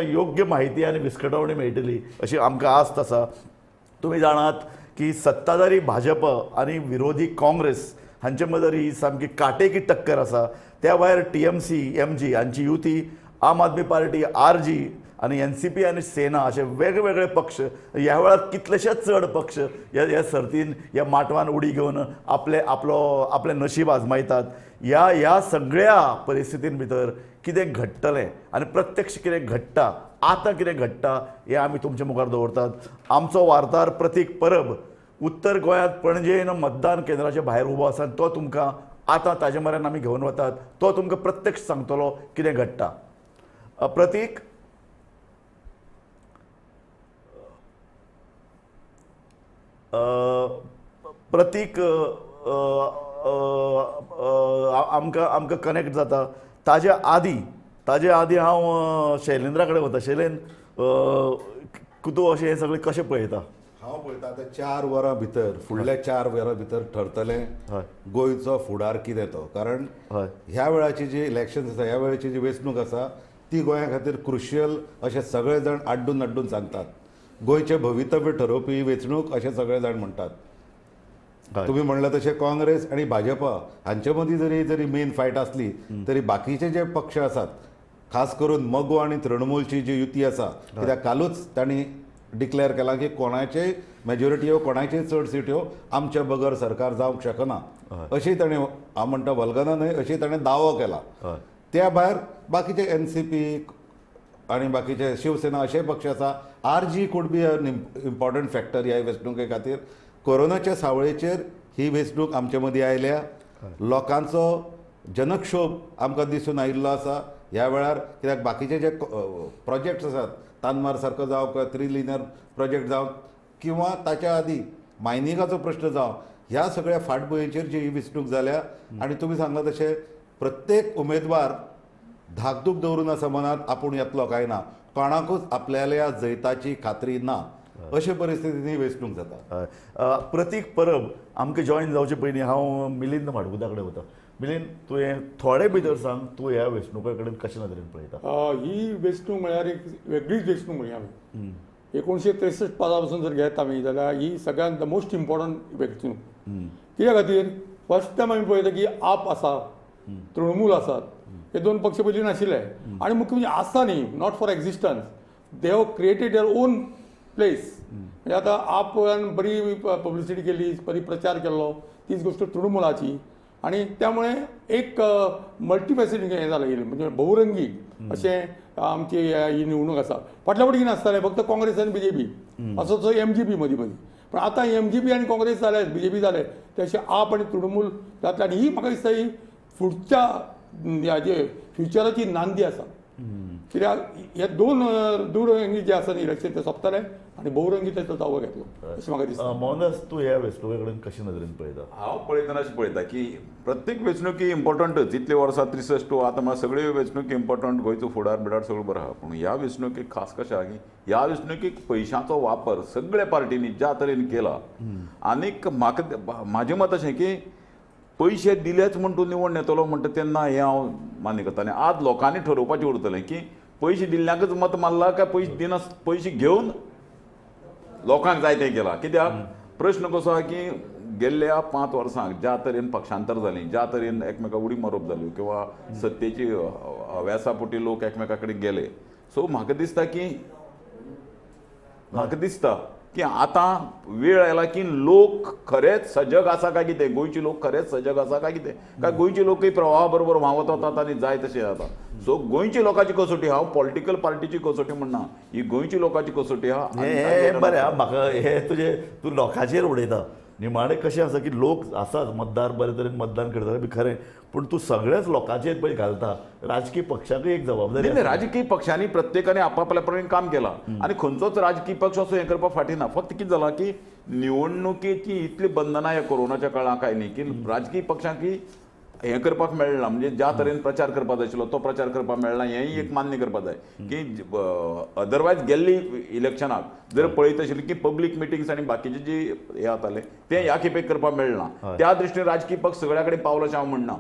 योग्य माहिती आणि विस्कटावणी मेळटली अशी आमकां आस्त आसा. तुम्ही जाणात की सत्ताधारी भाजप आणि विरोधी काँग्रेस हांचे मदर ही सामकी काटेकी टक्कर आसा. त्या भायर TMC MG हांची युती, आम आदमी पार्टी RG आणि NCP आणि सेना असे वेगवेगळे पक्ष ह्या वेळार कितलेशेच चड पक्ष ह्या सर्तीन ह्या माटवान उडी घेवन आपले नशीब आजमायतात. ह्या सगळ्या परिस्थितीन भितर कितें घडटलें आनी प्रत्यक्ष कितें घडटा, आतां कितें घडटा हें आमी तुमच्या मुखार दवरतात. आमचो वार्ताहर प्रतीक परब उत्तर गोंयांत पणजेन मतदान केंद्राच्या भायर उबो आसा. तो तुमकां आतां ताजे म्हऱ्यान आमी घेवन वतात. तो तुमकां प्रत्यक्ष सांगतलो कितें घडटा. प्रतीक, प्रतीक आमकां कनेक्ट जाता. ताजे आदी हांव शैलेंद्रा कडेन वता. शैलेंद्र, तूं अशें हें सगळें कशें पळयता? हांव पळयता आतां 4 वरां भितर, फुडल्या 4 वरां भितर ठरतलें गोंयचो फुडार कितें तो. कारण ह्या वेळाची जी इलेक्शन आसा, ह्या वेळाची जी वेंचणूक आसा ती गोंया खातीर क्रुशियल अशें सगळे जाण आड्डून सांगतात. गोंयचें भवितव्य ठरोवपी वेंचणूक अशें सगळे जाण म्हणटात. तुम्ही म्हणलं तशें काँग्रेस आणि भाजपा हांचे मदीं जरी मेन फायट आसली तरी बाकीचे जे पक्ष आसात, खास करून मगो आणि तृणमूलची जी युती आसा, कित्याक कालूच तांणी डिक्लेअर केला की कोणाचेय मेजॉरिटी ह्यो कोणाचेय चड सीट्यो आमच्या बगर सरकार जावंक शकना अशी ताणें, हांव म्हणटा वल्गना न्हय, अशी ताणें दावो केला. त्या भायर बाकीचे NCP आणि बाकीचे शिवसेना अशे पक्ष आसा. RG could be an important factor ह्या वेंचणुके खातीर. कोरोनाच्या सावळेचेर ही वेंचणूक आमचे मदीं आयल्या. लोकांचो जनक्षोभ आमकां दिसून आयिल्लो आसा ह्या वेळार. कित्याक बाकीचे जे प्रोजेक्ट्स आसात, तानमार सारको जावं किंवा 3 लिनियर प्रोजेक्ट जावं किंवा ताच्या आदी मायनिंगाचो प्रश्न जावं, ह्या सगळ्या फाटभुंयेचेर जी ही वेंचणूक जाल्या. आणि तुमी सांगला तशें प्रत्येक उमेदवार धाकधूक दवरून आसा मनांत आपूण येतलो काय ना. कोणाकूच आपल्याल्या जैताची खात्री ना. अशे परिस्थितीन ही वेंचणूक जाता. प्रतीक परब आमकां जॉईन जावचे पयलीं हांव मिलिंद माडगुदा कडेन वता. मिलिंद, तुवें थोडे भितर सांग, तूं ह्या वेंचणुके कडेन कशे नदरेन पळयता? ही वेंचणूक म्हळ्यार एक वेगळीच वेंचणूक म्हणया आमी. 1963 पासून जर घेत आमी जाल्यार ही सगळ्यांत मोस्ट इम्पॉर्टंट वेंचणूक. कित्या खातीर फर्स्ट टायम आमी पळयता की आप आसा, तृणमूल आसात, हे 2 पक्ष पयलीं नाशिल्ले. आनी मुख्य म्हणजे आसा न्ही, not for existence, they have created their own place. म्हणजे आतां आपन बरी पब्लिसिटी केली, बरी प्रचार केल्लो, तीच गोष्ट तृणमूलाची. आणि त्यामुळे एक मल्टीफॅसेटेड हें जालें, म्हणजे बहुरंगी अशें आमची ही निवडणूक आसा. फाटल्या फावटी कितें आसतालें, फक्त काँग्रेस आनी BJP असो MGP मदीं. पण आतां MGP आनी काँग्रेस जाले, BJP जाले, तशें आप आनी तृणमूल जातले. आनी ही म्हाका दिसता ही फुडच्या हाजे फ्युचराची नांदी आसा. कित्याक हे 2 दुरंगी जे आसा इलेक्शन ते सोंपतले आनी बहुरंगी तेचो तावो घेतलो अशें म्हाका दिसता. मोहनदास, तूं ह्या वेंचणुके कडेन कशे नदरेन पळयता? हांव पळयतना अशें पळयता की प्रत्येक वेंचणुकी इम्पॉर्टंटच. इतले वर्सां 63 आतां म्हळ्यार सगळ्यो वेंचणुकी इम्पॉर्टंट, गोंयचो फुडार बिडार सगळो बरो आहा. पूण ह्या वेंचणुकीक खास कशें आहा की ह्या वेंचणुकीक पयशांचो वापर सगळ्या पार्टींनी ज्या तरेन केला. आनीक म्हाजें मत अशें की पयशे दिलेच म्हूण तूं निवडून येतलो म्हणटा तेन्ना हें हांव मान्य करता. आनी आज लोकांनी ठरोवपाचें उरतलें की पयशे दिल्ल्यांकच मत मारला काय पयशे दिना, पयशे घेवन लोकांक जाय तें केलां. कित्याक प्रश्न कसो आहा की गेल्ल्या 5 वर्सांक ज्या तरेन पक्षांतर जालीं, ज्या तरेन एकमेका उडी मारप जाल्यो किंवा सत्तेची व्यासापोटी लोक एकमेका कडेन गेले, सो म्हाका दिसता की आतां वेळ आयला की लोक खरेच सजग आसा काय कितें, गोंयचे लोक खरेच सजग आसा काय कितें, काय गोंयचे लोकय प्रवाहा बरोबर व्हांवत वतात आनी जाय तशें जाता. सो गोंयची लोकांची कसोटी, हांव पॉलिटिकल पार्टीची कसोटी म्हणना, ही गोंयची लोकांची कसोटी आहा. हे बरें आहा. म्हाका हे तूं लोकांचेर उडयता. निमाणें कशें आसा की लोक आसात, मतदार बरे तरेन मतदान करता बी खरें, पूण तूं सगळेच लोकांचेर पळय घालता. राजकीय पक्षाकूय एक जबाबदारी आसा. राजकीय पक्षांनी प्रत्येकाने आपापल्या प्रमाणे काम केलां आनी खंयचोच राजकीय पक्ष असो हें करपाक फाटी ना. फक्त कितें जालां की निवडणुकेची इतली बंधनां ह्या कोरोनाच्या काळाक आयलीं की राजकीय पक्षांकी हें करपाक मेळना, म्हणजे ज्या तरेन प्रचार करपाक जाय आशिल्लो तो प्रचार करपाक मेळना, हेंय एक मान्य करपाक जाय की अदरवायज गेल्ली इलेक्शनाक जर पळयत आशिल्ली की पब्लीक मिटिंग्स आनी बाकीचे जे हे जाताले ते ह्या खेपेक करपाक मेळना. त्या दृश्टीन राजकीय पक्ष सगळ्या कडेन पावलो अशें हांव म्हणना,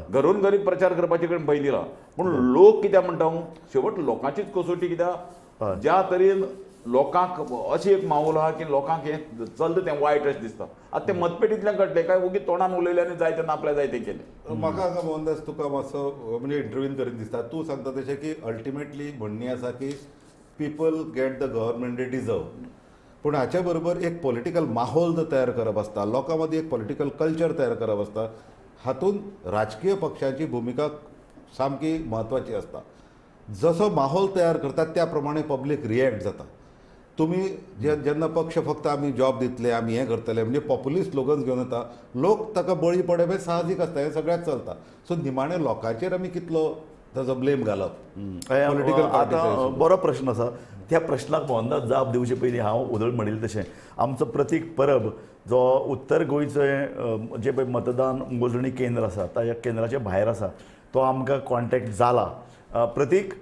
घरून घरी प्रचार करपाचे कडेन भंय दिला. पूण लोक कित्याक म्हणटा शेवट लोकांचीच कसोटी, कित्याक ज्या तरेन लोकांक अशी एक माहोल आहा की लोकांक हें चलता तें वायट अशें दिसता. आतां तें मतपेटींतल्यान घडलें काय ओगी तोंडान उलयलें आनी जाय तेन्ना आपल्या जाय तें केलें. म्हाका हांगा मोहनदास तुका मातसो म्हणजे इंटरव्यून करीत दिसता, तूं सांगता तशें की अल्टिमेटली म्हणणी आसा की people get the government they deserve. पूण हाच्या बरोबर एक पॉलिटिकल माहोल जो तयार करप आसता, लोकां मदीं एक पॉलिटिकल कल्चर तयार करप आसता, हातूंत राजकीय पक्षाची भुमिका सामकी म्हत्वाची आसता. जसो माहोल तयार करतात त्या प्रमाणे पब्लीक रिएक्ट जाता. तुम्ही जेन्ना पक्ष फक्त आमी जॉब दितले, आमी हें करतले म्हणजे पॉप्युलिस्ट स्लोगन्स घेवन येता, लोक ताका बळी पडप हें साहजीक आसता, हें सगळ्याक चलता. सो निमाणे लोकांचेर आमी कितलो ताजो ब्लेम घालप. पॉलिटिकल आतां बरो प्रश्न आसा. त्या प्रश्नाक मोहनदास जाप दिवचे पयलीं हांव उदळ म्हणिल्लें तशें आमचो प्रतीक परब जो उत्तर गोंयचें जें पळय मतदान मोजणी केंद्र आसा त्या केंद्राच्या भायर आसा, तो आमकां कॉन्टॅक्ट जाला. प्रतीक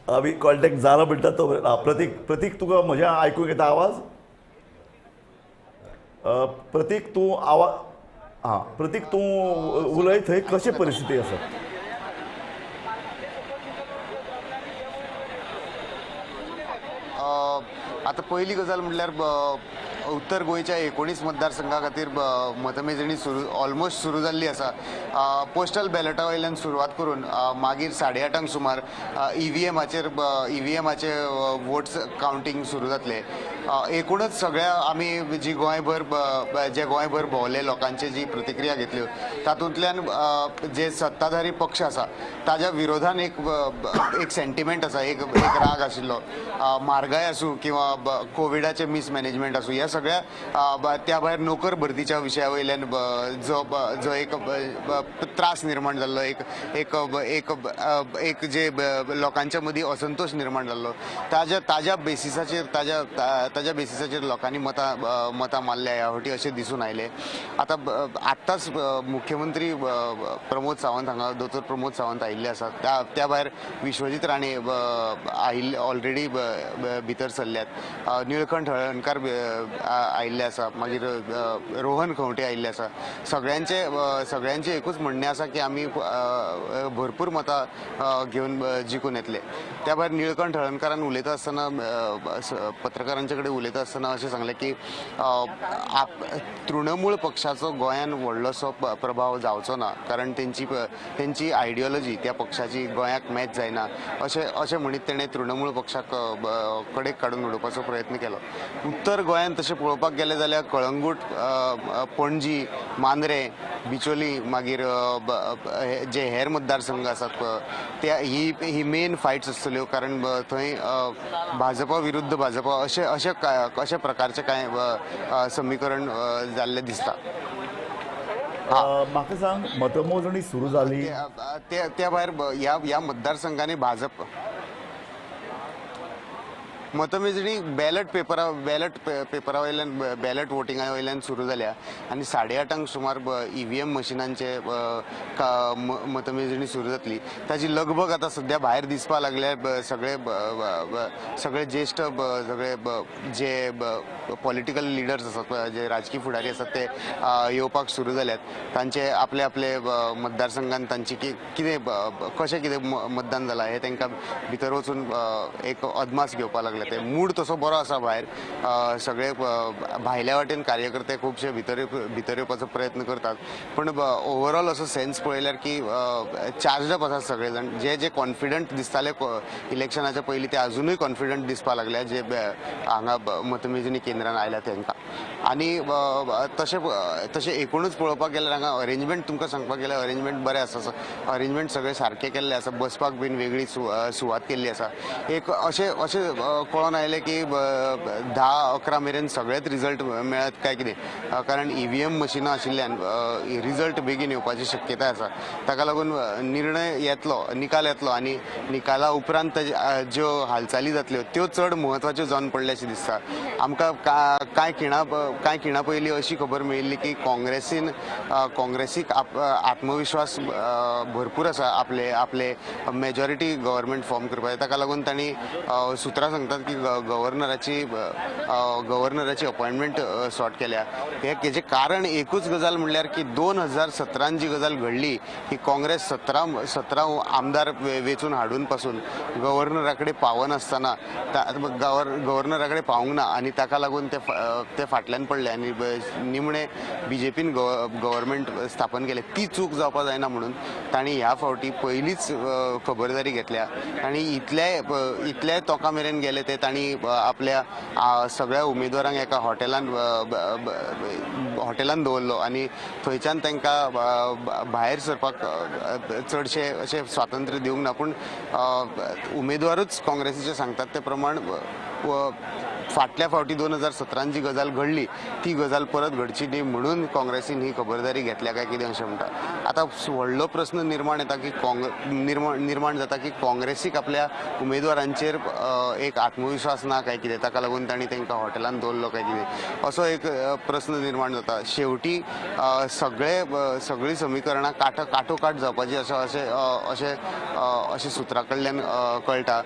आमी कॉन्टॅक्ट जाला म्हणटा तो. प्रतीक तुका म्हजें आयकूंक येता आवाज? प्रतीक तूं आवाज प्रतीक तूं उलय. थंय कशे परिस्थिती आसा? आता पहिली गजाल म्हटल्यार उत्तर गोंयच्या 19 मतदारसंघा खातीर मतमेजणी ऑलमोस्ट सुरू जाल्ली आसा. पोस्टल बॅलेटा वयल्यान सुरवात करून मागीर 8:30 सुमार ईव्हीएमाचे वोट्स कावंटींग सुरू जातले. एकूणच सगळ्या आमी जे गोंयभर भोंवले लोकांचे जी प्रतिक्रिया घेतल्यो तातूंतल्यान जे सत्ताधारी पक्ष आसा ताज्या विरोधान एक सेंटिमेंट आसा, एक राग आशिल्लो. म्हारगाय आसूं किंवा कोविडाचे मिसमॅनेजमेंट आसूं, ह्या सगळ्या त्या भायर नोकर भरतीच्या विशया वयल्यान जो एक त्रास निर्माण जाल्लो, एक जे लोकांच्या मदीं असंतोष निर्माण जाल्लो, ताज्या बेसिसाचेर लोकांनी मतां मारल्या ह्या फावटी अशें दिसून आयलें. आतांच मुख्यमंत्री प्रमोद सावंत हांगा दोतोर प्रमोद सावंत आयिल्ले आसात. त्या भायर विश्वजीत राणे ऑलरेडी भितर सरल्यात. निळकंठ हळर्णकार आयिल्ले आसा, मागीर रोहन खंवटे आयिल्ले आसा. सगळ्यांचे एकूच म्हणणें आसा की आमी भरपूर मतां घेवन जिखून येतले. त्या भायर निळकंठ हळर्णकारान उलयता आसतना पत्रकारांचे कडेन उलयता आसतना अशें सांगलें की तृणमूळ पक्षाचो गोंयान व्हडलोसो प्रभाव जावचो ना, कारण तेंची आयडियोलॉजी त्या पक्षाची गोंयाक मॅच जायना अशें म्हणीत तेणें तृणमूळ पक्षाक कडेक काडून उडोवपाचो प्रयत्न केलो. उत्तर गोंयान तशें पळोवपाक गेलें जाल्यार कळंगूट, पणजी, मांद्रे, बिचोली, मागीर जे हेर मतदारसंघ आसात त्या ही मेन फायट्स आसतल्यो, कारण थंय भाजपा विरुद्ध भाजपा अशे प्रकारचे कांय समीकरण जाल्लें दिसता. म्हाका सांग, मतमोजणी सुरू जाली त्या भायर ह्या मतदारसंघांनी भाजप मतमेजणी बॅलट पेपरा वयल्यान बॅलट वोटिंगा वयल्यान सुरू जाल्या आनी 8:30 सुमार ईव्हीएम मशिनांचे मतमेजणी सुरू जातली. ताजी लगबग आतां सद्या भायर दिसपाक लागल्या. सगळे ज्येश्ठ सगळे जे पॉलिटिकल लिडर्स आसात, जे राजकीय फुडारी आसात, ते येवपाक सुरू जाल्यात. तांचे आपले मतदारसंघान तांची कशें कितें मतदान जालां हें तांकां भितर वचून एक अदमास घेवपाक लागले. ते मूड तसो बरो आसा भायर. सगळे भायल्या वाटेन कार्यकर्ते खुबशे भितर येवपाचो प्रयत्न करतात. पण ओवरऑल असो सेन्स पळयल्यार की चार्ज अप आसात सगळे जाण. जे कॉन्फिडंट दिसताले इलेक्शनाच्या पयलीं ते अजुनूय कॉन्फिडंट दिसपाक लागल्या जे हांगा मतमेजणी केंद्रान आयल्या तांकां. आनी तशें एकूणच पळोवपाक गेल्यार हांगा अरेंजमेंट तुमकां सांगपाक गेल्यार अरेंजमेंट बरें आसा. अरेंजमेंट सगळे सारके केल्ले आसा. बसपाक बीन वेगळी सुवात केल्ली आसा. एक अशें कळोन आयलें की 10-11 मेरेन सगळेच रिजल्ट मेळत काय कितें, कारण ईव्हीएम मशिनां आशिल्ल्यान रिजल्ट बेगीन येवपाची शक्यताय आसा. ताका लागून निकाल येतलो आनी निकाला उपरांत ज्यो हालचाली जातल्यो त्यो चड म्हत्वाच्यो जावन पडले अशें दिसता. आमकां कांय खिणा पयलीं अशी खबर मेळिल्ली की काँग्रेसीक आत्मविश्वास भरपूर आसा आपले मेजॉरिटी गव्हर्नमेंट फॉर्म करपाक. ताका लागून तांणी सुत्रां सांगतात की गव्हर्नराची अपॉइंटमेंट सॉर्ट केल्या. हेजें कारण एकूच गजाल म्हणल्यार की 2017 जी गजाल घडली की काँग्रेस 17 आमदार वेचून हाडून पासून गव्हर्नरा कडेन पावनासतना गव्हर्नरा पावूंक ना आनी ताका लागून ते फाटल्यान पडले आनी निमणे BJPन गव्हर्नमेंट स्थापन केले. ती चूक जावपा जायना म्हणून तांणी ह्या फावटी पयलींच खबरदारी घेतल्या आनी इतले तोका मेरेन गेले ते तांणी आपल्या सगळ्या उमेदवारांक एका हॉटेलान दवरलो आनी थंयच्यान तांकां भायर सरपाक चडशे अशें स्वातंत्र्य दिवंक ना. पूण उमेदवारूच काँग्रेसीचे सांगतात ते प्रमाण फाटल्या फावटी 2017 जी गजाल घडली ती गजाल परत घडची न्ही म्हणून काँग्रेसीन ही खबरदारी घेतल्या काय कितें अशें म्हणटा. आतां व्हडलो प्रस्न निर्माण जाता की काँग्रेसीक आपल्या उमेदवारांचेर एक आत्मविश्वास ना काय कितें, ताका लागून तांणी तांकां हॉटेलान दवरलो काय कितें असो एक प्रस्न निर्माण जाता. शेवटी सगळी समीकरणां काठोकाठ जावपाची अशें सुत्रा कडल्यान कळटा.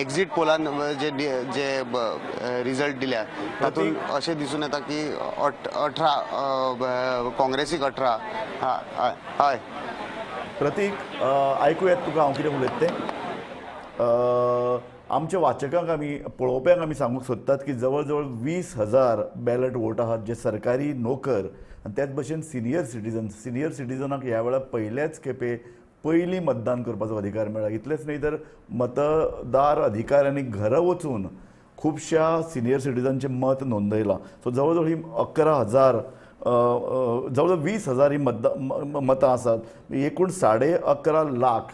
एक्झिट पोलान जे रिजल्ट दिल्या तातूंत अशें दिसून येता की 18 काँग्रेसीक 18. हय प्रतीक, आयकुयात तुका हांव कितें उलयता तें. आमच्या वाचकांक पळोवप्यांक आमी सांगूंक सोदतात की जवळ जवळ 20,000 बॅलट वोट आहात जे सरकारी नोकर आनी त्याच भशेन सिनियर सिटिझनाक ह्या वेळार पयलेच खेपे पयलीं मतदान करपाचो अधिकार मेळ्ळा. इतलेंच न्ही तर मतदार अधिकाऱ्यांनी घरा वचून खुबश्या सिनियर सिटिझनचें मत नोंदयलां. सो जवळ जवळ ही 11,000 जवळ 20,000 ही मतां आसात. एकूण 11.5 लाख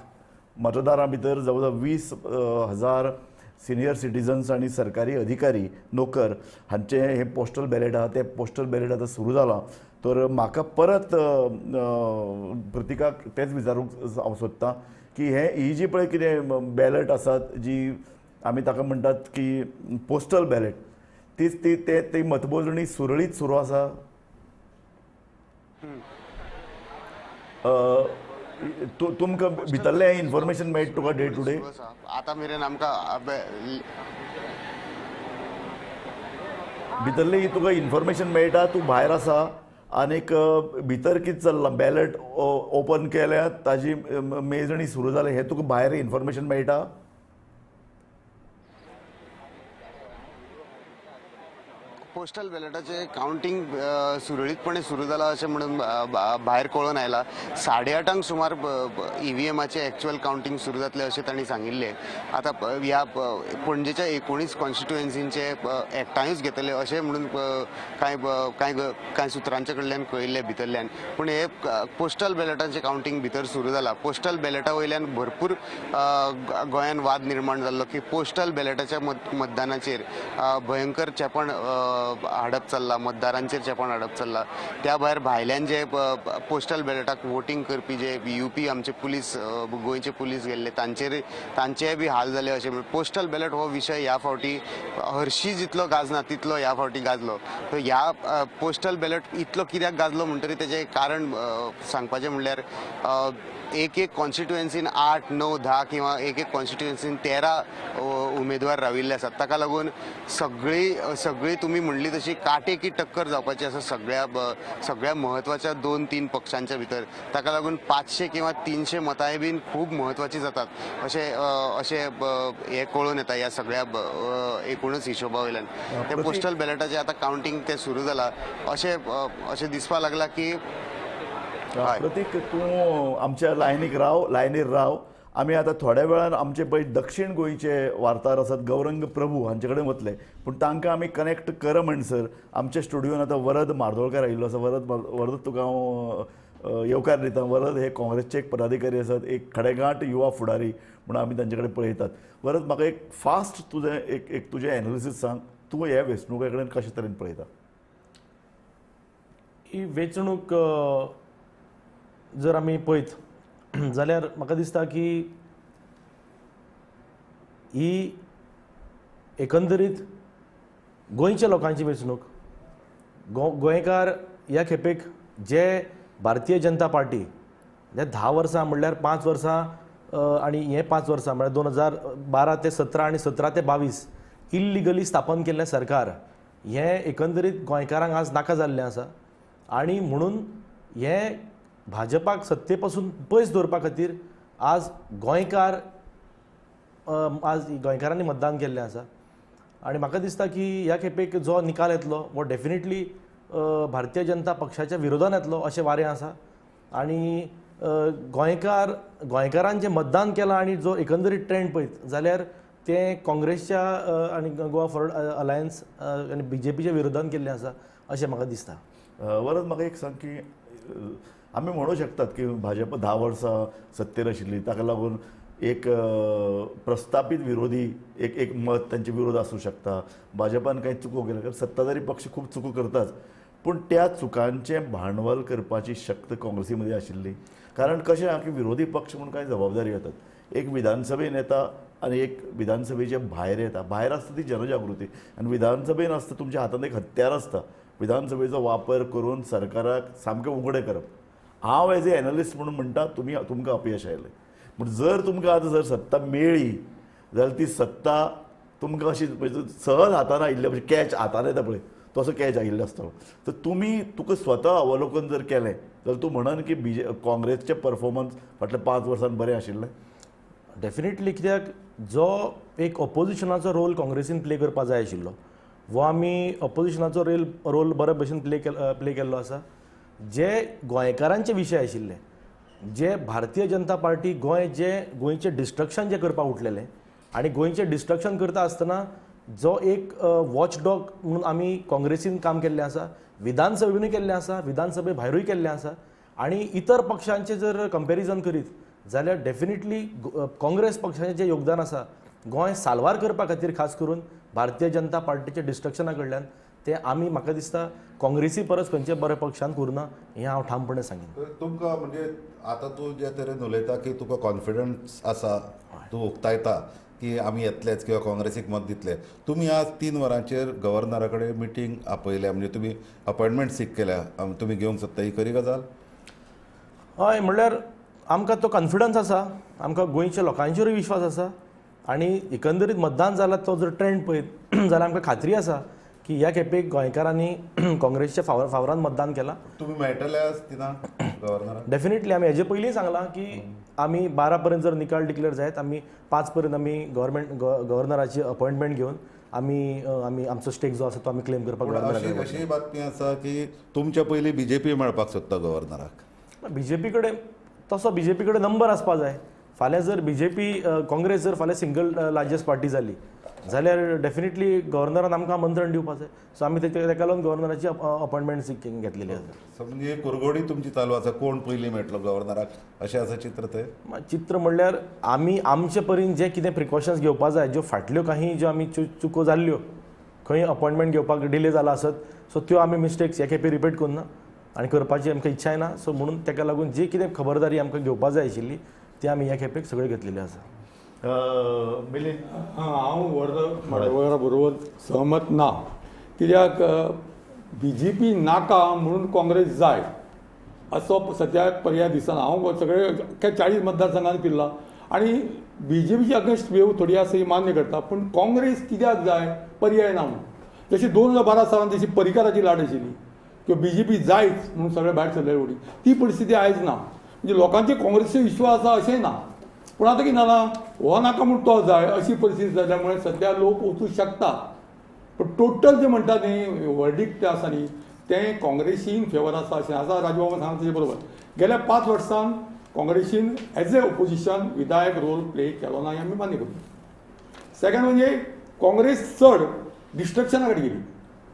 मतदारां भितर जवळ जवळ 20,000 सिनियर सिटिझन्स आनी सरकारी अधिकारी नोकर हांचे हे पोस्टल बॅलेट आहा ते पोस्टल बॅलेट आतां सुरू जालां. तर म्हाका परत प्रतीकाक तेंच विचारूंक हांव सोदतां की ही जी पळय कितें बॅलेट आसात जी आमी ताका म्हणटात की पोस्टल बॅलेट ती मतमोजणी सुरळीत सुरू आसा. तुमकां भितरलें इन्फॉर्मेशन मेळटा तुका डे टू डे? आतां मेरेन आमकां भितरली ही तुका इन्फॉर्मेशन मेळटा? तूं भायर आसा आनीक भितर कितें चल्लां? बॅलेट ओपन केल्यात ताजी मेजणी सुरू जाली हें तुका भायर इन्फॉर्मेशन मेळटा? पोस्टल बॅलेटाचे काउंटिंग सुरळीतपणे सुरू जाला अशें म्हणून भायर कळून आयला. 8:30 सुमार EVMाचें एक्चुअल काउंटिंग सुरू जातलें अशें तांणी सांगिल्लें. आतां ह्या पणजेच्या 19 कॉन्स्टिट्युएन्सींचे एकठांयूच घेतले अशें म्हणून कांय सुत्रांचे कडल्यान कळिल्लें भितरल्यान. पूण हे पोस्टल बॅलेटाचें काउंटिंग भितर सुरू जालां. पोस्टल बॅलेटा वयल्यान भरपूर गोंयान वाद निर्माण जाल्लो की पोस्टल बॅलेटाच्या मतदानाचेर भयंकर चेपण हाडप चल्ला, मतदारांचेर चेपण हाडप चल्ला. त्या भायर भायल्यान जे पोस्टल बॅलेटाक वोटींग करपी जे UP आमचे पुलीस गोंयचे पुलीस गेल्ले तांचेय बी हाल जाले अशें. पोस्टल बॅलेट हो विशय ह्या फावटी हरशी जितलो गाजना तितलो ह्या फावटी गाजलो. तर ह्या पोस्टल बॅलेट इतलो कित्याक गाजलो म्हणटरी तेजें कारण सांगपाचें म्हणल्यार एक कॉन्स्टिट्युएन्सीन 8, 9, 10 किंवा एक कॉन्स्टिट्युएन्सीन 13 उमेदवार राविल्ले आसात. ताका लागून सगळी तुमी म्हणली तशी काटेकी टक्कर जावपाची आसा सगळ्या म्हत्वाच्या 2-3 पक्षांच्या भितर. ताका लागून 500 किंवा 300 मतांय बीन खूब म्हत्वाची जातात अशें हे कळून येता ह्या सगळ्या एकूणच हिशोबा वयल्यान. ते पोस्टल बॅलेटाचें आतां काउंटिंग ते सुरू जालां अशें दिसपाक लागला की. प्रतीक, तूं आमच्या लायनीर राव. आमी आतां थोड्या वेळान आमचे पळय दक्षिण गोंयचे वार्ताहर आसात गौरंग प्रभू हांचे कडेन वतले. पूण तांकां आमी कनेक्ट कर म्हणसर आमच्या स्टुडियोन आतां वरद मार्दोळकार आयिल्लो आसा. वरद तुका हांव येवकार दिता. वरद हे काँग्रेसचे एक पदाधिकारी आसात, एक खडेगांठ युवा फुडारी म्हणून आमी तांचे कडेन पळयतात. वरद, म्हाका एक फास्ट तुजें एक तुजें एनालिसीस सांग. तूं ह्या वेंचणुके कडेन कशे तरेन पळयता? ही वेंचणूक जर आमी पळयत जाल्यार म्हाका दिसता की ही एकंदरीत गोंयच्या लोकांची वेंचणूक गोंयकार ह्या खेपेक जे भारतीय जनता पार्टी जे 10 वर्सां म्हणल्यार 5 वर्सां आनी हे 5 वर्सां म्हणल्यार 2012 ते 17 आनी 17 ते 22 इल्लिगली स्थापन केल्लें सरकार हें एकंदरीत गोंयकारांक आज नाका जाल्लें आसा आनी म्हणून हें भाजपाक सत्ते पासून पयस दवरपा खातीर आज गोंयकारांनी मतदान केल्लें आसा आनी म्हाका दिसता की ह्या खेपेक जो निकाल येतलो वो डेफिनेटली भारतीय जनता पक्षाच्या विरोधान येतलो अशें वारें आसा आनी गोंयकारान जें मतदान केलां आनी जो एकंदरीत ट्रेंड पळयत जाल्यार तें काँग्रेसच्या आनी गोवा फॉरवर्ड अलायन्स आनी BJPच्या विरोधान केल्लें आसा अशें म्हाका दिसता. वरद म्हाका एक सांग की आमी म्हणूं शकतात की भाजप 10 वर्सां सत्तेर आशिल्ली ताका लागून एक प्रस्थापीत विरोधी एक मत तांचे विरोध आसूं शकता. भाजपान कांय चुको केल्या कारण सत्ताधारी पक्ष खूब चुको करताच पूण त्या चुकांचें भांडवल करपाची शक्त काँग्रेसी मदीं आशिल्ली. कारण कशें आहा की विरोधी पक्ष म्हणून कांय जबाबदारी येतात. एक विधानसभेन येता आनी एक विधानसभेचे भायर येता. भायर आसता ती जनजागृती आनी विधानसभेन आसता तुमच्या हातांत एक हत्यार आसता. विधानसभेचो वापर करून सरकाराक सामकें उगडें करप. हांव एज ए एनालिस्ट म्हणून म्हणटा तुमकां अपयश आयलें. पूण जर तुमकां आतां जर सत्ता मेळ्ळी जाल्यार ती सत्ता तुमकां अशी सहज हातान आयिल्ले म्हणजे कॅच हातान येता पळय तसो कॅच आयिल्लो आसतलो. तर तुका स्वता अवलोकन जर केलें जाल्यार तूं म्हणन की काँग्रेसचें परफॉर्मन्स फाटल्या 5 वर्सांत बरें आशिल्लें. डेफिनेटली कित्याक जो एक ऑपोजिशनाचो रोल काँग्रेसीन प्ले करपा जाय आशिल्लो वो आमी ऑपोजिशनाचो रोल बरे भशेन प्ले केल्लो आसा. जे गोंयकारांचे विशय आशिल्ले जे भारतीय जनता पार्टी गोंयचें डिस्ट्रक्शन जे करपाक उठलेलें आनी गोंयचें डिस्ट्रक्शन करता आसतना जो एक वॉचडॉग म्हणून आमी काँग्रेसीन काम केल्लें आसा, विधानसभेनूय केल्लें आसा, विधानसभे भायरूय केल्लें आसा आनी इतर पक्षांचें जर कंपॅरिजन करीत जाल्यार डेफिनेटली काँग्रेस पक्षाचें जें योगदान आसा गोंय साल्वार करपा खातीर खास करून भारतीय जनता पार्टीच्या डिस्ट्रक्शना कडल्यान तें आमी म्हाका दिसता काँग्रेसी परस खंयचे बरे पक्षान करुना हें हांव ठामपणे सांगेन. तुमकां म्हणजे आतां तूं जे तरेन उलयता की तुका कॉन्फिडन्स आसा तूं उक्तायता की आमी येतलेच किंवा काँग्रेसीक मत दितले. तुमी आज 3 वरांचेर गव्हर्नरा कडेन मिटींग आपयल्या म्हणजे तुमी अपॉयंटमेंट सीक केल्या तुमी घेवंक सोदता ही खरी गजाल? हय म्हणल्यार आमकां तो कॉन्फिडन्स आसा, आमकां गोंयच्या लोकांचेरूय विश्वास आसा आनी एकंदरीत मतदान जाला तो जर ट्रेंड पळयत जाल्यार आमकां खात्री आसा की ह्या खेपेक गोंयकारांनी काँग्रेसच्या फावरान मतदान केलां. तुमी मेळटले आज तिना गव्हर्नराक? डेफिनेटली आमी हेजे पयलीं सांगलां की आमी 12 पर्यंत जर निकाल डिक्लेअर जायत आमी 5 पर्यंत आमी गव्हर्नराची अपॉयंटमेंट घेवन आमी आमचो स्टेक जो आसा तो आमी क्लेम करपाक. अशी बातमी आसा की तुमच्या पयलीं BJP मेळपाक सोदता गव्हर्नराक. BJP कडेन तसो BJP कडेन नंबर आसपा जाय. फाल्यां जर BJP काँग्रेस जर फाल्यां सिंगल लार्जस्ट पार्टी जाली जाल्यार डेफिनेटली गव्हर्नरान आमकां आमंत्रण दिवपाक जाय. सो आमी तेका लागून गव्हर्नराची अपॉयंटमेंट सीकिंग घेतलेली आसा. म्हणजे कुरगोडी तुमची चालू आसा कोण पयलीं मेळटलो गव्हर्नराक अशें आसा चित्र ते? चित्र म्हणल्यार आमी आमचे परीन जे कितें प्रिकॉशन्स घेवपा जाय ज्यो फाटल्यो काही ज्यो आमी चुको जाल्ल्यो खंय अपॉयंटमेंट घेवपाक डिले जाला आसत सो त्यो आमी मिस्टेक्स हे खेपे रिपीट करना आनी करपाची आमकां इच्छाय ना. सो म्हणून तेका लागून जी कितें खबरदारी आमकां घेवपा जाय आशिल्ली ती आमी ह्या खेपेक सगळ्यो घेतलेली आसा. मिलिंद? हांव वरा बरोबर सहमत ना. कित्याक BJP नाका म्हणून काँग्रेस जाय असो सद्याक पर्याय दिसना. हांव सगळे 40 मतदारसंघांत फिरला आनी BJPची अगेन्स्ट वेव थोडी आसा ही मान्य करता पूण काँग्रेस कित्याक जाय पर्याय ना म्हणून. जशी 2012 सालांत जशी परिकाराची लाट आशिल्ली किंवा BJP जायच म्हणून सगळे भायर सरले उडी ती परिस्थिती आयज ना. म्हणजे लोकांचे काँग्रेसीचो विश्वास आसा अशेंय ना पूण आतां कितें जाला हो नाका म्हूण तो जाय अशी परिस्थिती जाल्या मुळे सध्या लोक वचूंक शकता. पूण टोटल जे म्हणटा न्ही वर्डिक्ट आसा न्ही तें काँग्रेसीन फेवर आसा अशें आसा. राजबाबा सांगता तेजे बरोबर गेल्या 5 वर्सांत काँग्रेसीन एज ए ऑपोजिशन विधायक रोल प्ले केलो ना आमी मान्य करता. सेकंड म्हणजे काँग्रेस चड डिस्ट्रक्शना कडेन गेली.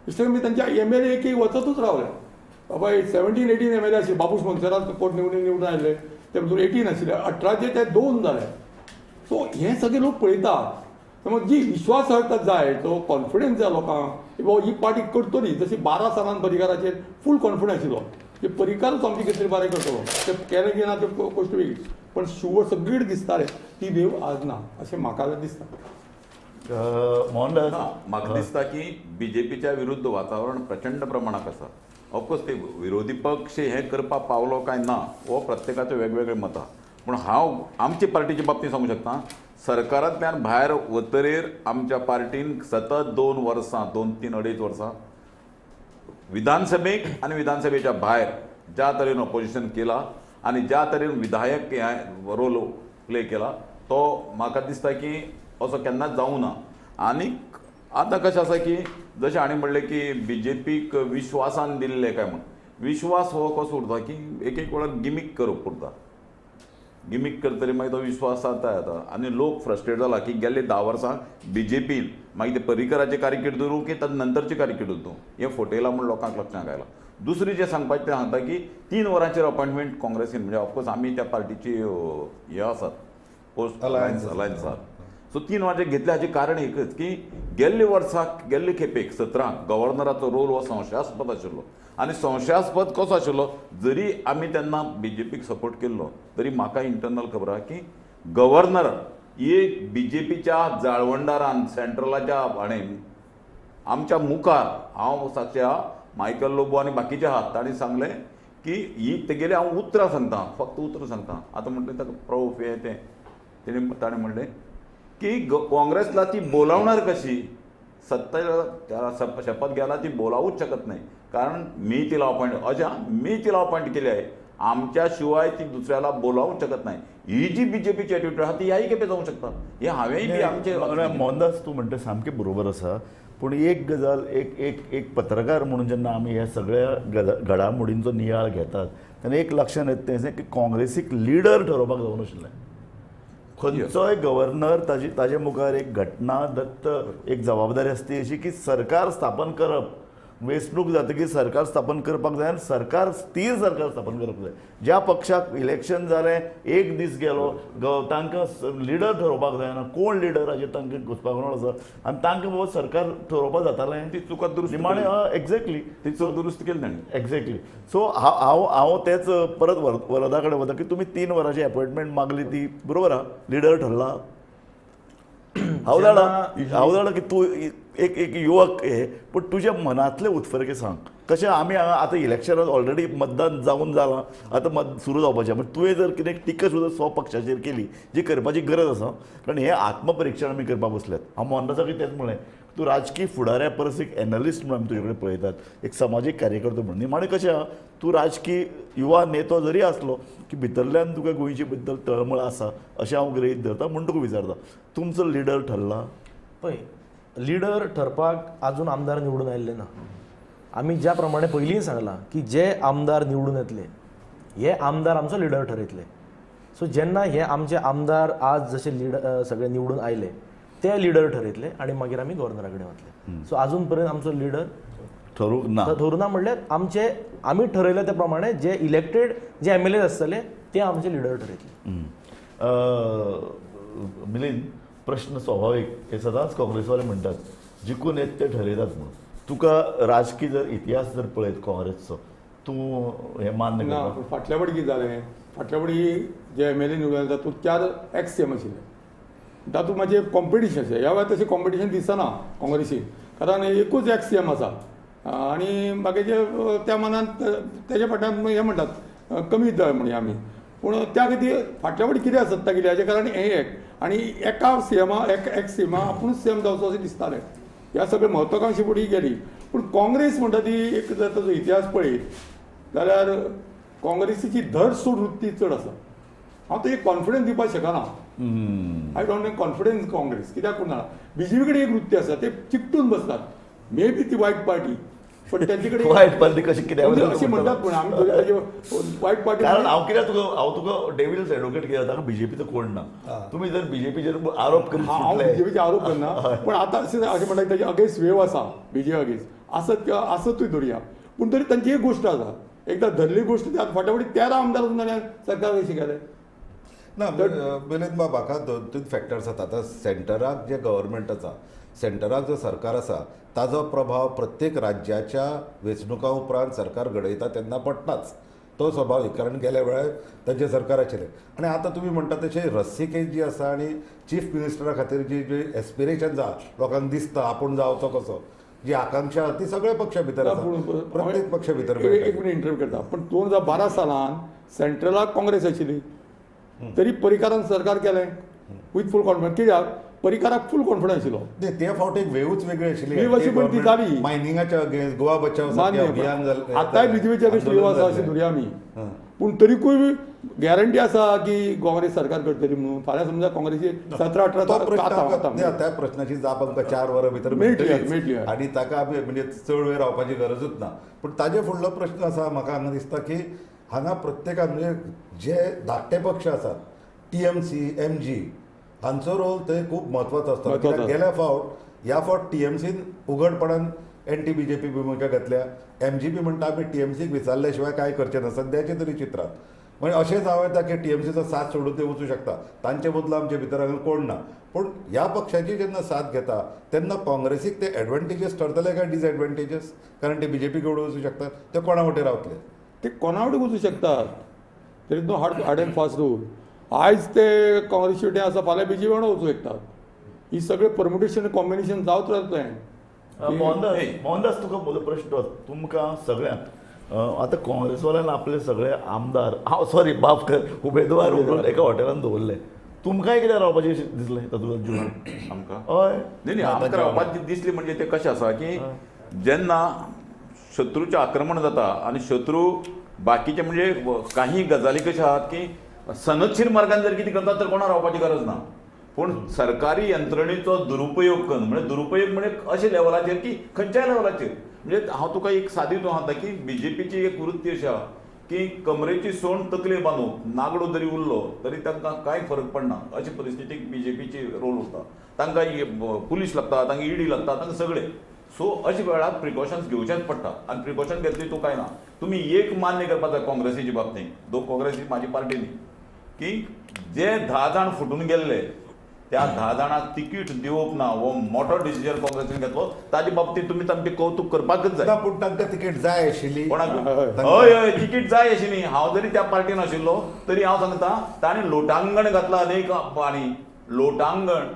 डिस्ट्रक्शन म्हणजे तांच्या MLA एक वचतूच रावले. बाबा 17-18 MLA आशिल्ले. बाबूश मोन्सेरात निवडून आयले ते भितर 18 आशिल्ले 18चे ते 2 जाले. सो हे सगळे लोक पळयतात मग जी विश्वासार्हता जाय तो कॉन्फिडन्स जाय लोकांक बाबा ही पार्टी करतली. जशी 12 सालांत परिकाराचेर फूल कॉन्फिडन्स आशिल्लो की परिकारच आमची कितें बरें करतलो ते केलें की ना ते गोश्ट वेगळी पण शुवर सगळीकडे दिसताले ती वेव आज ना अशें म्हाका दिसता. मोहनदास म्हाका दिसता की बीजेपीच्या विरुद्ध वातावरण प्रचंड प्रमाणात आसा. ऑफकोर्स ते विरोधी पक्ष हे करपाक पावलो काय ना हो प्रत्येकाचे वेगवेगळे मतां. पूण हांव आमचे पार्टीच्या बाबतींत सांगूं शकता, सरकारांतल्यान भायर वतरेर आमच्या पार्टीन सतत 2 वर्सां 2-3 अडेच वर्सां विधानसभेक आनी विधानसभेच्या भायर ज्या तरेन ऑपोजिशन केला आनी ज्या तरेन विधायक रोल प्ले केला तो म्हाका दिसता की असो केन्नाच जावं ना. आनीक आतां कशें आसा की जशें हांणी म्हणलें की बीजेपीक विश्वासान दिल्ले काय म्हण, विश्वास हो कसो उरता की एक एक वेळार गिमीक करप उरता. गिमीक करतरी मागीर तो विश्वास जाता येता आनी लोक फ्रस्ट्रेट जाला की गेल्ले 10 वर्सां बीजेपीन मागीर ते पर्रीकराचे कारकीर्द धरूं की ताचे नंतरची कारकीर्द धरूं हें फटयलां म्हूण लोकांक लक्षांत आयलां. दुसरी जें सांगपाचें तें सांगता की 3 वरांचेर अपॉयंटमेंट काँग्रेसीन म्हणजे ऑफकोर्स आमी त्या पार्टीची हे आसात पोस्ट अलायन्स आसात. सो 3 वरांचेर घेतले हाचें कारण एकच की गेल्ले वर्साक गेल्ले खेपेक 17 गव्हर्नराचो रोल हो संशयास्पद आशिल्लो आनी संशयास्पद कसो आशिल्लो. जरी आमी तेन्ना बीजेपीक सपोर्ट केल्लो तरी म्हाका इंटरनल खबर आहा की गव्हर्नर एक बीजेपीच्या जाळवंडारान सेंट्रलाच्या हाणें आमच्या मुखार हांव साक्षी आहा मायकल लोबो आनी बाकीचे आहात तांणी सांगलें की ही तेगेले हांव उतरां सांगता फक्त उतरां सांगता. आतां म्हणटा ताका प्रॉफ हे तें ताणें म्हणलें की काँग्रेसला ती बोलावणार कशी. शपथ घ्यायला ती बोलावूच शकत नाही कारण मी तिला अपॉइंट केली आहे. आमच्या शिवाय ती दुसऱ्याला बोलावूच शकत नाही. ही जी बीजेपीची एटिट्यूड आहा ती ह्याही केपें जावंक शकता. हे हांवेंय बी आमचे मोहनदास तूं म्हणटा सामकें बरोबर आसा. पूण एक गजाल एक पत्रकार म्हणून जेन्ना आमी ह्या सगळ्या घडामोडींचो नियाळ घेतात तेन्ना एक लक्षांत येता तें की काँग्रेसीक लिडर ठरोवपाक जावनाशिल्लें. खंयचोय गव्हर्नर ताजे मुखार एक घटना दत्त एक जबाबदारी आसता अशी की सरकार स्थापन करप. वेंचणूक जातकीर सरकार स्थापन करपाक जाय आनी सरकार स्थिर सरकार स्थापन करप जाय. ज्या पक्षाक इलेक्शन जालें एक दीस गेलो तांकां लिडर ठरोवपाक जायना कोण लिडर हाचेर तांकां घुसपाक आसा आनी तांकां बाबा सरकार ठरोवपाक जातालें ती चुका दुरुस्त निमाणें एक्झॅक्टली ती चूक दुरुस्त केली ताणें एक्झॅक्टली. सो हांव तेच परत वरदा कडेन वता की तुमी 3 वरांची अपॉयंटमेंट मागली ती बरोबर आहा. लिडर ठरला हांव धाडा की तूं एक युवक हे पूण तुज्या मनांतले उत्फरके सांग. कशें आमी आतां इलेक्शनांत ऑलरेडी मतदान जावन जालां आतां सुरू जावपाचें. मागीर तुवें जर कितें टिका सुद्दां स्वपक्षाचेर केली जी करपाची गरज आसा कारण हें आत्मपरिक्षण आमी करपाक बसल्यात. हांव मोहनदासाक तेंच म्हणलें तूं राजकीय फुडाऱ्या परस एक एनालिस्ट म्हणून आमी तुजे कडेन पळयतात एक समाजीक कार्यकर्तो म्हणून. निमाणें कशें आहा तूं राजकीय युवा नेतो जरी आसलो की भितरल्यान तुका गोंयचे बद्दल तळमळ आसा अशें हांव गृहीत धरता म्हूण तुका विचारता तुमचो लिडर ठरला. पळय लिडर ठरपाक आजून आमदार निवडून आयिल्ले ना. आमी ज्या प्रमाणे पयलीं सांगलां की जे आमदार निवडून येतले हे आमदार आमचो लिडर ठरयतले. सो जेन्ना हे आमचे आमदार आज जशे लिडर सगळे निवडून आयले ते लिडर ठरयतले आनी मागीर आमी गव्हर्नरा कडेन वतले. सो आजून पर्यंत आमचो लिडर ठरूना म्हणल्यार आमी ठरयले त्या प्रमाणे जे इलेक्टेड जे MLAs आसतले ते आमचे लिडर ठरयतले. मिलिंद प्रश्न स्वाभाविक हे सदांच काँग्रेसवाले म्हणटात जिखून येत ते ठरयतात म्हणून. तुका राजकीय जर इतिहास जर पळयत काँग्रेसचो तूं हें मान्य ना. करता? फाटल्या फावटी कितें जालें फाटल्या फावटी जे MLA निवडून तातूंत 4 ex-CM आशिल्ले. तातूंत म्हाजें कॉम्पिटिशन अशें ह्या वेळार तशें कॉम्पिटिशन दिसना काँग्रेसीन कारण एकूच ex-CM आसा आनी बाकीचे त्या मनान तेज्या फाटल्यान हे म्हणटात कमी जाय म्हणया आमी. पूण त्या खातीर फाटल्या फावटी कितें सत्ता केली हाजे कारण हें एक आनी एका ex-CM आपूण CM जावचो अशें दिसतालें. ह्या सगळे म्हत्वाकांक्षी फुडें गेली. पूण काँग्रेस म्हणटा ती एक जर ताचो इतिहास पळयत जाल्यार काँग्रेसीची धर सोड वृत्ती चड आसा. हांव एक कॉन्फिडन्स दिवपाक शकना. I don't have confidence Congress कित्याक पूण BJP कडेन एक वृत्ती आसा ते चिकटून बसतात. मे बी ती वायट पार्टी पण त्यांचे कडेन वायट पार्टी कशी कित्याक अशें म्हणटात पूण आमी वायट पार्टी कारण हांव तुका डेव्हिल्स एडवोकेट कितें जाता बीजेपीचो कोण ना. तुमी जर बीजेपीचेर आरोप करीत हांव BJPचे आरोप करना पण आतां अशें म्हणटात ताजे अगेन्स्ट वेव आसा BJP अगेन्स्ट आसतूय धरया. पूण तरी तांची एक गोश्ट आसा एकदां धरली गोश्ट ती आतां फाटल्या फावटी 13 आमदार जाल्यार सरकार कशें गेलें ना. मिलिंद बाब म्हाका 2-3 फॅक्टर्स आसात. आतां सेंटराक जे गव्हर्मेंट आसा सेंटराक जो सरकार आसा ताजो प्रभाव प्रत्येक राज्याच्या वेंचणुका उपरांत सरकार घडयता तेन्ना पडटाच. तो स्वाभाविक, कारण गेल्या वेळार तांचे सरकार आशिल्लें. आनी आतां तुमी म्हणटा तशें रस्सीकेस जी आसा आनी चीफ मिनिस्टरा खातीर जी एस्पिरेशन आसा, लोकांक दिसता आपूण जावचो कसो, जी आकांक्षा ती सगळ्या पक्षा भितर आसा, प्रत्येक पक्षा भितर एक मिनिट इंटरव्यू करता. पण 2012 सालान सेंट्रलाक काँग्रेस आशिल्ली, तरी परिकारान सरकार केलें विथ फूल कॉन्फिडन्स. कित्याक परिकाराक फूल कॉन्फिडन्स आशिल्लो. त्या फावटी वेवूच वेगळी आशिल्ली. वेव अशी पण ती जाली. मायनिंगाच्या अगेन्स्ट गोवा बचाव सारकें अभियान जालें. आतांय बीजेपीच्या अगेन्स्ट वेव आसा अशें धरुया आमी. पूण तरीकूय गॅरंटी आसा की काँग्रेस सरकार करतली म्हणून. फाल्यां समजा काँग्रेसी 17-18 त्या प्रश्नाची जाप आमकां 4 वरां भितर मेळटली. आनी ताका आमी म्हणजे चड वेळ रावपाची गरजूच ना. पूण ताजे फुडलो प्रश्न आसा, म्हाका हांगा दिसता की हांगा प्रत्येकान म्हणजे जे धाकटे पक्ष आसात, TMC, MG हांचो रोल थंय खूब म्हत्वाचो आसता. कित्याक गेल्या ह्या फावट TMCन उघडपणान एंटी BJP भुमिका घेतल्या. MGP म्हणटा आमी TMCक विचारल्या शिवाय कांय करचें ना सद्याचे तरी चित्रांत. म्हणजे अशें जावं येता की TMCचो साथ सोडून ते वचूं शकता, तांचे बदला आमचे भितर हांगा कोण ना. पूण ह्या पक्षाची जेन्ना साथ घेता तेन्ना काँग्रेसीक ते एडवांटेजीस ठरतले काय डिसएडवांटेजीस? कारण ते BJP कडेन वचूं शकतात, ते कोणा वाटेन रावतले? ते कोणा कडेन वचूं शकतात. There is no hard and fast rule. आयज ते काँग्रेसी वटेन आसा, फाल्यां BJP वांगडा वचूं शकतात. ही सगळें परमुटेशन कॉम्बिनेशन जावत रावतलें. मोहनदास तुका म्हजो प्रश्न, तुमकां सगळ्यांक आतां काँग्रेसवाल्यान आपले सगळे आमदार सॉरी माफ कर उमेदवार व्हरून एका हॉटेलान दवरले, तुमकांय कित्याक रावपाचें दिसलें तातूंत जून? आमकां हय न्ही आमकां रावपाची दिसली म्हणजे ते कशें आसा की जेन्ना शत्रूचें आक्रमण जाता आनी शत्रू बाकीचे म्हणजे काही गजाली कशें आहात की सनदशीर मार्गान जर कितें करता तर कोणा रावपाची गरज ना. पूण सरकारी यंत्रणेचो दुरुपयोग करून म्हणजे दुरुपयोग म्हणजे अशे लेवलाचेर की खंयच्याय लेवलाचेर. म्हणजे हांव तुका एक सादी तो सांगता की BJPची एक वृत्ती अशी आहा की कमरेची सोंड तकले बांदून नागडो जरी उरलो तरी तांकां कांय फरक पडना अशी परिस्थितीक BJPची रोल उरता. तांकां पुलीस लागता, तांकां ED लागता, तांकां सगळे. सो अशा वेळार प्रिकॉशन्स घेवचेच पडटा. आनी प्रिकॉशन घेतली तूं कांय ना. तुमी एक मान्य करपा जाय काँग्रेसीच्या बाबतींत, दो काँग्रेसी म्हाजी पार्टी न्ही, की जे 10 जाण फुटून गेल्ले त्या 10 जाणांक तिकीट दिवप ना हो मोठो डिसिजन काँग्रेसीन घेतलो. ताजे बाबतींत तुमी तांचें कौतुक करपाकच जाय. पूण तांकां तिकीट जाय आशिल्ली. कोणाक? हय तिकीट जाय आशिल्ली. हांव जरी त्या पार्टीन आशिल्लो तरी हांव सांगता ताणें लोटांगण घातला अनेक आनी लोटांगण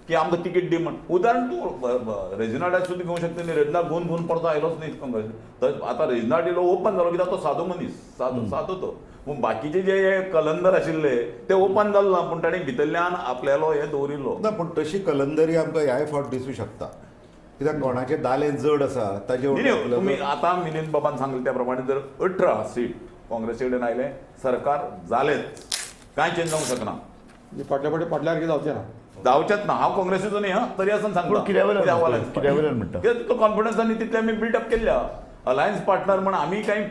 की आमकां तिकीट दी म्हण. उदाहरण तूं रेजिनाल्डाक सुद्दां घेवंक शकता न्ही. रेजिनाल्ड घुवन परतो आयलोच न्ही काँग्रेस. तर आतां रेजिनाल्ड इलो ओपन जालो कित्याक तो सादो मनीस, सादो तो. पूण बाकीचे जे कलंदर आशिल्ले ते ओपन जालो ना, पूण ताणें भितरल्यान आपल्यालो हे दवरिल्लो ना. पूण तशी कलंदरी आमकां ह्याय फावट दिसूं शकता, कित्याक कोणाचें दालें जड आसा ताजे तुमी आतां मिलिंद बाबान सांगले त्या प्रमाणे जर 18 सीट काँग्रेसी कडेन आयले सरकार जालेच, कांय चेंज जावंक शकना. फाटल्यार कितें जावचें ना. जावचेच ना. हांव काँग्रेसीचो न्ही तरी आसून सांगता कित्यावयल्यान म्हणटा तो कॉन्फिडन्सांनी तितले आमी बिल्डअप केल्ल्या. अलायन्स पार्टनर म्हण आमी कांय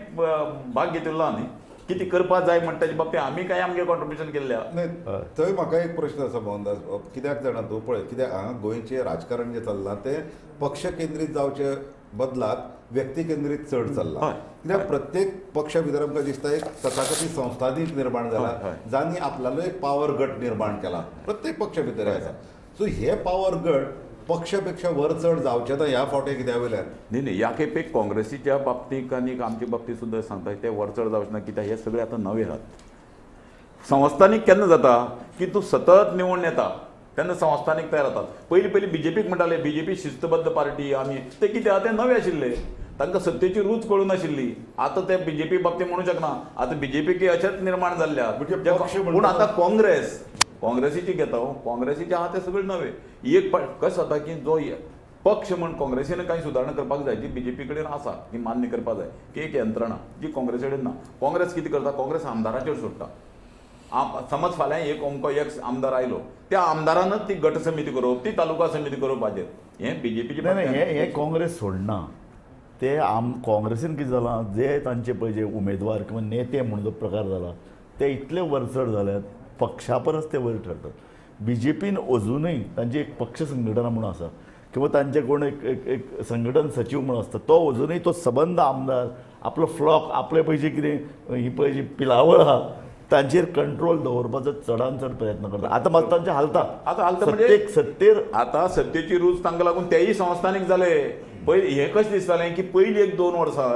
भाग घेतिल्लो न्ही. कितें करपा जाय म्हणटा ताचे बाबतींत आमी कांय आमगे कॉन्ट्रिब्युशन केल्ल्या. थंय म्हाका एक प्रश्न आसा मोहनदास, कित्याक जाणा तूं पळय, कित्याक हांगा गोंयचें राजकारण जें चल्लां तें पक्ष केंद्रीत जावचे बदलाक व्यक्ती केंद्रीत चड चल्लां. कित्याक प्रत्येक पक्षा भितर आमकां दिसता एक तथाकथीत संस्थानीक निर्माण जाला, जांणी आपल्यालो एक पावर गट निर्माण केला प्रत्येक पक्षा भितर आसा. सो हे पावर गट पक्षापेक्षा वर चड जावचे ना ह्या फावटी कित्या वयल्यान. न्ही ह्या खेपे काँग्रेसीच्या बाबतींत आनी आमचे बाबतींत सुद्दां सांगता ते वर चड जावचे ना. कित्याक हे सगळे आतां नवे आहात. संस्थानीक केन्ना जाता की तूं सतत निवडून येता तेन्ना संस्थानीक तयार जातात. पयलीं BJPक म्हणटाले BJP शिस्तबद्ध पार्टी आमी, ते कितें आहा ते नवे आशिल्ले, तांकां सत्तेची रूच कळून नाशिल्ली. आतां ते BJP बाबतींत म्हणूंक शकना. आतां BJP अशेंच निर्माण जाल्ल्या. पूण आतां काँग्रेसीची घेता काँग्रेसीचे आहा ते सगळे नवे. एक कशें जाता की जो पक्ष म्हण काँग्रेसीन कांय सुदारणा करपाक जाय जी BJP कडेन आसा ती मान्य करपा जाय की एक यंत्रणा जी काँग्रेसी कडेन ना. काँग्रेस कितें करता, काँग्रेस आमदाराचेर सोडटा. समज फाल्यां एक अमको एक आमदार आयलो, त्या आमदारानच ती गट समिती करप, ती तालुका समिती करप हाजेर. हें BJPचे हे काँग्रेस सोडना. ते काँग्रेसीन कितें जालां, जे तांचे पळय जे उमेदवार किंवा नेते म्हणून जो प्रकार जाला ते इतले वरचड जाल्यात, पक्षा परस ते वयर ठरतात. BJPन अजुनूय तांची एक पक्ष संघटना म्हणून आसा किंवा तांचे कोण एक संघटन सचिव म्हणून आसता, तो अजुनूय तो सबंद आमदार आपलो फ्लॉक आपले पयशे कितें ही पळय जी पिलावळ आहा तांचेर कंट्रोल दवरपाचो चडांत चड प्रयत्न करता. आतां मात तांचे हालता म्हणजे सत्तेर आतां सत्तेची रूच तांकां लागून तेय संस्थानीक जाले. पयलीं हें कशें दिसतालें की पयलीं 1-2 वर्सां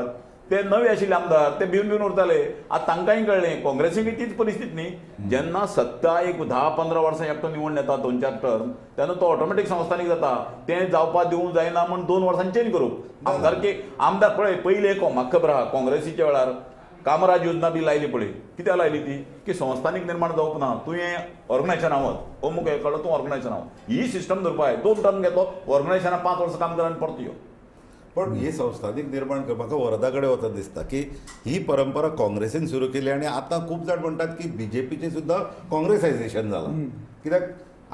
ते नवे आशिल्ले आमदार ते भिवन उरताले आतां तांकांय कळ्ळें काँग्रेसीक तीच परिस्थिती न्ही जेन्ना सत्ता एक 10-15 वर्सां एकटो निवडून येता 2-4 टर्म तेन्ना तो ऑटोमॅटीक संस्थानीक जाता तें जावपा दिवंक जायना म्हण 2 वर्सांनी चेंज करूप आमदार पळय पयलीं म्हाका खबर आहा काँग्रेसीच्या वेळार कामराज योजना बी लायली पळय कित्याक लायली ती की संस्थानीक निर्माण जावप ना तुवें ऑर्गनायझेशन आवत अमूक हे कळ्ळो तूं ऑर्गनायझेशन आव ही सिस्टम धरपाय 2 टर्म घेतलो ऑर्गनायझेशनान 5 वर्सां काम करा आनी परत यो पण ही संस्थानीक निर्माण म्हाका वर्धा कडेन वता दिसता की ही परंपरा काँग्रेसीन सुरू केली आणि आता खूप जाण म्हणटात की बीजेपीचे सुद्धा काँग्रेसायझेशन जालां कित्याक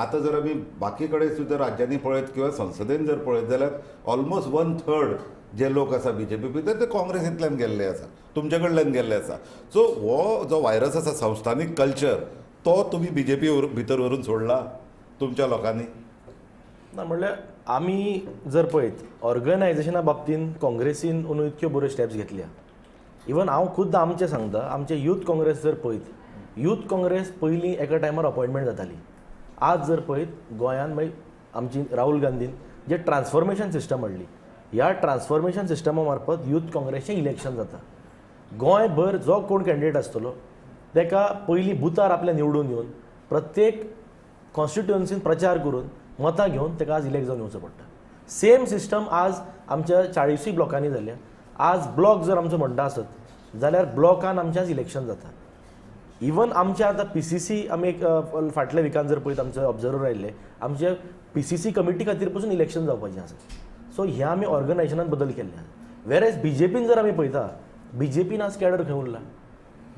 आता जर आमी बाकी कडेन सुद्धा राज्यांनी पळयत किंवा संसदेन जर पळयत जाल्यार ऑलमोस्ट 1/3 जे लोक आसा बीजेपी भितर ते काँग्रेसींतल्यान गेल्ले आसा तुमचे कडल्यान गेल्ले आसा सो हो जो व्हायरस आसा संस्थानीक कल्चर तो तुमी बीजेपी भितर व्हरून सोडला तुमच्या लोकांनी ना म्हणल्यार आमी जर पळयत ऑर्गनायझेशना बाबतींत काँग्रेसीन अंदू इतक्यो बऱ्यो स्टेप्स घेतल्या इवन हांव खुद्द आमचें सांगता आमचे यूथ काँग्रेस जर पळयत यूथ काँग्रेस पयलीं एका टायमार अपॉयंटमेंट जाताली आज जर पळयत गोंयांत मागीर आमची राहुल गांधीन जे ट्रान्सफॉर्मेशन सिस्टम हाडली ह्या ट्रान्सफॉर्मेशन सिस्टमा मार्फत यूथ काँग्रेसचें इलेक्शन जाता गोंयभर जो कोण कॅन्डिडेट आसतलो ताका पयलीं बुथार आपल्या निवडून येवन प्रत्येक कॉन्स्टिट्युएन्सीन प्रचार करून मतां घेवन ताका आज इलेक्ट जावन येवचो पडटा सेम सिस्टम आज आमच्या 40 ब्लॉकांनी जाल्या आज ब्लॉक जर आमचो म्हणटा आसत जाल्यार ब्लॉकान आमचें आज इलेक्शन जाता इवन आमचे आतां PCC आमी एक फाटल्या विकान जर पळयत आमचे ऑब्जर्वर आयिल्ले आमचे PCC कमिटी खातीर पसून इलेक्शन जावपाचें आसा सो हे आमी ऑर्गनायझेशनान बदल केल्ले वेरेज बीजेपीन जर आमी पळयता बीजेपीन आज कॅडर खंय उरला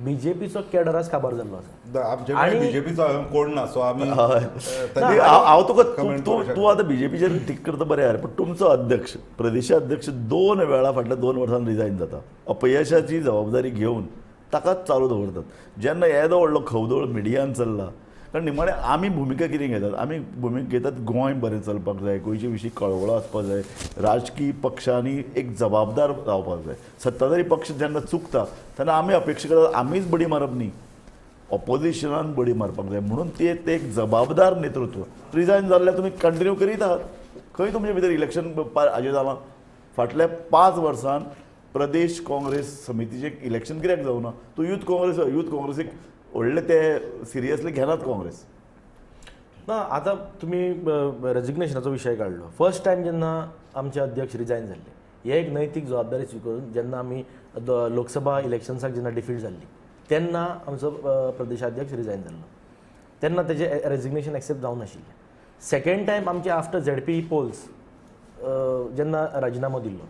बीजेपीचो कॅडर आज काबार जाल्लो आसा आमचे कडेन बीजेपीचो कोण ना सो आमी हांव तुका तूं आतां बीजेपीचेर टीक करता बरें यार पण तुमचो अध्यक्ष प्रदेशाध्यक्ष 2 वेळा फाटल्या 2 वर्सांनी रिजायन जाता अपयशाची जबाबदारी घेवन ताकाच चालू दवरतात जेन्ना येदो व्हडलो खवदळ मिडियान चल्ला कारण निमाणे आमी भुमिका कितें घेतात आमी भुमिका घेतात गोंय बरें चलपाक जाय गोंयचे विशीं कळवळो आसपाक जाय राजकीय पक्षांनी एक जबाबदार जावपाक जाय सत्ताधारी पक्ष जेन्ना चुकता तेन्ना आमी अपेक्षा करतात आमीच बडी मारप न्ही ऑपोजिशनान बडी मारपाक जाय म्हणून ते एक जबाबदार नेतृत्व रिजायन जाल्ल्यार तुमी कंटिन्यू करीत आहात खंय तुमचे भितर इलेक्शन हाजेर जालां फाटल्या 5 वर्सांत प्रदेश काँग्रेस समितीचें इलेक्शन कित्याक जावना तूं यूथ काँग्रेसीक व्हडले ते सिरियसली घेनात काँग्रेस ना आतां तुमी रेजिग्नेशनाचो विशय काडलो फर्स्ट टायम जेन्ना आमचे अध्यक्ष रिजायन जाल्ले हे एक नैतीक जबाबदारी स्विकारून जेन्ना आमी लोकसभा इलेक्शन्साक जेन्ना डिफीट जाल्ली तेन्ना आमचो प्रदेशाध्यक्ष रिजायन जाल्लो तेन्ना तेजें रेजिग्नेशन एक्सेप्ट जावं नाशिल्लें सेकेंड टायम आमचे आफ्टर ZP पोल्स जेन्ना राजिनामो दिल्लो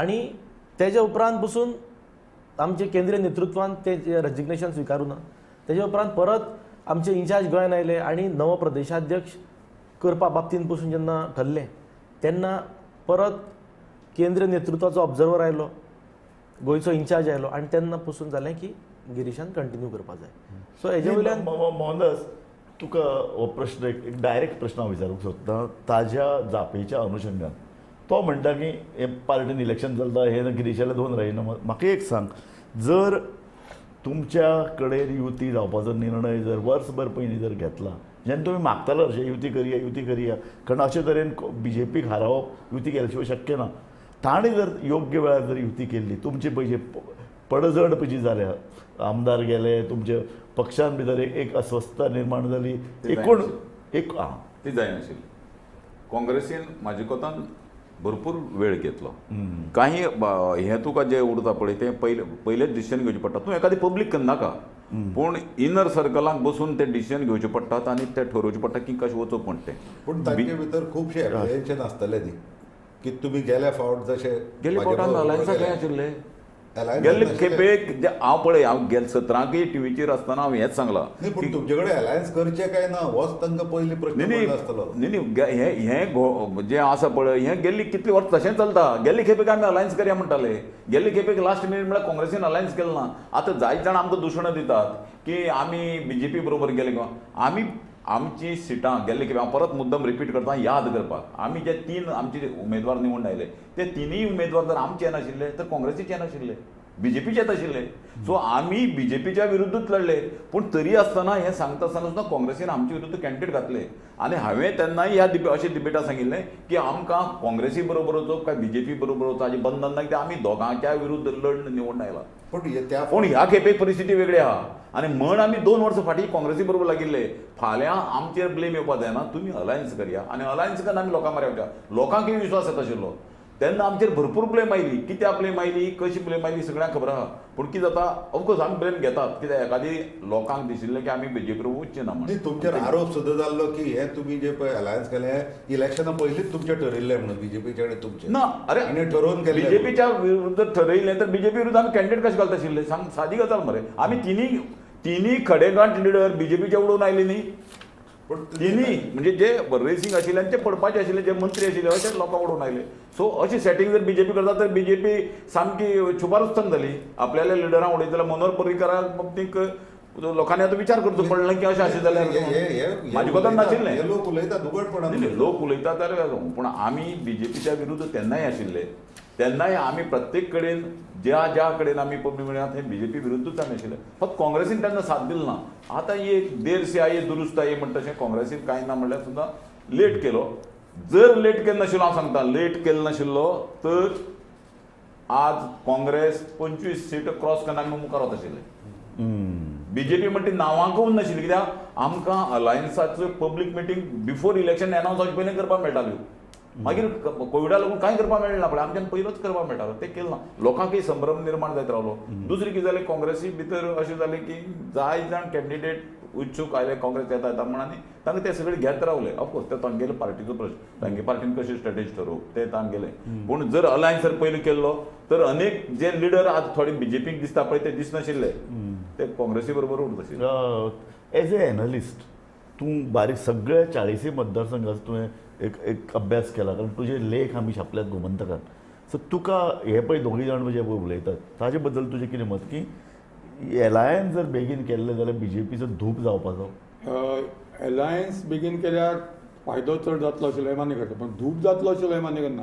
आनी तेजे उपरांत पसून आमचे केंद्रीय नेतृत्वान ते रेजिग्नेशन स्विकारूं ना तेजे उपरांत परत आमचे इन्चार्ज गोंयान आयले आनी नवो प्रदेशाध्यक्ष करपा बाबतींत पसून जेन्ना ठरलें तेन्ना परत केंद्रीय नेतृत्वाचो ऑब्जर्वर आयलो गोंयचो इन्चार्ज आयलो आनी तेन्ना पसून जालें की गिरीशान कंटिन्यू करपा जाय सो हेजे वयल्यान मोहनदास तुका हो प्रश्न एक डायरेक्ट प्रश्न हांव विचारूंक सोदतां ताज्या जापेच्या अनुशंगान तो म्हणटा की हे पार्टीन इलेक्शन चलता हे गिरीशाला 2 राजिनामा म्हाका एक सांग जर तुमच्या कडेन युती जावपाचो निर्णय जर वर्सभर पयलीं जर घेतला जेन्ना तुमी मागतालो अशें युती करिया कारण अशे तरेन बीजेपीक हारोवप युती केल्या शिवाय शक्य ना ताणें जर योग्य वेळार जर युती केल्ली तुमचे पयशे पडझड जी जाल्या आमदार गेले तुमच्या पक्षान भितर एक अस्वस्थता निर्माण जाली एकूण एक ती जायनाशिल्ली काँग्रेसीन म्हाजे कोतान भरपूर वेळ घेतलो काही हे तुका जे उरता पळय ते पयलेच डिसिजन घेवचे पडटा तूं एखादी पब्लीक करनाका पूण इनर सर्कलांक बसून ते डिसिजन घेवचे पडटात आनी ते ठरोवचे पडटा की कशें वचप पूण ते पूण तांचे भितर खुबशे एप्रिहेन्शन आसतले न्ही की तुमी गेल्या फावट जशे गेले फावटान अलायन्सा खंय आशिल्ले गेल्ले खेपेक जे हांव पळय हांव गेले 17 टीव्हीचेर आसतना हांव हेंच सांगलां पूण तुमचे कडेन अलायन्स करचे काय ना होच तांकां पयलीं प्रश्न आसतलो न्ही हे जे आसा पळय हें गेल्ली कितली वर्स तशें चलता गेल्ले खेपेक आमी अलायन्स करया म्हणटाले गेल्ले खेपेक लास्ट मिनीट म्हळ्यार काँग्रेसीन अलायन्स केलो ना आतां जायत जाण आमकां दुशणां दितात की आमी बीजेपी बरोबर गेले किंवा आमी आमची सिटां गेल्ले खेपे हांव परत मुद्दम रिपीट करता याद करपाक आमी जे 3 आमचे उमेदवार निवडून आयले ते 3य उमेदवार जर आमचे नाशिल्ले तर काँग्रेसीचे नाशिल्ले बीजेपीचेच आशिल्ले. सो आमी बीजेपीच्या विरुद्धूच लढले. पूण तरी आसतना हें सांगता आसतना सुद्दां काँग्रेसीन आमचे विरुद्ध कॅन्डिडेट घातले. आनी हांवें तेन्नाय ह्या अशें डिबेटां सांगिल्लें की आमकां काँग्रेसी बरोबर वचप काय बीजेपी बरोबर वचप हाजें बंधन ना, कित्याक आमी दोगांच्या विरुद्ध लढ निवडून आयला. पूण ह्या खेपे परिस्थिती वेगळी आहा. आनी म्हण आमी 2 वर्सां फाटीं काँग्रेसी बरोबर लागिल्ले. फाल्यां आमचेर ब्लेम येवपा जायना, तुमी अलायन्स करया. आनी अलायन्स करून आमी लोकां म्हऱ्या वयता. लोकांकय विश्वास येता आशिल्लो. तेन्ना आमचेर भरपूर ब्लेम आयली. कित्याक ब्लेम आयली, कशी ब्लेम आयली सगळ्यांक खबर आहा. पूण कितें जाता, ऑफकोर्स आमी ब्लेम घेतात. कित्याक एखादी लोकांक दिशिल्लें की आमी बीजेपी बरोबर वचचें ना म्हणून. तुमचेर आरोप सुद्दां जाल्लो की हे तुमी जे पळय अलायन्स केलें इलेक्शना पयलींच तुमचें ठरिल्लें म्हणून बीजेपीचे आनी तुमचें ना. अरे आनी ठरोवन केलें बीजेपीच्या विरुद्ध ठरयलें तर बीजेपी विरुद्ध आमी कॅन्डिडेट कशें घालता आशिल्ले, सांग सादी गजाल मरे. आमी तिनी खडेगांठ लिडर बीजेपीचे उडोवन आयले न्ही. तिनी म्हणजे जे रेसिंग आशिल्ले आनी ते पडपाचे आशिल्ले, जे मंत्री आशिल्ले अशें लोकां उडोवन आयले. सो अशी सेटिंग जर बीजेपी करता तर बीजेपी सामकी छुपारुस्तान जाली. आपल्याल्या लिडरांक उडयत जाल्यार मनोहर पर्रीकरा बाबतींत लोकांनी आतां विचार करचो पडलो की अशें आशिल्लें जाल्यार म्हाजे कोतान नाशिल्लें. लोक उलयता दुगडपणान. लोक उलयता जाल्यार पूण आमी बीजेपीच्या विरुद्ध तेन्नाय आशिल्ले. तेन्नाय आमी प्रत्येक कडेन ज्या कडेन आमी पब्लीक मेळ्ळ्यात हें बीजेपी विरुद्धूच आमी आशिल्ले. फक्त काँग्रेसीन तेन्ना साथ दिली ना. आतां एक देर से आये दुरुस्त आये म्हणटा तशें काँग्रेसीन कांय ना म्हणल्यार सुद्दां लेट केलो. जर लेट केलो नाशिल्लो, हांव सांगता, लेट केलो नाशिल्लो तर आज काँग्रेस 25 सीट क्रॉस करून आमी मुखार वता आशिल्ले. बीजेपी म्हणटा ती नांवांक उरना नाशिल्ली. कित्याक आमकां अलायन्साचो public meeting before election announce जावचे पयलीं करपाक मेळटाल्यो. मागीर कोविडा लागून कांय करपाक मेळना पळय, आमच्यान पयलोच करपाक मेळटालो, तें केलें ना. लोकांकय संभ्रम निर्माण जायत रावलो. दुसरें कितें जालें, काँग्रेसी भितर अशें जालें की जाय जाण कॅन्डिडेट इच्छूक आयले काँग्रेस येता येता म्हणून आनी तांकां ते सगळे घेत रावले. ऑफकोर्स ते तांगेले पार्टीचो प्रश्न, तांगे पार्टीन कशी स्ट्रॅटेजी ठरोवप तें तांगेलें. पूण जर अलायन्स जर पयलीं केल्लो तर अनेक जे लिडर आज थोडे बीजेपीक दिसता पळय ते दिसनाशिल्ले, ते काँग्रेसी बरोबर उरत आशिल्ले. एज ए एनालिस्ट तूं बारीक सगळ्या 40 मतदारसंघाचो तुवें एक अभ्यास केला, कारण तुजे लेख आमी छापल्यात गोमंतकान. सो तुका हे पळय दोगूय जाण जे उलयतात ताजे बद्दल तुजें कितें मत, की एलायन्स जर बेगीन केल्लें जाल्यार बीजेपीचो धूप जावपाचो? एलायन्स बेगीन केल्यार फायदो चड जातलो आशिल्लो हें मान्य करता, पूण धूप जातलो आशिल्लो हें मान्य करना.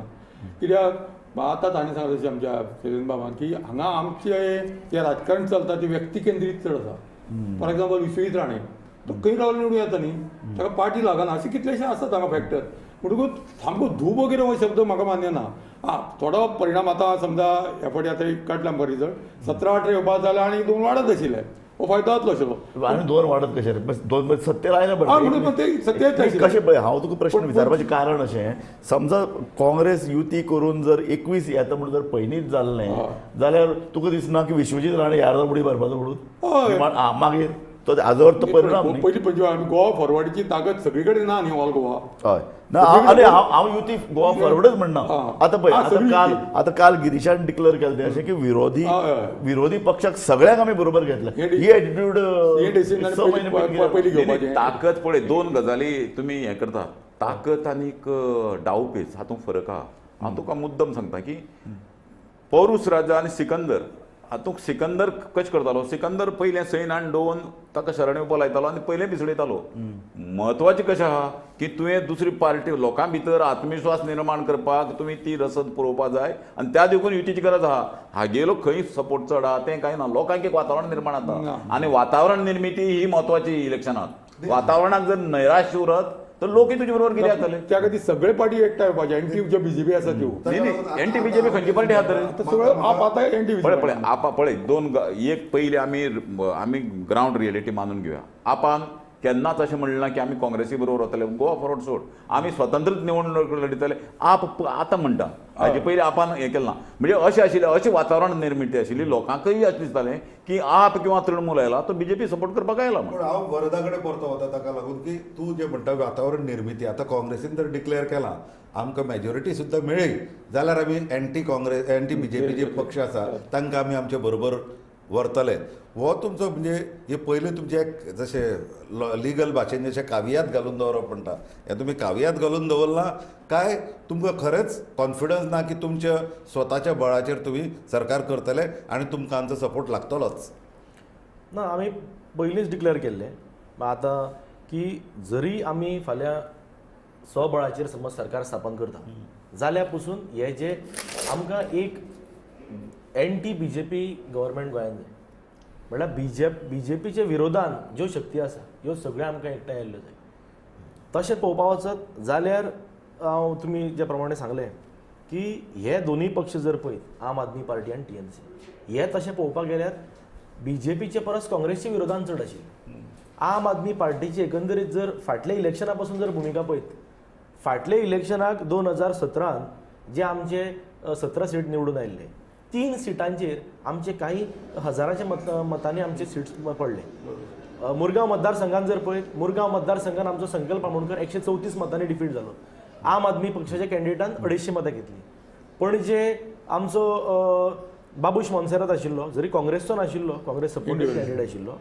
कित्याक आतां ताणें सांगलें अशें आमच्या शैलेंद्र बाबान की हांगा आमचें जें राजकारण चलता तें व्यक्ती केंद्रीत चड आसा. फॉर एक्झाम्पल विश्वजीत राणे तो खंय रावलो निवडून येता न्ही, ताका पार्टी लागना, अशें कितलेशे आसात हांगा फॅक्टर. म्हणटकूच सामको धूप वगैरे हो शब्द म्हाका मान्य ना. थोडो परिणाम आतां समजा ह्या फावटी आतां एक काडला मरे रिजल्ट 17-18 येवपाक जाले आनी 2 वाडत आशिल्ले, हो फायदो जातलो आशिल्लो. आनी 2 वाडत कशे रे, 2 सत्तेर आयले. म्हणून ते सत्य कशें पळय, हांव तुका प्रश्न विचारपाचें कारण अशें, समजा काँग्रेस युती करून जर 21 येता म्हणून जर पयलींच जाल्लें जाल्यार तुका दिसना की विश्वजीत राणे यार्दां बुडी भरपाचो म्हणून मागीर तो हाजो अर्थ परिणाम न्ही. पयलीं म्हणजे आमी गोवा फॉरवर्डची ताकद सगळी कडेन ना न्ही, ऑल गोवा. हय ना, आनी हांव युती गोवा फॉरवर्डच म्हणना. आतां पळय, आतां काल गिरीशान डिक्लेअर केलें तें अशें की विरोधी पक्षाक सगळ्यांक आमी बरोबर घेतले. ही एटिट्यूड ताकद पळय, 2 गजाली तुमी हें करता, ताकद आनीक डावपेच हातूंत फरक आहा. हांव तुका मुद्दम सांगता की पौरूस राजा आनी सिकंदर, हातूंत सिकंदर कशें करतालो, सिकंदर पयलें सैन आनी डोवन ताका शरण येवपा लायतालो आनी पयलें भिसडयतालो. म्हत्वाचें कशें आहा की तुवें दुसरी पार्टी लोकां भितर आत्मविश्वास निर्माण करपाक तुमी ती रसद पुरोवपाक जाय आनी त्या देखून युतीची गरज आहा. हागेलो खंय सपोर्ट चड आहा तें कांय ना, लोकांक एक वातावरण निर्माण जाता आनी वातावरण निर्मिती ही म्हत्वाची इलेक्शनांत. वातावरणाक जर नैराश्य उरत तर लोकय तुजे बरोबर कितें जातले. त्या खातीर सगळे पार्टी एकठांय येवपाचे. एनटी ज्यो बीजेपी आसा त्यो, एनटी बीजेपी खंयची पार्टी आहा तर सगळ्यो आप आतां एनटी पळय आपा पळय 2 एक पयलीं आमी ग्रावंड रियलिटी मानून घेवया. आपान केन्नाच अशें म्हणलें ना की आमी काँग्रेसी बरोबर वतले, गोवा फॉरवर्ड सोड, आमी स्वतंत्र निवडणूक लढयतले. आप आतां म्हणटा, हाजे पयलीं आपान हें केलें ना. म्हणजे अशें आशिल्लें, अशें वातावरण निर्मिती आशिल्ली. लोकांकय अशें दिसतालें की आप किंवा तृणमूल आयला तो बीजेपी सपोर्ट करपाक आयला. पूण हांव वरदा कडेन परतो वता ताका लागून की तूं जें म्हणटा वातावरण निर्मिती, आतां काँग्रेसीन जर डिक्लेअर केलां आमकां मेजॉरिटी सुद्दां मेळ्ळी जाल्यार आमी एंटी बीजेपी जे पक्ष आसा तांकां आमी आमचे बरोबर व्हरतले. हो तुमचो म्हणजे हे पयलीं तुमचें एक जशें लिगल भाशेन जशें कावियात घालून दवरप म्हणटा, हें तुमी कावियात घालून दवरला काय तुमकां खरेंच कॉन्फिडन्स ना की तुमच्या स्वताच्या बळाचेर तुमी सरकार करतले आनी तुमकां आमचो सपोर्ट लागतलोच? ना, आमी पयलींच डिक्लेअर केल्लें आतां की जरी आमी फाल्यां स्वबळाचेर समज सरकार स्थापन करता जाल्यार पसून हे जे आमकां एक एंटी बीजेपी गव्हर्मेंट गोंयांत जाय. म्हणल्यार बीजेपीच्या विरोधान ज्यो शक्ती आसा ह्यो सगळ्यो आमकां एकठांय येयल्ल्यो जाय. तशें पळोवपा वचत जाल्यार हांव तुमी जे प्रमाणे सांगलें की हे दोनूय पक्ष जर पळयत आम आदमी पार्टी आनी TMC हे तशें पळोवपाक गेल्यार बीजेपीचे परस काँग्रेसच्या विरोधान चड आशिल्ले. आम आदमी पार्टीची एकंदरीत जर फाटल्या इलेक्शना पासून जर भुमिका पळयत फाटल्या इलेक्शनाक 2017 जे आमचे 17 सीट निवडून आयिल्ले 3 सिटांचेर आमचे काही हजाराच्या मतांनी आमचे सीट्स पडले. मुरगांव मतदारसंघात जर पळयत मुरगांव मतदारसंघात आमचो संकल्प आमोणकर 134 मतांनी डिफीट जालो. आम आदमी पक्षाच्या कॅन्डिडेटान 250 मतां घेतली. पणजे आमचो बाबूश मोन्सेरात आशिल्लो जरी काँग्रेसचो नाशिल्लो काँग्रेस सपोर्टेड कॅन्डिडेट आशिल्लो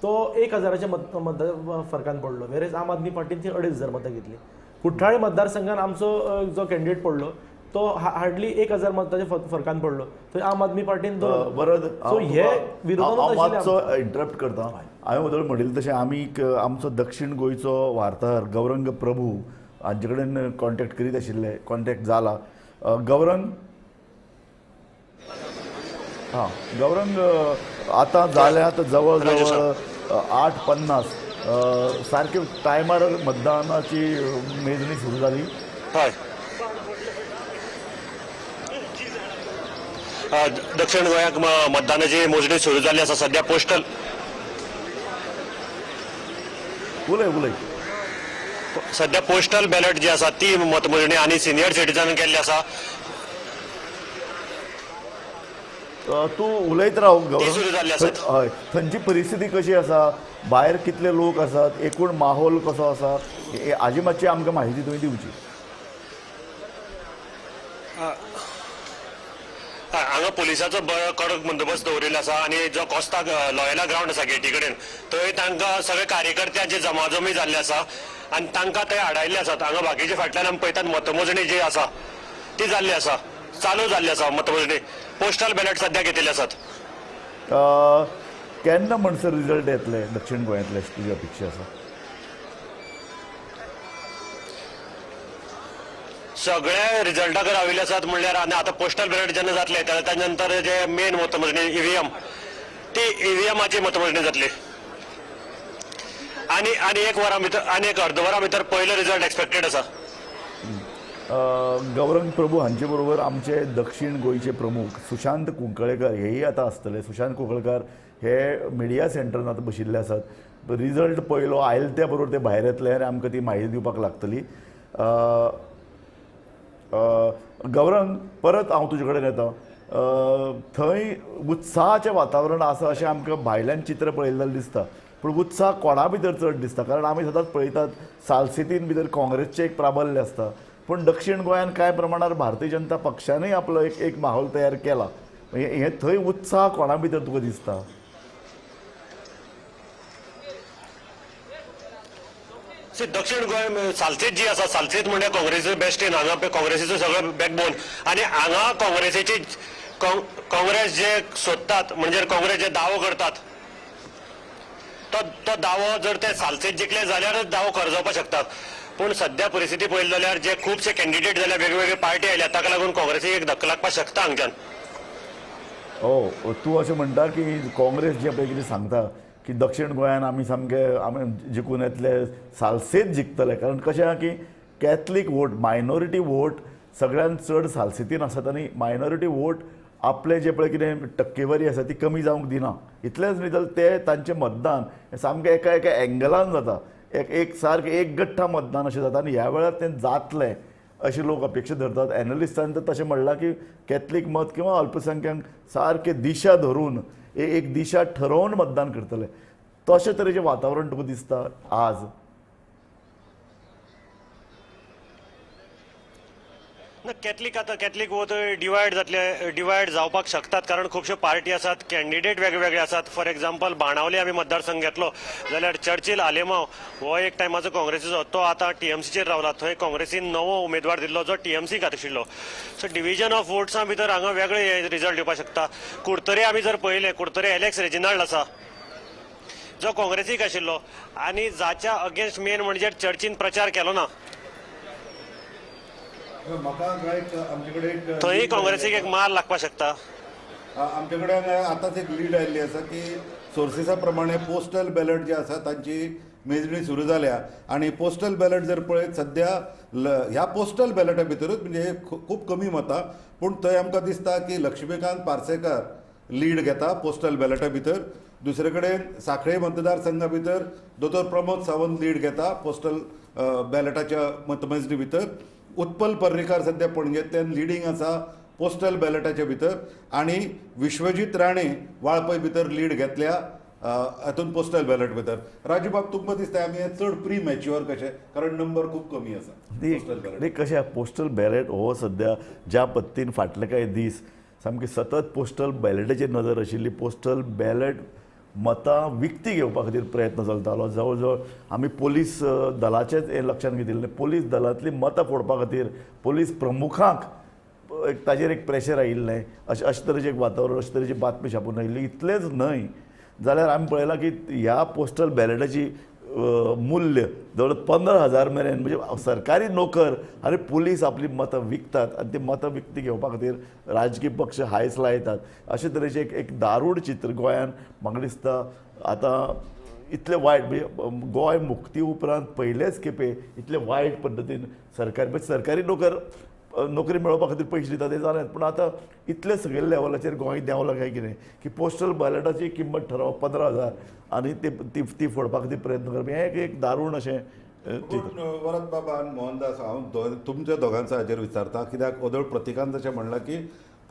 तो 1000च्या मतां फरकान पडलो. वेरेज आम आदमी पार्टीन ती 2500 मतां घेतली. कुठ्ठाळे मतदारसंघात आमचो जो कॅन्डिडेट पडलो तो हार्डली 1000 मतांच्या फरकान पडलो. थंय आम आदमी पार्टीन बरोबर सो हे विरोधान मातसो इंटरप्ट करता. हांवें वदळ म्हणिल्लें तशें आमी आमचो दक्षिण गोंयचो वार्ताहर गौरंग प्रभू हांचे कडेन कॉन्टॅक्ट करीत आशिल्ले. कॉन्टॅक्ट जाला. गौरंग गौरंग आतां जाल्यात जवळ जवळ 8:50 सारके टायमार मतदानाची मेजणी सुरू जाली. हय दक्षिण गोंयाक मतदानाची मोजणी सुरू जाल्ली आसा. सध्या पोस्टल उलय सध्या पोस्टल बॅलट जी आसा ती मतमोजणी आनी सिनियर सिटीजन केल्ली आसा. तूं उलयत राव ती सुरू जाल्ली आसात. हय थंयची परिस्थिती कशी आसा भायर कितले लोक आसात एकूण माहोल कसो आसा हाजी मातशी आमकां म्हायती तुवें दिवची. हांगा पुलिसाचो कडक बंदोबस्त दवरिल्लो आसा आनी जो कोस्ताक लॉयला ग्राउंड आसा गेटी कडेन थंय तांकां सगळे कार्यकर्त्यांचे जमाजमी जाल्ले आसा आनी तांकां थंय आडायल्ले आसात. हांगा बाकीचे फाटल्यान आमी पळयतात मतमोजणी जी आसा ती जाल्ली आसा चालू जाल्ली आसा मतमोजणी. पोस्टल बॅलट सध्या घेतिल्ले आसात. केन्ना म्हणसर रिजल्ट येतले दक्षिण गोंयांतले तुजी अपेक्षा आसा? सगळे रिजल्टाक राविल्ले आसात म्हणल्यार आनी आतां पोस्टल बॅलट जेन्ना जातले ताच्या नंतर जे मेन मतमोजणी EVM ती EVMाची मतमोजणी जातली. आनी एक वरां भितर आनी एक अर्द वरां भितर पयलो रिजल्ट एक्सपेक्टेड आसा. गौरंग प्रभू हांचे बरोबर आमचे दक्षिण गोंयचे प्रमुख सुशांत कुंकळेकर हेही आतां आसतले. सुशांत कुंकळेकर हे मिडिया सेंटरान आतां बशिल्ले आसात. रिजल्ट पयलो आयले त्या बरोबर ते भायर येतले आनी आमकां ती म्हायती दिवपाक लागतली. गौरंग परत हांव तुजे कडेन येता. थंय उत्साहाचें वातावरण आसा अशें आमकां भायल्यान चित्र पळयलें दिसता. पूण उत्साह कोणा भितर चड दिसता कारण आमी सदांच पळयतात सालसेतीन भितर काँग्रेसचें एक प्राबल्य आसता पूण दक्षिण गोंयान कांय प्रमाणात भारतीय जनता पक्षानूय आपलो एक माहोल तयार केला. हे थंय उत्साह कोणा भितर तुका दिसता? दक्षिण गोंय सालसेत जी आसा सालसेत म्हणजे काँग्रेसीचो बेस्ट इन. हांगा काँग्रेसीचो सगळो बॅकबोन आनी हांगा काँग्रेसीची काँग्रेस जे सोदतात म्हणजे काँग्रेस जे दावो करतात तो दावो जर ते सालसेत जिखले जाल्यारच दावो खरो जावपाक शकता. पूण सध्या परिस्थिती पळयली जाल्यार जे खुबशे कॅन्डिडेट जाल्यार वेगवेगळे पार्टी आयल्या ताका लागून काँग्रेसीक एक धक्को लागपाक शकता हांगच्यान. तूं अशें म्हणटा की काँग्रेस जे पळय कितें सांगता की दक्षिण गोंयान आमी जिखून येतले सालसेत जिखतले कारण कशें आहा की कॅथलीक वोट मायनॉरिटी वोट सगळ्यान चड सालसेतीन आसात आनी मायनॉरिटी वोट आपले जे पळय कितें टक्केवारी आसा ती कमी जावंक दिना. इतलेंच न्ही जाल्यार ते तांचें मतदान सामकें एका एंगलान जाता. एक सारकें एक गठ्ठा मतदान अशें जाता आनी ह्या वेळार तें जातलें अशें लोक अपेक्षा धरतात. एनालिस्टांनी तर तशें म्हणलां की कॅथलीक मत किंवा अल्पसंख्यांक सारकें दिशा धरून एक दिशा ठरोवन मतदान करतले. तशें तरेचें वातावरण तुका दिसता आज? कॅथलीक वोट डिवायड जावपाक शकतात कारण खुबश्यो पार्टी आसात कॅन्डिडेट वेगवेगळे आसात. फॉर एक्झाम्पल बाणावले आमी मतदारसंघ घेतलो जाल्यार चर्चिल आलेमांव हो एक टायमाचो काँग्रेसीचो तो आतां TMCचेर रावला. थंय काँग्रेसीन नवो उमेदवार दिल्लो जो TMCक आशिल्लो. सो डिव्हिजन ऑफ वोट्सां भितर हांगा वेगळे रिजल्ट येवपाक शकता. कुडतरे आमी जर पळयले कुडतरे एलेक्स रेजिनाल्ड आसा जो काँग्रेसीक आशिल्लो आनी जाच्या अगेन्स्ट मेन म्हणजे चर्चीन प्रचार केलो ना थंय काँग्रेसीक एक मार लागपाक शकता. आमचे कडेन आतांच एक लीड आयिल्ली आसा की सोर्सिसा प्रमाणे पोस्टल बॅलट जे आसा तांची मेजणी सुरू जाल्या आनी पोस्टल बॅलट जर पळयत सद्या ह्या पोस्टल बॅलटा भितरूच म्हणजे खूब कमी मतां पूण थंय आमकां दिसता की लक्ष्मीकांत पार्सेकार लीड घेता पोस्टल बॅलटा भितर. दुसरे कडेन सांखळे मतदारसंघा भितर दोतोर प्रमोद सावंत लीड घेता पोस्टल बॅलटाच्या मतमेजणी भितर. उत्पल पर्रीकार सद्या पणजेंतल्यान लिडींग आसा पोस्टल बॅलटाच्या भितर आनी विश्वजीत राणे वाळपय भितर लीड घेतल्या हातून पोस्टल बॅलट भितर. राजू बाब तुमकां दिसता आमी चड प्री मॅच्युअर कशें कारण नंबर खूब कमी आसा पोस्टल बॅलट. एक कशें पोस्टल बॅलेट हो सद्या ज्या पद्दतीन फाटले कांय दीस सामकी सतत पोस्टल बॅलेटाचेर नजर आशिल्ली. पोस्टल बॅलेट मतां विकती घेवपा खातीर प्रयत्न चलतालो. जवळ जवळ आमी पोलीस दलाचेच हें लक्षांत घेतिल्लें. पोलीस दलांतलीं मतां फोडपा खातीर पोलीस प्रमुखांक ताजेर एक प्रेशर आयिल्लें अशे तरेचें एक वातावरण अशे तरेची बातमी छापून आयिल्ली. इतलेंच न्हय जाल्यार आमी पळयलां की ह्या पोस्टल बॅलेटाची मूल्य जवळ 15,000 मेरेन म्हणजे सरकारी नोकर आनी पुलीस आपली मतां विकतात आनी ती मतां विकती घेवपा खातीर राजकीय पक्ष हायस लायतात. अशे तरेचें एक दारूण चित्र गोंयांत म्हाका दिसता आतां इतलें वायट म्हणजे गोंय मुक्ती उपरांत पयलेच खेपे इतले वायट पद्दतीन सरकारी नोकरी मेळोवपा खातीर पयशे दिता ते जालें. पूण आतां इतले सगळे लेवलाचेर गोंय देंवलां काय कितें की पोस्टल बॅलेटाची किंमत ठरवप 15,000 आनी ती फोडपा खातीर प्रयत्न करप हें एक दारूण अशें चित्र. वरद बाबा आनी मोहनदास हांव तुमच्या दोगांचो हाजेर विचारता कित्याक ओदळ प्रतिकांत जशें म्हणलां की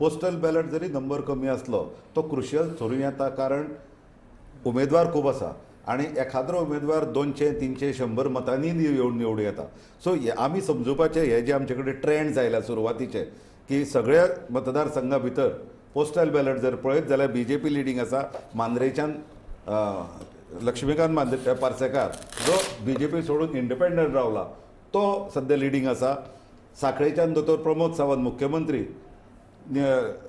पोस्टल बॅलट जरी नंबर कमी आसलो तो क्रुशियल ठरूं येता कारण उमेदवार खूब आसा आनी एखादो उमेदवार 200, 300, 100 मतांनी येवन निवडूं येता. सो आमी समजुपाचें हे जे आमचे कडेन ट्रेंड्स आयल्या सुरवातीचे की सगळ्या मतदारसंघा भितर पोस्टल बॅलट जर पळयत जाल्यार BJP लिडींग आसा. मांद्रेच्यान लक्ष्मीकांत पार्सेकार जो BJP सोडून इंडिपेंडंट रावला तो सद्या लिडींग आसा. सांखळेच्यान दोतोर प्रमोद सावंत मुख्यमंत्री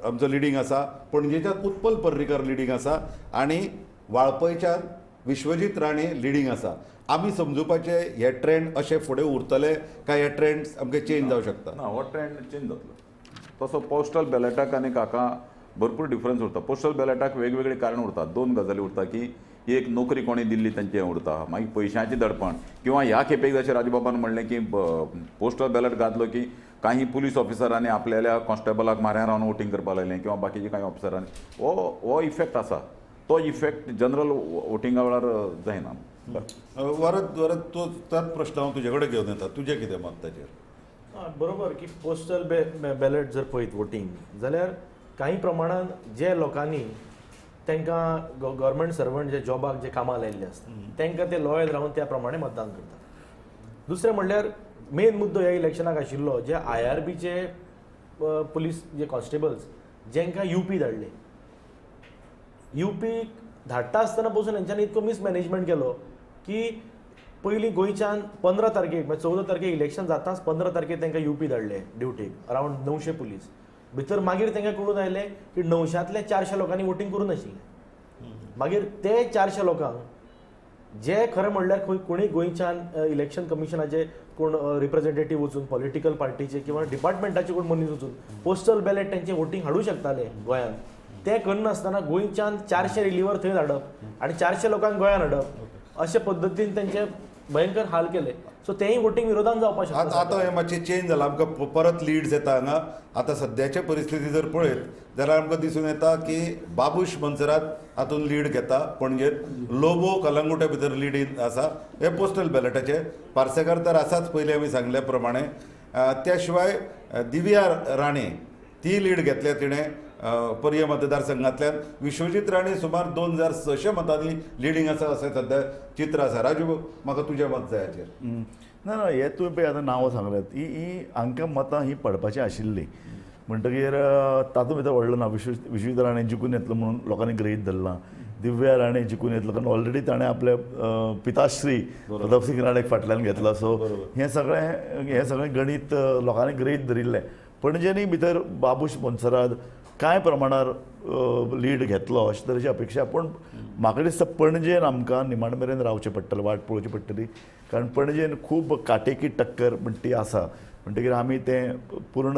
आमचो लिडींग आसा. पणजेच्यान उत्पल पर्रीकर लिडींग आसा आनी वाळपयच्यान विश्वजीत राणे लिडींग आसा. आमी समजुपाचे हे ट्रेंड अशे फुडें उरतले काय हे ट्रेंड आमकां चेंज जावं शकता? ना हो ट्रेंड चेंज जातलो. तसो पोस्टल बॅलेटाक आनी काका भरपूर डिफरन्स उरता. पोस्टल बॅलेटाक वेगवेगळे कारण उरतात. 2 गजाली उरता की एक नोकरी कोणी दिल्ली तांचें हें उरता. मागीर पयशांचें दडपण किंवा ह्या खेपेक जशें राजबाबान म्हणलें की पोस्टल बॅलेट घातलो की काही पुलीस ऑफिसरांनी आपल्याल्या कॉन्स्टेबलाक म्हाऱ्या रावन वोटींग करपा लायलें किंवा बाकीचे काही ऑफिसरांनी हो इफेक्ट आसा. तो इफेक्ट जनरल वोटिंगा वेळार जायना. वरद तो त्याच प्रश्न हांव तुजे कडेन घेवन येता. तुजें कितें मत ताचेर? बरोबर की पोस्टल बॅलेट जर पळयत वोटींग जाल्यार काही प्रमाणान जे लोकांनी तांकां गव्हर्मेंट सर्वंट जे जॉबाक जे कामाक लायिल्ले आसता तांकां ते लॉयल रावन त्या प्रमाणे मतदान करतात. दुसरें म्हणल्यार मेन मुद्दो ह्या इलेक्शनाक आशिल्लो जे IRBचे पुलीस जे कॉन्स्टेबल्स जेंकां UP धाडले. UP धाडटा आसतना पसून हेंच्यांनी इतको मिसमॅनेजमेंट केलो की पयलीं गोंयच्यान 15 तारखेक म्हणजे 14 तारखेक इलेक्शन जाताच 15 तारखेक तांकां UP धाडले ड्युटेक अरावंड 900 पुलीस भितर. मागीर तांकां कळून आयलें की 900तले 400 लोकांनी वोटींग करूं नाशिल्लें. मागीर ते 400 लोकांक जे खरें म्हणल्यार कोणी गोंयच्यान इलेक्शन कमिशनाचे कोण रिप्रेझेंटेटीव वचून पॉलिटिकल पार्टीचे किंवा डिपार्टमेंटाचे कोण मनीस वचून पोस्टल बॅलेट तांचे वोटींग हाडूं शकताले गोंयांत. ते करनासतना गोंयच्यान 400 रिलीवर थंय धाडप आनी 400 लोकांक गोंयांत हाडप अशे पद्दतीन तांचे भयंकर हाल केले. सो तेंय वोटींग विरोधान जावपाक शकता. आतां हें मातशें चेंज जालां. आमकां परत लीड्स येता हांगा. आतां सद्याचे परिस्थिती जर पळयत जाल्यार आमकां दिसून येता की बाबूश मनसरात हातून लीड घेता पणजेंत. लोबो कलंगुट्या भितर लीड आसा हे पोस्टल बॅलेटाचे. पार्सेकार तर आसाच पयलीं आमी सांगल्या प्रमाणे. त्या शिवाय दिव्या राणे ती लीड घेतल्या तिणें पर्य मतदारसंघांतल्यान. विश्वजीत राणे सुमार 2,600 मतांनी लिडींग आसा अशें सद्या चित्र आसा. राजू म्हाका तुजें मत जाय हाचेर. ना हे तुवें पळय आतां नांवां सांगल्यात ही हांकां मतां ही पडपाची आशिल्ली म्हणटकीर तातूंत भितर व्हडलो ना. विश्वजीत राणे जिखून येतलो म्हणून लोकांनी गृहीत धरलां. दिव्या राणे जिखून येतलो कारण ऑलरेडी ताणें आपले पिताश्री प्रताप सिंग राणेक फाटल्यान घेतला. सो हें सगळें गणीत लोकांनी गृहीत धरिल्लें. पणजेनी भितर बाबूश मोन्सरात कांय प्रमाणार लीड घेतलो अशे तरेची अपेक्षा. पूण म्हाका दिसता पणजेन आमकां निमाण मेरेन रावचें पडटलें वाट पळोवची पडटली कारण पणजेन खूब काटेकी टक्कर म्हणटा ती आसा. म्हणटकीर आमी तें पूर्ण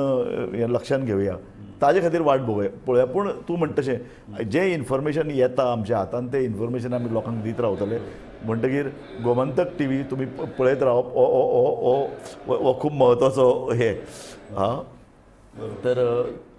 हें लक्षांत घेवया ताजे खातीर वाट पळोवया. पूण तूं म्हणटा तशें जें इन्फॉर्मेशन येता आमच्या हातान तें इन्फॉर्मेशन आमी लोकांक दीत रावतले. म्हणटकीर गोमंतक टी व्ही तुमी पळयत रावप हो खूब म्हत्वाचो हे हां. तर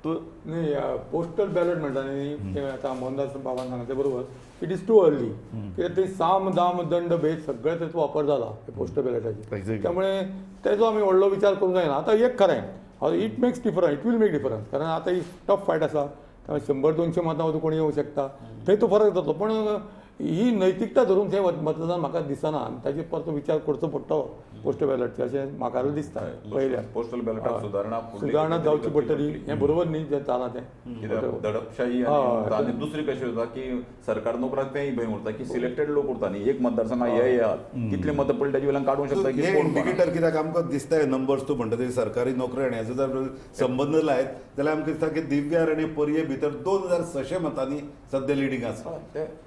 तूं नाही पोस्टल बॅलेट म्हणटा न्ही ते आतां मोहनदास बाबान सांगता ते बरोबर इट इज टू अर्ली कित्याक ते साम दाम दंड भेद सगळे तेचो वापर जाला पोस्टल बॅलेटाचे. Exactly. त्यामुळे तेचो आमी व्हडलो विचार करूंक जायना. आतां एक खरें it makes difference, it will make difference, कारण आतां ही टफ फायट आसा. 100-200 मतां वचून कोणी येवं शकता, थंय तो फरक जातलो. पण ही नैतिकता धरून ते मतदान म्हाका दिसना आनी ताजेर परतो विचार करचो पडटलो पोस्टल बॅलेटचे अशें म्हाका दिसता. पयल्यार पोस्टल बॅलेटाक सुदारणा जावची पडटली. हें बरोबर न्ही जें जालां तें. कित्याक दडपशाही आनी दुसरी कशी जाता की सरकार नोकराक तेंय भंय उरता की सिलेक्टेड लोक उरता न्ही. एक मतदारसंघात हे कितले मतां पडले ताजे वेल्यान काडूंक शकता की हे कोण इंडिकेटर कित्याक आमकां दिसता नंबर्स तूं म्हणटा ते सरकारी नोकरी आनी हेजो जर संबंद लायत जाल्यार आमकां दिसता की दिव्यार आनी पर्ये भितर 2600 मतांनी सध्या लिडींग आसा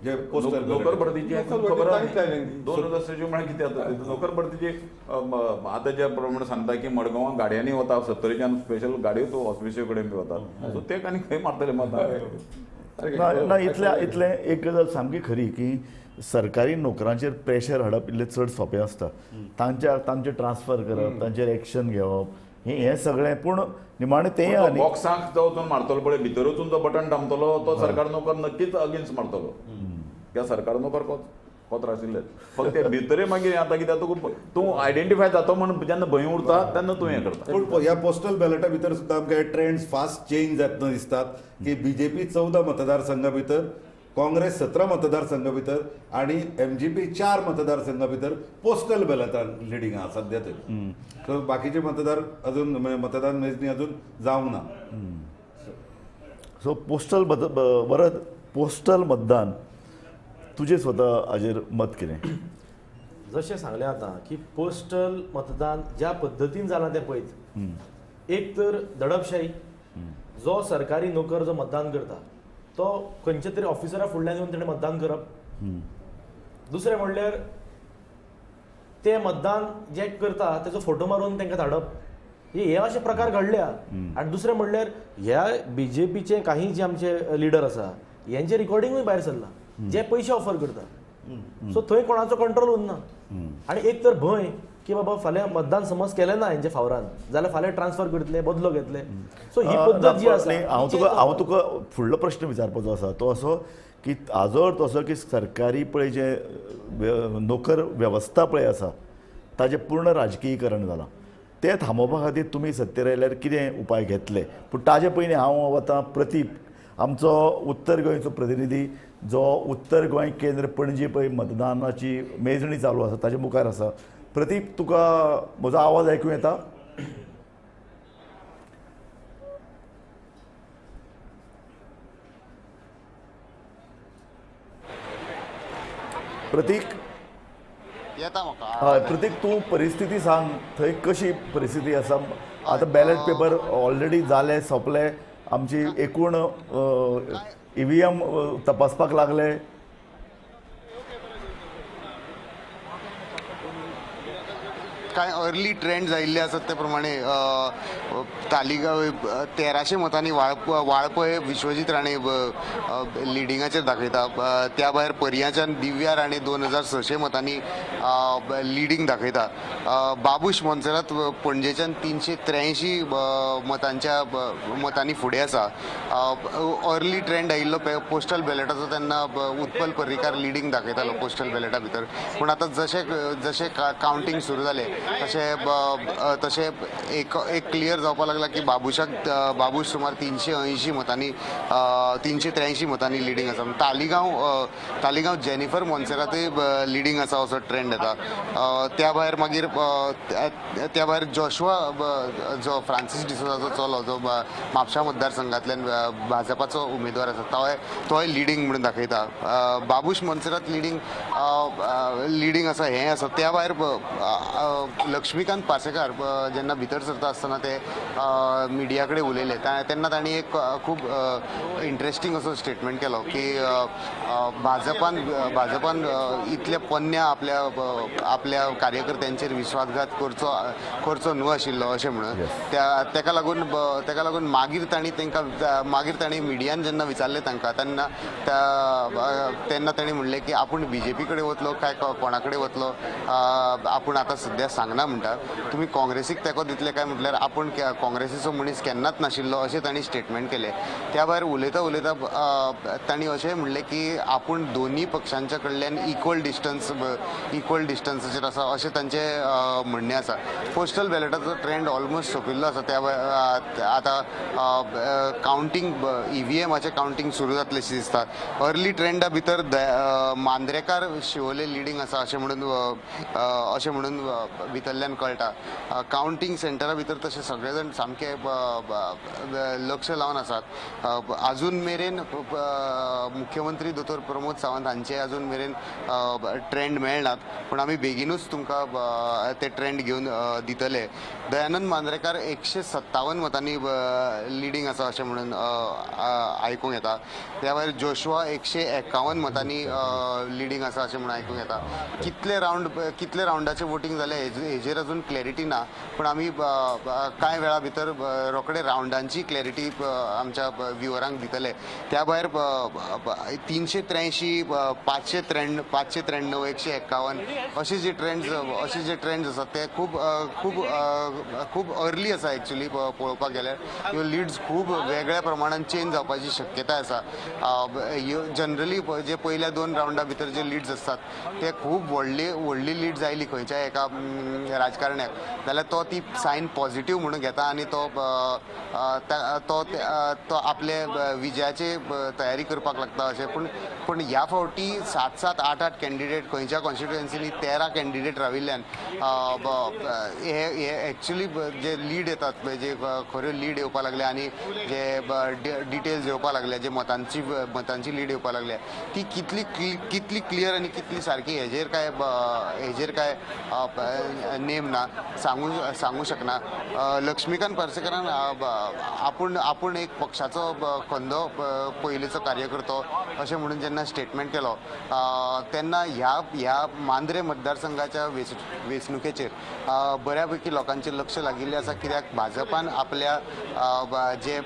जे पोस्टल नोकर भरतीची खबर तारीख लायल्या न्ही. 2000 म्हळ्यार कितें जाता नोकर भरतीची आतां ज्या प्रमाणे सांगता की मडगांवां गाडयांनी वता 70च्यान स्पेशल गाडयो तो ऑफिसे कडेन बी वतात. सो ते आनी खंय मारतले मतां. ना इतलें एक गजाल सामकी खरी की सरकारी नोकरांचेर प्रेशर हाडप इल्लें चड सोंपें आसता. तांचे ट्रान्सफर करप, तांचेर एक्शन घेवप हें सगळें. पूण निमाणें तें आनी बॉक्सांक जो वचून मारतलो पळय भितर वचून जो बटन दामतलो तो सरकार नोकर नक्कीच अगेन्स्ट मारतलो. कित्याक सरकार नोकर कोत्र आशिल्ले फक्त ते भितरे मागीर आतां कित्याक तूं आयडेंटिफाय जाता म्हणून जेन्ना भंय उरता तेन्ना तूं हें करता. पूण ह्या पोस्टल बॅलेटा भितर सुद्दां आमकां ट्रेंड्स फास्ट चेंज जातना दिसतात की बीजेपी 14 मतदारसंघा भितर, काँग्रेस 17 मतदारसंघा भितर आणि MGP 4 मतदारसंघा भितर पोस्टल बॅलेटान लिडींग आहा सध्या तरी. सो बाकीचे मतदार अजून मतदान मेजणी अजून जावंक ना. सो पोस्टल मतदान तुजें स्वता हाजेर मत कितें? जशें सांगलें आतां की पोस्टल मतदान ज्या पद्दतीन जालां तें पळयत, एक तर दडपशाही, जो सरकारी नोकर जो मतदान करता तो खंयच्या तरी ऑफिसरा फुडल्यान येवन ताणें मतदान करप. दुसरें म्हणल्यार ते मतदान जे करता तेचो फोटो मारून तांकां धाडप. हे अशे प्रकार घडल्या. आनी दुसरें म्हणल्यार ह्या BJPचे काही जे आमचे लिडर आसा हेंचे रिकॉर्डिंगूय भायर सरला जे पयशे ऑफर करता. सो थंय कोणाचो कंट्रोल उरना. आनी एक तर भंय की बाबा फाल्यां मतदान समज केलें ना हेंच्या फावरान जाल्यार फाल्यां ट्रान्सफर करतले, बदलो घेतले. सो ही पद्दत जी आसा हांव तुका फुडलो प्रश्न विचारपाचो आसा तो असो की हाजो अर्थ असो की सरकारी पळय जे नोकर वेवस्था पळय आसा ताजें पूर्ण राजकीयकरण जालां. तें थांबोवपा खातीर तुमी सत्तेर आयल्यार कितें उपाय घेतले? पूण ताजे पयलीं हांव वतां प्रतीप, आमचो उत्तर गोंयचो प्रतिनिधी जो उत्तर गोंय केंद्र पणजी पळय मतदानाची मेजणी चालू आसा ताजे मुखार आसा. प्रतीप, तुका म्हजो आवाज आयकूं येता? प्रतीक येता म्हाका. हय प्रतीक, तूं परिस्थिती सांग थंय कशी परिस्थिती आसा? आतां बॅलेट पेपर ऑलरेडी जाले, सोंपले, आमची एकूण EVM तपासपाक लागले. कांय अर्ली ट्रेंड आयिल्ले आसात ते प्रमाणे तालिगांव 1300 मतांनी वाळपय विश्वजीत राणे लिडिंगाचेर दाखयता. त्या भायर पर्याच्यान दिव्या राणे 2600 मतांनी लिडींग दाखयता. बाबूश मोन्सेरात पणजेच्यान 383 मतांनी फुडें आसा. अर्ली ट्रेंड आयिल्लो पोस्टल बॅलेटाचो तेन्ना उत्पल पर्रीकार लिडींग दाखयतालो पोस्टल बॅलेटा भितर. पूण आतां जशें कावंटींग सुरू जालें तशें एक क्लियर जावपाक लागला की बाबूश सुमार 380 मतांनी 383 मतांनी लिडींग आसा. तालिगांव जेनिफर मोन्सेरातय लिडींग आसा असो ट्रेंड येता. त्या भायर जोशुआ जो फ्रांसीस डिसोजाचो चलो जो म्हापशा मतदारसंघांतल्यान भाजपाचो उमेदवार आसा तोय लिडींग म्हणून दाखयता. बाबूश मोन्सेरात लिडींग आसा हें आसा. त्या भायर लक्ष्मीकांत पार्सेकार जेन्ना भितर सरता आसतना ते मिडिया कडेन उलयले तेन्ना तांणी एक खूब इंट्रस्टींग असो स्टेटमेंट केलो की भाजपान इतले पोन्न्या आपल्या कार्यकर्त्यांचेर विश्वासघात करचो न्हू आशिल्लो अशें म्हणून तेका लागून मागीर तांणी मिडियान जेन्ना विचारलें तांकां तेन्ना तांणी म्हणलें की आपूण BJP कडेन वतलो काय कोणा कडेन वतलो आपूण आतां सद्या सांगना म्हणटा तुमी काँग्रेसीक तेंको दितले काय म्हटल्यार आपूण काँग्रेसीचो मनीस केन्नाच नाशिल्लो अशें तांणी स्टेटमेंट केलें त्या भायर उलयता तांणी अशें म्हणलें की आपूण दोनी पक्षांच्या कडल्यान इक्वल डिस्टन्साचेर आसा अशें तांचें म्हणणें आसा पोस्टल बॅलेटाचो ट्रेंड ऑलमोस्ट सोंपिल्लो आसा त्या आतां कावंटींग EVMाचें कावंटींग सुरू जातलेशें दिसता अर्ली ट्रेंडा भितर मांद्रेकार शिवोले लिडींग आसा अशें म्हणून भितरल्यान कळटा कावंटींग सेंटरा भितर तशें सगळे जाण सामके लक्ष लावन आसात अजून मेरेन मुख्यमंत्री दोतोर प्रमोद सावंत हांचे अजून मेरेन ट्रेंड मेळनात पूण आमी बेगीनूच तुमकां ते ट्रेंड घेवन दितले दयानंद मांद्रेकार 157 मतांनी लिडींग आसा अशें म्हणून आयकूंक येता त्या भायर जोशुआ 151 मतांनी लिडींग आसा अशें म्हणून आयकूंक येता कितले रावंडाचें वोटींग जालें हेजेर अजून क्लॅरिटी ना पूण आमी कांय वेळा भितर रोखडे रावंडांची क्लॅरिटी आमच्या व्ह्युअरांक दितले त्या भायर 383 593 151 अशे जे ट्रेंड्स आसात ते खूब अर्ली आसा एक्चुअली पळोवपाक गेल्यार ह्यो लिड्स खूब वेगळ्या प्रमाणान चेंज जावपाची शक्यताय आसा जनरली जे पयल्या 2 रावंडा भितर जे लिड्स आसतात ते खूब व्हडली लिड्स आयली खंयच्याय एका राजकारण्याक जाल्यार तो ती सायन पॉझिटिव्ह म्हणून घेता आनी तो आपले विजयाची तयारी करपाक लागता अशें पूण ह्या फावटी 7 8 कॅन्डिडेट खंयच्या कॉन्स्टिट्युएन्सीनी 13 कॅन्डिडेट राविल्ल्यान हे एक्चुअली जे लीड येतात जे खऱ्यो लीड येवपा लागल्या आनी जे डिटेल्स येवपा लागल्या जे मतांची लीड येवपा लागल्या ती कितली क्लियर आनी कितली सारकी हेजेर काय नेम ना सांगू शकना लक्ष्मीकांत पार्सेकारान आपूण एक पक्षाचो खंदो पयलींचो कार्यकर्तो अशें म्हणून जेन्ना स्टेटमेंट केलो तेन्ना ह्या मांद्रे मतदारसंघाच्या वेंचणुकेचेर बऱ्यापैकी लोकांचें लक्ष लागिल्लें आसा कित्याक भाजपान आपल्या जे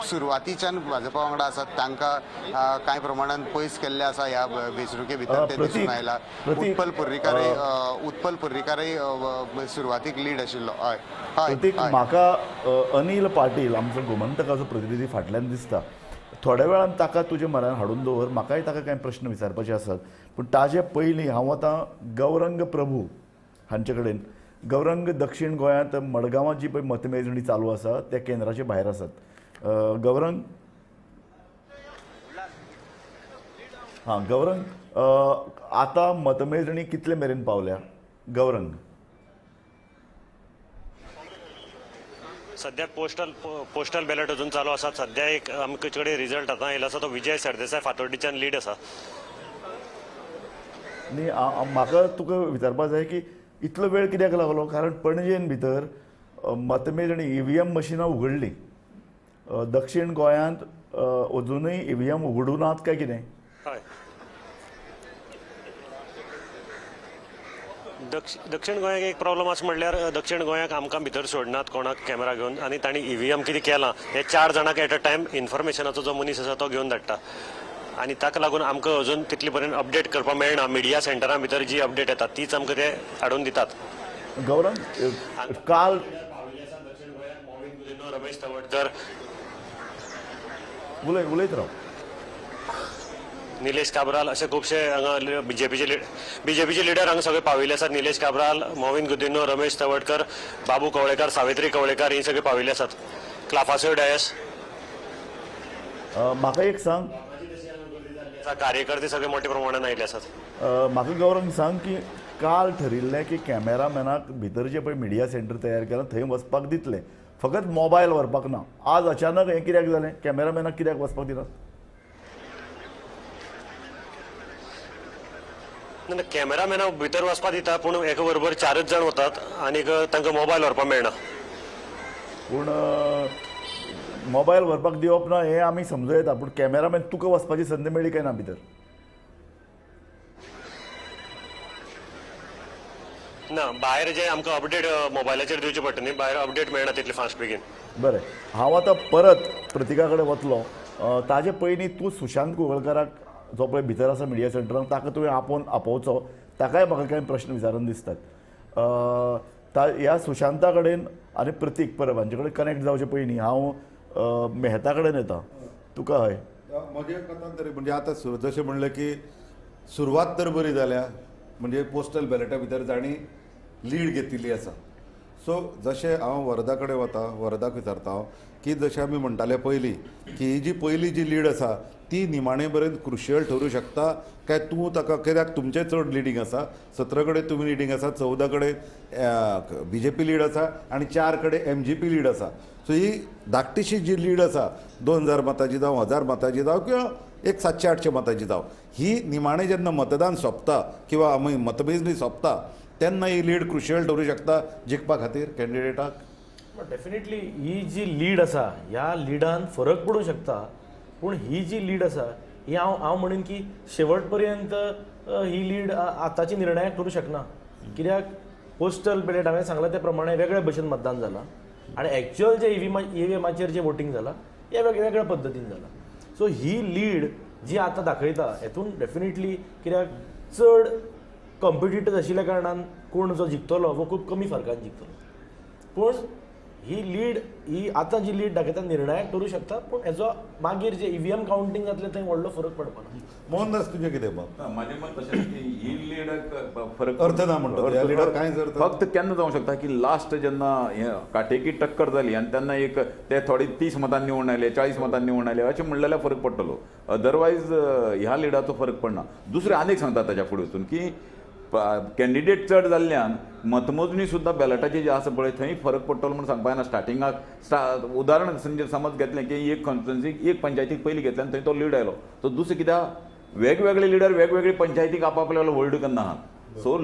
सुरवातीच्यान भाजपा वांगडा आसात तांकां कांय प्रमाणान पयस केल्ले आसा ह्या वेंचणुके भितर ते दिसून आयला उत्पल पर्रीकारूय सुरवातीक लीड आशिल्लो हय प्रतीक म्हाका अनिल पाटील आमचो गोमंतकाचो प्रतिनिधी फाटल्यान दिसता थोड्या वेळान ताका तुजे म्हऱ्यान हाडून दवर म्हाकाय ताका कांय प्रश्न विचारपाचे आसात पूण ताजे पयलीं हांव आतां गौरंग प्रभू हांचे कडेन गौरंग दक्षिण गोंयांत मडगांवां जी पळय मतमेजणी चालू आसा त्या केंद्राचे भायर आसात गौरंग गौरंग आतां मतमेजणी कितले मेरेन पावल्या गौरंग सध्या पोस्टल बॅलेट अजून चालू आसा सध्या एक आमचे कडेन रिजल्ट आतां येयलो आसा तो विजय सरदेसाय फातोर्डेच्यान लीड आसा न्ही म्हाका तुका विचारपाक जाय की इतलो वेळ कित्याक लागलो कारण पणजेन भितर मतमेजणी EVM मशिनां उगडलीं दक्षिण गोंयांत अजुनूय EVM उगडूनात काय कितें हय दक्षिण गोंयाक एक प्रॉब्लम आसा म्हणल्यार दक्षिण गोंयाक आमकां भितर सोडनात कोणाक कॅमेरा घेवन आनी तांणी EVM कितें केलां हे 4 जाणांक एट अ टायम इन्फॉर्मेशनाचो जो मनीस आसा तो घेवन धाडटा आनी ताका लागून आमकां अजून तितले पर्यंत अपडेट करपाक मेळना मिडिया सेंटरा भितर जी अपडेट येता तीच आमकां ते हाडून दितात गौरंग काल रमेश तवडकर उलयत राव निलेश काब्राल असे खुबशे हांगा बीजेपीचे लिडर हांगा सगळे पाविल्ले आसात निलेश काब्राल मोविन गुदिन्हो रमेश तवडकर बाबू कवळेकर सावित्री कवळेकर ही सगळे पाविल्ले आसात क्लाफासो डायस म्हाका एक सांग कार्यकर्ते सगळे मोठ्या प्रमाणात आयिल्ले आसात म्हाका गौरंग सांग की काल ठरिल्लें की कॅमेरामॅनाक भितर जे पळय मिडिया सेंटर तयार केलां थंय वचपाक दितले फकत मोबायल व्हरपाक ना आज अचानक हें कित्याक जालें कॅमेरामॅनाक कित्याक वचपाक दिनात ना कॅमेरामॅना भितर वचपा दिता पूण एका बरोबर 4च जण वतात आनीक तांकां मोबायल व्हरपाक मेळना. पूण मोबायल व्हरपाक दिवप ना हें आमी समजूं येता, पूण कॅमेरामॅन तुका वचपाची संद मेळ्ळी काय ना भितर? ना भायर जे आमकां अपडेट मोबायलाचेर दिवचे पडटा न्ही, भायर अपडेट मेळना तितले फास्ट बेगीन. बरें, हांव आतां परत प्रतीका कडेन वतलो. ताजे पयलीं तूं सुशांत कुंकळकाराक जो पळय भितर आसा मिडिया सेंटरान ताका तुवें आपोवचो, ताकाय म्हाका कांय प्रश्न विचारन दिसतात. ह्या सुशांता कडेन आनी प्रतीक परब हांचे कडेन कनेक्ट जावचे पयलीं हांव मेहता कडेन येता. तुका हय म्हजे कथान तरी म्हणजे आतां जशें म्हणलें की सुरवात तर बरी जाल्या, म्हणजे पोस्टल बॅलेटा भितर तांणी लीड घेतिल्ली आसा. सो जशें हांव वरदा कडेन वता, वरदाक विचारता हांव की जशें आमी म्हणटाले पयलीं की ही जी पयली जी लीड आसा ती निमाणे पर्यंत क्रुशियल ठरूं शकता काय तूं ताका, कित्याक तुमचें चड लिडींग आसा, 17 कडेन तुमी लिडींग आसा, 14 कडेन BJP लीड आसा आनी 4 कडेन MGP लीड आसा. सो ही धाकटीशी जी लीड आसा 2000 मतांची जावं 1000 मतांची जावं किंवा एक 700-800 मतांची जावं, ही निमाणें जेन्ना मतदान सोंपता किंवा आमी मतमेजणी सोंपता तेन्ना ही लीड क्रुशियल ठरूं शकता जिखपा खातीर कॅन्डिडेटाक. डेफिनेटली ही जी लीड आसा ह्या लिडान फरक पडूंक शकता, पूण ही जी लीड आसा ही हांव म्हणीन की शेवट पर्यंत ही लीड आतांची निर्णायक करूं शकना. कित्याक पोस्टल बॅलेट हांवें सांगलां त्या प्रमाणे वेगळ्या भशेन मतदान जालां आनी एक्च्युअल जे EVMाचेर जे वोटींग जालां हें वेगळ्या पद्दतीन जालां. सो ही लीड जी आतां दाखयता हेतून डेफिनेटली कित्याक चड कॉम्पिटिटीव आशिल्ल्या कारणान कोण जो जिखतलो वो खूब कमी फरकान जिखतलो. पूण ही लीड ही आतां जी लीड दाखयता निर्णायक करूं शकता, पूण हेजो मागीर जे EVM कावंटींग जातलें थंय व्हडलो फरक पडपाना. मोहनदास तुजें कितें मत? माझे मत तशें की ही लीड फरक अर्थ ना म्हणटा ह्या लिडाक कांयच अर्थ ना. फक्त केन्ना जावंक शकता की लास्ट जेन्ना काटेकी टक्कर जाली आनी तेन्ना एक ते थोडी 30 मतांनी निवडून आयले, 40 मतांनी निवडून आयले अशें म्हणलें जाल्यार फरक पडटलो. अदरवायज ह्या लिडाचो फरक पडना. दुसरें आनीक सांगता ताच्या फुडें वचून की कॅन्डिडेट चड जाल्ल्यान मतमोजणी सुद्दां बॅलेटाची जी आसा पळय थंय फरक पडटलो म्हणून सांगपा येना. स्टार्टिंगाक उदाहरण समज घेतलें की एक कॉन्स्टिट्युन्सीक एक पंचायतीक पयलीं घेतल्यान थंय तो लीड आयलो, तो दुसरें कित्याक वेगवेगळे लिडर वेगवेगळे पंचायतीक आपआपल्या होल्ड करना आहात. सो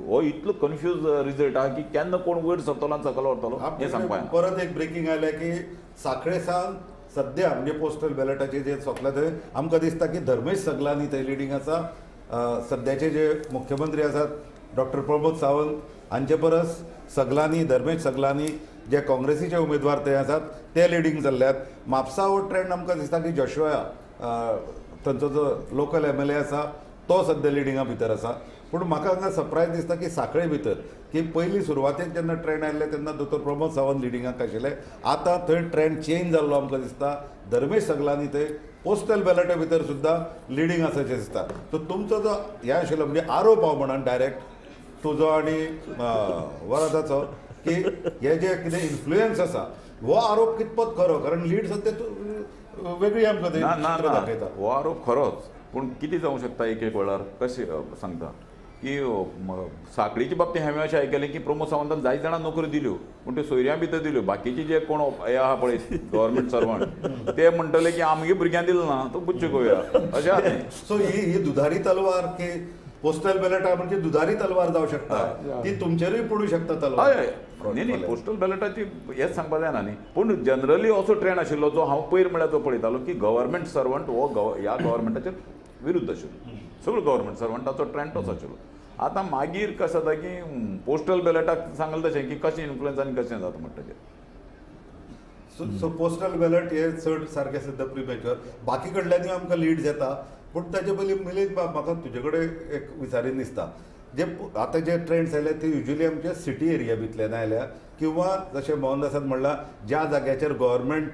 हो इतलो कन्फ्यूज रिजल्ट आहा की केन्ना कोण वयर सरतलो आनी सकयल व्हरतलो हें सांगपा येना. परत एक ब्रेकिंग आयलें की साखळे सावन सद्या म्हणजे पोस्टल बॅलेटाचें जे सोंपला थंय आमकां दिसता की धर्मेश सगलानी थंय लिडींग आसा. सद्याचे जे मुख्यमंत्री आसात डॉक्टर प्रमोद सावंत हांचे परस सगलानी, धर्मेश सगलानी जे काँग्रेसीचे उमेदवार थंय आसात ते लिडींग जाल्ल्यात. म्हापसा हो ट्रेंड आमकां दिसता की जशोया थंयचो जो लोकल MLA आसा तो सद्या लिडिंगा भितर आसा. पूण म्हाका हांगा सरप्रायज दिसता की साखळे भितर की पयलीं सुरवातेक जेन्ना ट्रेंड आयिल्ले तेन्ना दोतोर प्रमोद सावंत लिडिंगाक आशिल्ले, आतां थंय ट्रेंड चेंज जाल्लो आमकां दिसता. धर्मेश सगलानी थंय पोस्टल बॅलेटा भितर सुद्दां लिडींग आसाचें दिसता. सो तुमचो जो हें आशिल्लो म्हणजे आरोप हांव म्हणन डायरेक्ट तुजो आनी वरदाचो की हे जे कितें इन्फ्लुयन्स आसा हो आरोप कितपत खरो, कारण लीड सद्या वेगळी आमकां चित्र दाखयता. हो आरोप खरोच, पूण कितें जावंक शकता एक वेळार कशें सांगता की साखळीच्या बाबतींत हांवें अशें आयकलें की प्रमोद सावंतान जायत जाणां नोकऱ्यो दिल्यो पूण त्यो सोयऱ्यां भितर दिल्यो. बाकीचे जे कोण हे आहा पळय गव्हर्मेंट सर्वंट ते म्हणटले की आमगे भुरग्यांक दिलो ना तो बुच्चे गोया अशें आहा तें. सो ही दुधारी तलवार की पोस्टल बॅलेटा म्हणजे दुधारी तलवार जावं शकता, ती तुमचेरूय पडूं शकता तलवार. हय न्ही पोस्टल बॅलेटाची हेच सांगपा जायना न्ही. पूण जनरली असो ट्रेंड आशिल्लो जो हांव पयर म्हळ्यार तो पळयतालो की गव्हर्मेंट सर्वंट हो ह्या गव्हर्मेंटाचेर विरुद्ध आशिल्लो. सगळो गव्हर्मेंट सर्वंटाचो ट्रेंड तोच आशिल्लो. आतां मागीर कशें जाता की पोस्टल बॅलेटाक सांगलें तशें की कशें इन्फ्लुयन्स आनी कशें जाता म्हणटा. सो पोस्टल बॅलेट हे चड सारकें सद्या प्रिमॅच्युअर. बाकी कडल्यानूय आमकां लीड येता, पूण ताचे पयलीं मिलींद बाब म्हाका तुजे कडेन एक विचारीन दिसता जे आतां जे ट्रेंड्स आयले ते युजली आमच्या सिटी एरिया भितल्यान आयल्या किंवा जशें मोहनदासान म्हणलां ज्या जाग्याचेर गव्हर्मेंट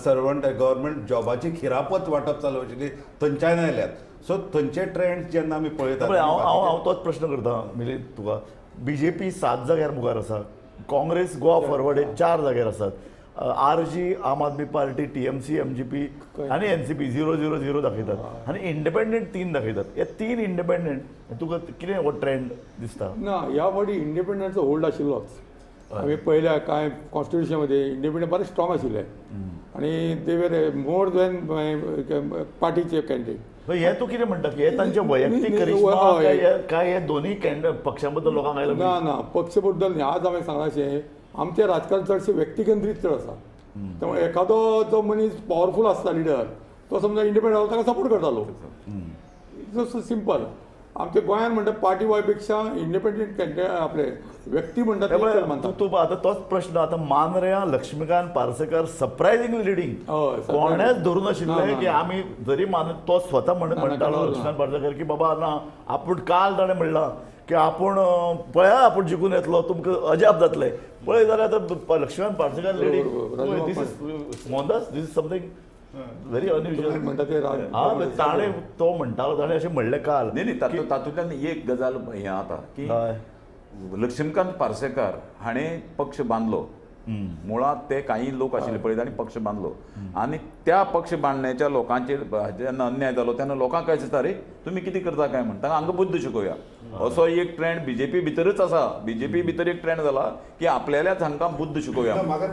सर्वंट गव्हर्मेंट जॉबाची खिरापत वांटप चालू आशिल्ली थंयच्यान आयल्यात. सो थंयचे ट्रेंड्स जेन्ना आमी पळयता हांव तोच प्रश्न करता मिलिंद तुका. BJP 7 जाग्यार मुखार आसा, काँग्रेस गोवा फॉरवर्ड 4 जाग्यार आसात, RG आम आदमी पार्टी TMC MGP आनी NCP 0-0-0 दाखयतात आनी इंडिपेंडंट 3 दाखयतात. हे 3 इंडिपेंडंट तुका कितें हो ट्रेंड दिसता? ना ह्या फावटी इंडिपेंडंटचो होल्ड आशिल्लोच. आमी पयल्या कांय कॉन्स्टिट्युशनमध्ये इंडिपेंडंट बरें स्ट्रॉंग आशिल्ले आनी ते वेर मोर दॅन पार्टीचे कॅन्डिडेट. हे तू कितें म्हणटा की हे तांचे वैयक्तीक नाही, करिश्मा हय. काय हे दोन्ही पक्षां बद्दल लोकांक आयला ना ना पक्ष बद्दल न्ही आज हांवें सांगलाशें आमचें राजकारण चडशें व्यक्तिकेंद्रीत चड आसा त्यामुळे एखादो जो मनीस पॉवरफूल आसता लिडर तो समजा इंडिपेंडंट ताका सपोर्ट करतालो जसो सिंपल आमच्या गोंयांत म्हणटा पार्टी वाय पेक्षा इंडिपेंडंट कॅन्डिडेट आपले व्यक्ती म्हणटा ते चड मानता तू आता तोच प्रश्न आता मानऱ्या लक्ष्मीकांत पार्सेकर सरप्रायझिंगली लिडिंग हय, कोणेच धरून ना, आशिल्ले ना. की आम्ही जरी मान तो स्वता म्हणटालो ना. लक्ष्मीकांत पार्सेकर की बाबा ना आपण काल ताणें म्हणलां की आपण पळया आपण जिखून येतलो तुमकां अजाप जातले पळय जाल्यार आतां लक्ष्मीकांत पार्सेकर बरोबर. Leading this is Mohandas this is something very unusual म्हणटा ते ताणें तो म्हणटालो ताणें अशें म्हणलें काल तातूंतल्यान एक गजाल हें आता की हय. लक्ष्मीकांत पार्सेकार हाणें पक्ष बांदलो मुळात ते काही लोक आशिल्ले पळय तांणी पक्ष बांदलो आनी त्या पक्ष बांदण्याच्या लोकांचेर जेन्ना अन्याय जालो तेन्ना लोकांक काय दिसता रे तुमी कितें करता काय म्हण तांकां हांगा बुद्ध शिकोवया असो एक ट्रेंड बीजेपी भितरच आसा बीजेपी भितर एक ट्रेंड जाला की आपल्याल्याच हांकां बुद्ध शिकोवया म्हाका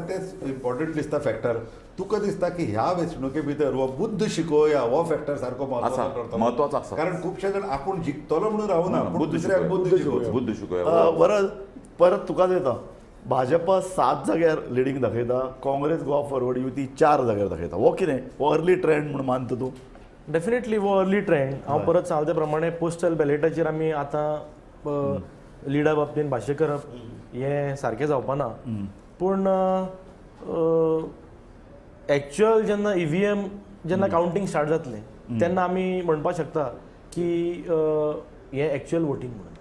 तेच इम्पॉर्टंट दिसता फॅक्टर तुका दिसता की ह्या वेंचणुके भितर हो बुद्ध शिकोवया हो फॅक्टर सारको आसा म्हत्वाचो आसा कारण खुबशे जाण आपूण जिखतलो म्हणून रावना पूण बुद्ध दुसऱ्याक बुद्ध शिकोवया बुद्ध शिकोवया परत तुका देता भाजपा 7 जाग्यार लिडिंग दाखयता काँग्रेस गोवा फॉरवर्ड युती 4 जाग्यार दाखयता हो कितें हो अर्ली ट्रेंड म्हणून मानता तूं डेफिनेटली वो अर्ली ट्रेंड हांव परत सांगले प्रमाणे पोस्टल बॅलेटाचेर आमी आतां लिडा बाबतींत भाश्य करप हें सारकें जावपाना पूण एक्चुअल जेन्ना EVM जेन्ना कावंटींग स्टार्ट जातलें तेन्ना आमी म्हणपाक शकता की हें एक्चुअल वोटींग म्हणून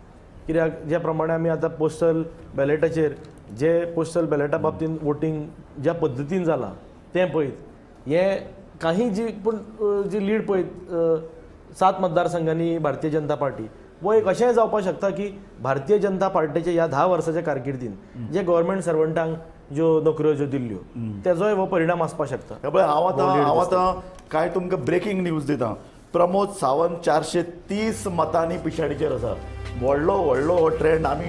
कित्याक ज्या प्रमाणे आमी आतां पोस्टल बॅलेटाचेर जे पोस्टल बॅलेटा बाबतींत वोटींग ज्या पद्दतीन जालां तें पळयत हें काही जी पूण जी लीड पळयत 7 मतदारसंघांनी भारतीय जनता पार्टी वो एक अशेंय जावपाक शकता की भारतीय जनता पार्टीच्या ह्या 10 वर्साच्या कारकिर्दीन जे गव्हर्मेंट सर्वंटांक ज्यो नोकऱ्यो ज्यो दिल्ल्यो तेजोय हो परिणाम आसपाक शकता त्यामुळे हांव आतां काय तुमकां ब्रेकींग न्यूज दिता प्रमोद सावंत 430 मतांनी पिछाडीचेर आसा व्हडलो हो ट्रेंड आमी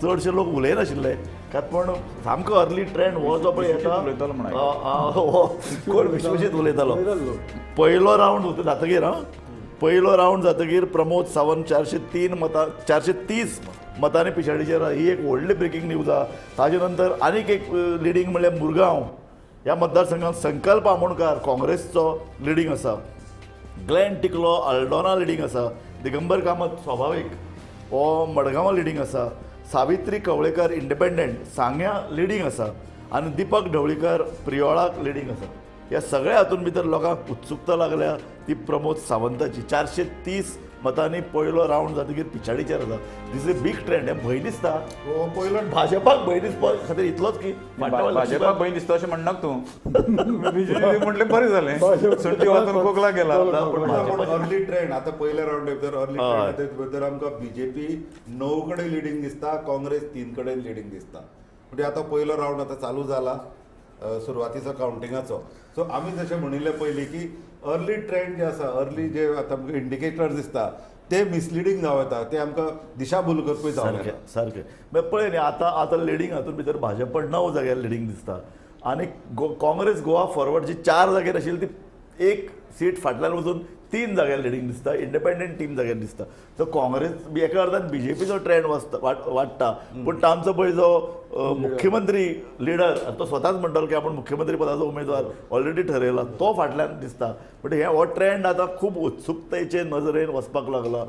चडशे लोक उलयनाशिल्ले पण सामको अर्ली ट्रेंड हो जो पळय उलयतालो म्हण येता कोण विश्वजीत उलयतालो पयलो रावंड जातकीर पयलो रावंड जातकीर प्रमोद सावंत 430 मतांनी पिछाडीचेर ही एक व्हडली ब्रेकींग न्यूज आहा ताजे नंतर आनीक एक लिडींग म्हणल्यार मुरगांव ह्या मतदारसंघात संकल्प आमोणकार काँग्रेसचो लिडींग आसा ग्लेन टिकलो आल्डोना लिडींग आसा दिगंबर कामत स्वाभावीक हो मडगांवा लिडींग आसा सावित्री कवळेकर इंडिपेंडंट सांग्या लिडींग आसा आनी दीपक ढवळीकर प्रियोळाक लिडींग आसा ह्या सगळ्या हातूंत भितर लोकांक उत्सुकता लागल्या ती प्रमोद सावंताची 430 मतांनी पयलो रावंड जातकीर पिछाडीचेर आसा दीस इज बीग ट्रेंड हें भंय दिसता हो पयलो भाजपाक भंय दिसपा खातीर इतलोच की भाजपाक भंय दिसता अशें म्हणनाका तूं बीजेपी म्हटलें बरें जालें सुटी वचून कोकला गेला अर्ली ट्रेंड आतां पयल्या रावंडा भितर अर्ली ट्रेंड भितर आमकां बीजेपी 9 कडेन लिडींग दिसता काँग्रेस 3 कडेन लिडींग दिसता म्हणजे आतां पयलो रावंड आतां चालू जाला सुरवातीचो कावंटिंगाचो सो आमी जशें म्हणिल्लें पयलीं की अर्ली ट्रेंड जे आसा अर्ली जे आतां आमकां इंडिकेटर दिसता ते मिसलिडींग जावं येता ते आमकां दिशाभूल करपी जावं येता सारकें मागीर पळय न्ही आतां लिडींग हातूंत भितर भाजप 9 जाग्यार लिडींग दिसता आनी काँग्रेस गोवा फॉरवर्ड जी 4 जाग्यार आशिल्ली ती एक सीट फाटल्यान वचून 3 जाग्यार लिडींग दिसता इंडिपेंडंट 3 जाग्यार दिसता सो काँग्रेस एका अर्थान बीजेपीचो ट्रेंड वाडटा पूण तांचो पळय जो मुख्यमंत्री लिडर तो स्वताच म्हणटालो की आपण मुख्यमंत्री पदाचो उमेदवार ऑलरेडी ठरयला तो फाटल्यान दिसता बट हो ट्रेंड आतां खूब उत्सुकतेचे नजरेन वचपाक लागला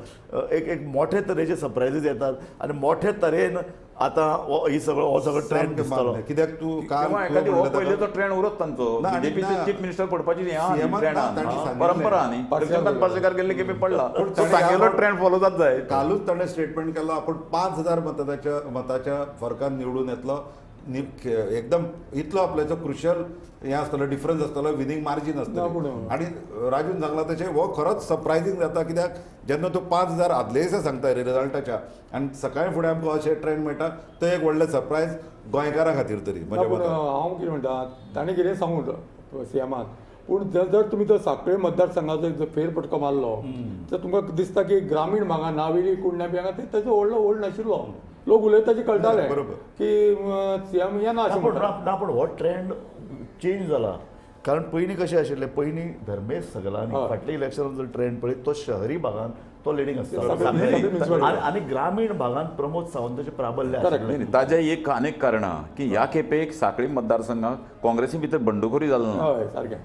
एक मोठे तरेचे सरप्रायजीस येतात आनी मोठे तरेन आतां हो सगळो ट्रेंड दिसतालो कित्याक तूं एखादी हो पयलीचो ट्रेंड उरत तांचो बीजेपीचे चीफ मिनिस्टर पडपाची परंपरा न्ही लक्ष्मीकांत पार्सेकार गेल्ले केपी पडला सांगेलो ट्रेंड फॉलो जात जाय कालूच ताणें स्टेटमेंट केलो आपण 5000 मताच्या फरकान निवडून येतलो एकदम इतलो आपल्याचो क्रुशियल हें आसतलो डिफरन्स आसतलो विनींग मार्जीन आसतलो आनी राजून सांगला तशें हो खरोच सरप्रायझींग जाता कित्याक जेन्ना तूं 5000 आदले दिसा सांगता रिजल्टाच्या आनी सकाळी फुडें आमकां अशें ट्रेंड मेळटा तो एक व्हडलें सरप्रायज गोंयकारां खातीर तरी म्हज्या मतान हांव कितें म्हणटा ताणें कितें सांगूं सीएमान पूण जर तुमी तो सांकळे मतदारसंघाचो जर फेरफटको मारलो तर तुमकां दिसता की ग्रामीण भागात नावेली कुंडण्या बी हांगा तेजो व्हड नाशिल्लो लोक उलयताचे कळटाले की सीएम येना अशें ना पूण हो ट्रेंड चेंज जाला कारण पयलीं कशें आशिल्लें, पयलीं धर्मेश सगलांनी हय. फाटल्या इलेक्शनात जर ट्रेंड पळयत तो शहरी भागांत तो लिडींग आसता सगळे आनी ग्रामीण भागांत प्रमोद सावंताचें प्राबल्य Correct. आशिल्लें. नाही, ताजें एक अनेक कारणां की ह्या खेपेक सांखळी मतदारसंघात काँग्रेसी भितर बंडखोरी जालो ना. हय सारकें.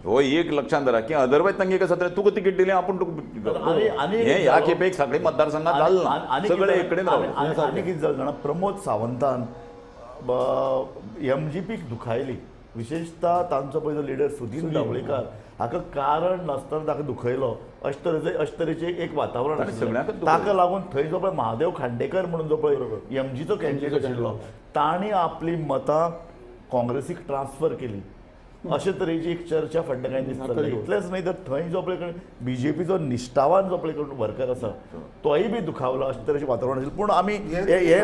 हो एक लक्षात धरा की अदरवायज तांगे कसं जाता तुका तिकीट दिलें आपूण आनी- हे ह्या खेपेक सांखळी मतदारसंघात जालें ना. सगळे एक कडेन रावले. आनी कितें जालें जाणा, प्रमोद सावंतान एमजीपीक दुखायली, विशेषतः तांचो पयलो लिडर सुदीन ढवळीकर हाका कारण नासतना ताका दुखयलो अशे तरेचें एक वातावरण ताणें आशिल्लें. सगळ्यांकच दुखयलें. ताका लागून थंय जो पळय महादेव खांडेकर म्हणून जो पळय एमजीचो कॅन्डिडेट आशिल्लो तांणी आपली मतां काँग्रेसीक ट्रान्सफर केली. अशे तरेची एक चर्चा फाटल्या कांय दीस चल्ली. इतलेंच न्हय तर थंय जो पळय बीजेपीचो निश्ठावान जो पळय वर्कर आसा तोय बी दुखावलो अशे तरेचें वातावरण आशिल्लें. पूण आमी हे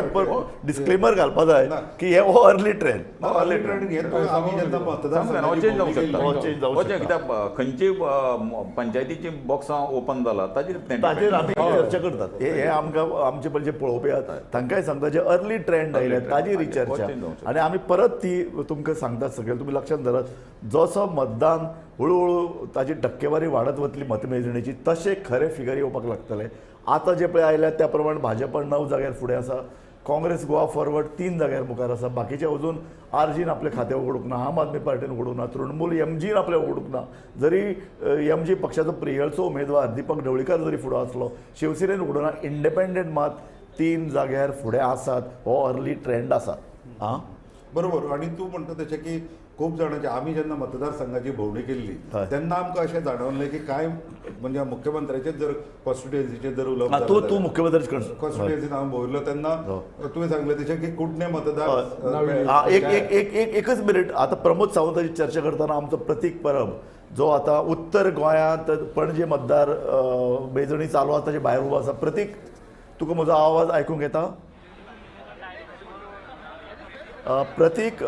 डिस्क्लेमर घालपा जाय की हे हो अर्ली ट्रेंड. अर्ली ट्रेंड घेतो आम्ही जेन्ना हो चेंज जावंक शकता. हो चेंज जावंक हो शकता. कित्याक खंयची पंचायतीची बॉक्सां ओपन जाला ताचेर आमी चर्चा करतात. हे आमकां आमचे पयलीं जे पळोवपी आसात तांकांय सांगता जे अर्ली ट्रेंड आयले ताजेर ही चर्चा. आनी आमी परत ती तुमकां सांगतात सगळे तुमी लक्षात धरात, जसो मतदान हळूहळू ताची टक्केवारी वाडत वतली मतमेजणीची तशे खरे फिगर येवपाक लागतले. आतां जे पळय आयल्यात त्या प्रमाण भाजप 9 जाग्यार फुडें आसा, काँग्रेस गोवा फॉरवर्ड 3 जाग्यार मुखार आसा, बाकीचे अजून आरजीन आपले खातें उगडूंक ना, आम आदमी पार्टीन उगडूंक ना, तृणमूल एमजीन आपलें उगडूंक ना. जरी एमजी पक्षाचो प्रियलचो उमेदवार दीपक ढवळीकर जरी फुडो आसलो, शिवसेनेन उगडूंक ना. इंडिपेंडंट मात 3 जाग्यार फुडें आसात. हो अर्ली ट्रेंड आसा. आं बरोबर. आणि तू म्हणटा तशें की खूब जाणांची आमी जेन्ना मतदारसंघाची भोंवडी केल्ली हय. तेन्ना आमकां अशें जाणवलें की कांय म्हणजे मुख्यमंत्र्याचेर जर कॉन्स्टिट्युएन्सीचेर जर उलोवप तूं जालें तूं मुख्यमंत्री कॉन्स्टिट्युएन्सीन हांव भोंवलो तेन्ना तुवें सांगलें तशें की कुडणे मतदार हा, एकच मिनिट. आता प्रमोद सावंताची चर्चा करताना आमचो प्रतीक परब जो आता उत्तर गोंयांत पणजे मतदार मेजणी चालू आसा ताचे भायर उबो आसा. प्रतीक, तुका म्हजो आवाज आयकूंक येता? प्रतीक,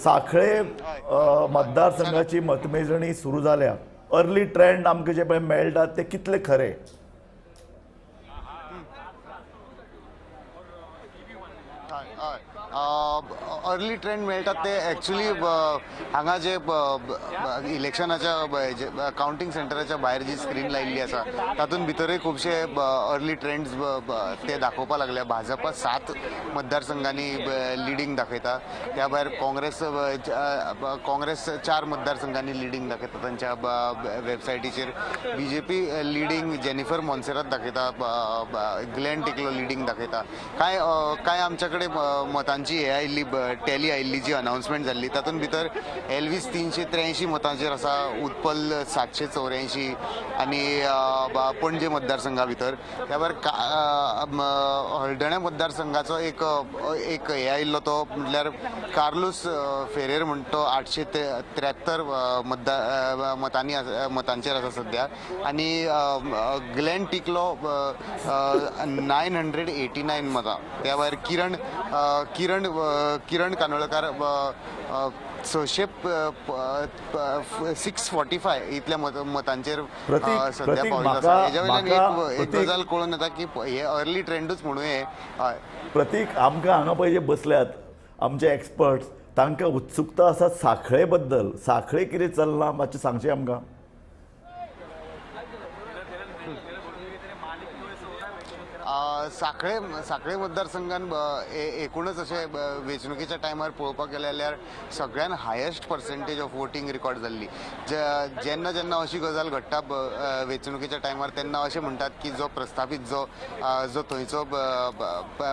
सांखळे मतदारसंघाची मतमेजणी सुरू जाल्या. अर्ली ट्रेंड आमकां जे पळय मेळटात ते कितले खरे? अर्ली ट्रेंड मेळटात ते एक्चुली हांगा जे इलेक्शनाच्या काउंटिंग सेंटराच्या भायर जी स्क्रीन लायिल्ली आसा तातूंत भितरूय खुबशे अर्ली ट्रेंड्स ते दाखोवपाक लागल्या. भाजपा 7 मतदारसंघांनी लिडींग दाखयता, त्या भायर काँग्रेस 4 मतदारसंघांनी लिडींग दाखयता तांच्या वेबसायटीचेर. बीजेपी लिडींग जेनिफर मॉन्सेरात दाखयता, ग्लेन टिकलो लिडींग दाखयता. कांय आमच्या कडेन मतांची हे आयिल्ली टॅली आयिल्ली जी अनाउन्समेंट जाल्ली तातूंत भितर एल्वीस 383 मतांचेर आसा, उत्पल 784 आनी पणजे मतदारसंघा भितर. त्या भायर हळदण्या मतदारसंघाचो एक हे आयिल्लो तो म्हटल्यार कार्लोस फेरेर म्हणटा तो 873 मतांचेर आसा सध्या. आनी ग्लेन टिकलो 989 मतां. त्या भायर किरण कानोळकार 645 इतल्या मतांचेर सध्या पावला आसा. हेज्या वयल्यान एक गजाल कळून येता की हे अर्ली ट्रेंडूच म्हणून हे. प्रतीक, आमकां हांगा पळय जे बसल्यात आमचे एक्सपर्ट्स तांकां उत्सुकता आसा सांखळे बद्दल. सांखळे कितें चल्लां मातशें सांगचें आमकां? सांखळे मतदारसंघान एकूणच अशें वेंचणुकेच्या टायमार पळोवपाक गेले जाल्यार सगळ्यान highest percentage of voting record जाल्ली. जेन्ना जेन्ना अशी गजाल घडटा वेंचणुकेच्या टायमार तेन्ना अशें म्हणटात की जो प्रस्थापीत जो थंयचो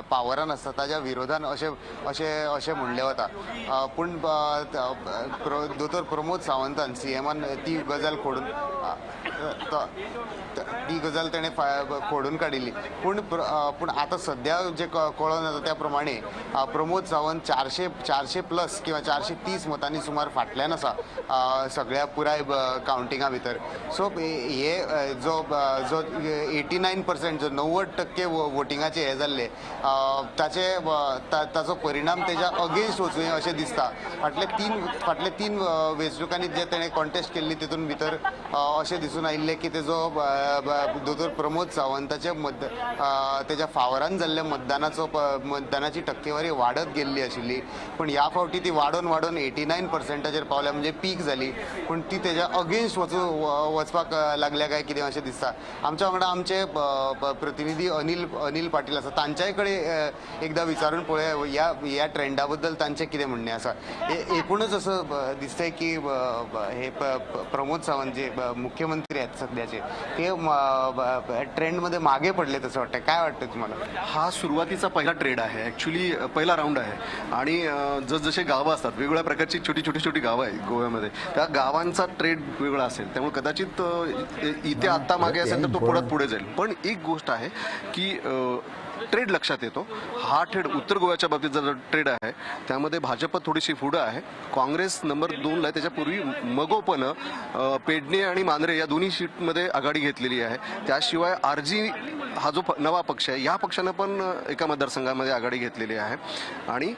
पावरान आसता ताच्या विरोधान अशें म्हणलें वता. पूण दोतोर प्रमोद सावंतान सीएमान ती गजाल ताणें खोडून काडिल्ली. पूण आतां सध्या जे कळोन येता त्या प्रमाणे प्रमोद सावंत 400 प्लस किंवा 430 मतांनी सुमार फाटल्यान आसा सगळ्या पुराय काउंटिंगा भितर. सो हे जो 89% जो 90% वोटिंगाचे हे जाल्ले ताचो परिणाम तेज्या अगेन्स्ट वचूं अशें दिसता. फाटले तीन वेंचणुकांनी जे तेणें कॉन्टेस्ट केल्ली तितून भितर अशें दिसून आयिल्लें की तेजो दोतोर प्रमोद सावंताच्या तेज्या फावरान जाल्ल्या मतदानाची टक्केवारी वाडत गेल्ली आशिल्ली, पण ह्या फावटी ती वाडोन 89%चेर पावल्या, म्हणजे पीक जाली, पण ती तेज्या अगेन्स्ट वचपाक लागल्या काय कितें अशें दिसता. आमच्या वांगडा आमचे प्रतिनिधी अनिल पाटील आसा, तांच्याय कडेन एकदां विचारून पळोवया ह्या ट्रेंडा बद्दल तांचें कितें म्हणणें आसा. एकूणच असं दिसतंय की हे प्रमोद सावंत जे मुख्यमंत्री आहेत सध्याचे, ते ट्रेंडमध्ये मागे पडले तसं वाटतं. काय वाटतं तुम्हाला? हा सुरुवातीचा पहिला ट्रेड आहे, ॲक्च्युली पहिला राऊंड आहे. आणि जसजसे गावं असतात, वेगवेगळ्या प्रकारची छोटी गावं आहेत गोव्यामध्ये, त्या गावांचा ट्रेड वेगळा असेल, त्यामुळे कदाचित इथे आत्ता मागे असेल तर तो पुढे जाईल. पण एक गोष्ट आहे की ट्रेड लक्षात येतो. हा ट्रेड उत्तर गोव्याच्या बाबतीत जर ट्रेड आहे, त्यामध्ये भाजप थोडीशी पुढं आहे, काँग्रेस नंबर 2ला आहे. त्याच्यापूर्वी मगोपनं पेडणे आणि मांद्रे या दोन्ही सीटमध्ये आघाडी घेतलेली आहे. त्याशिवाय RG हा जो नवा पक्ष आहे, या पक्षानं पण एका मतदारसंघामध्ये आघाडी घेतलेली आहे आणि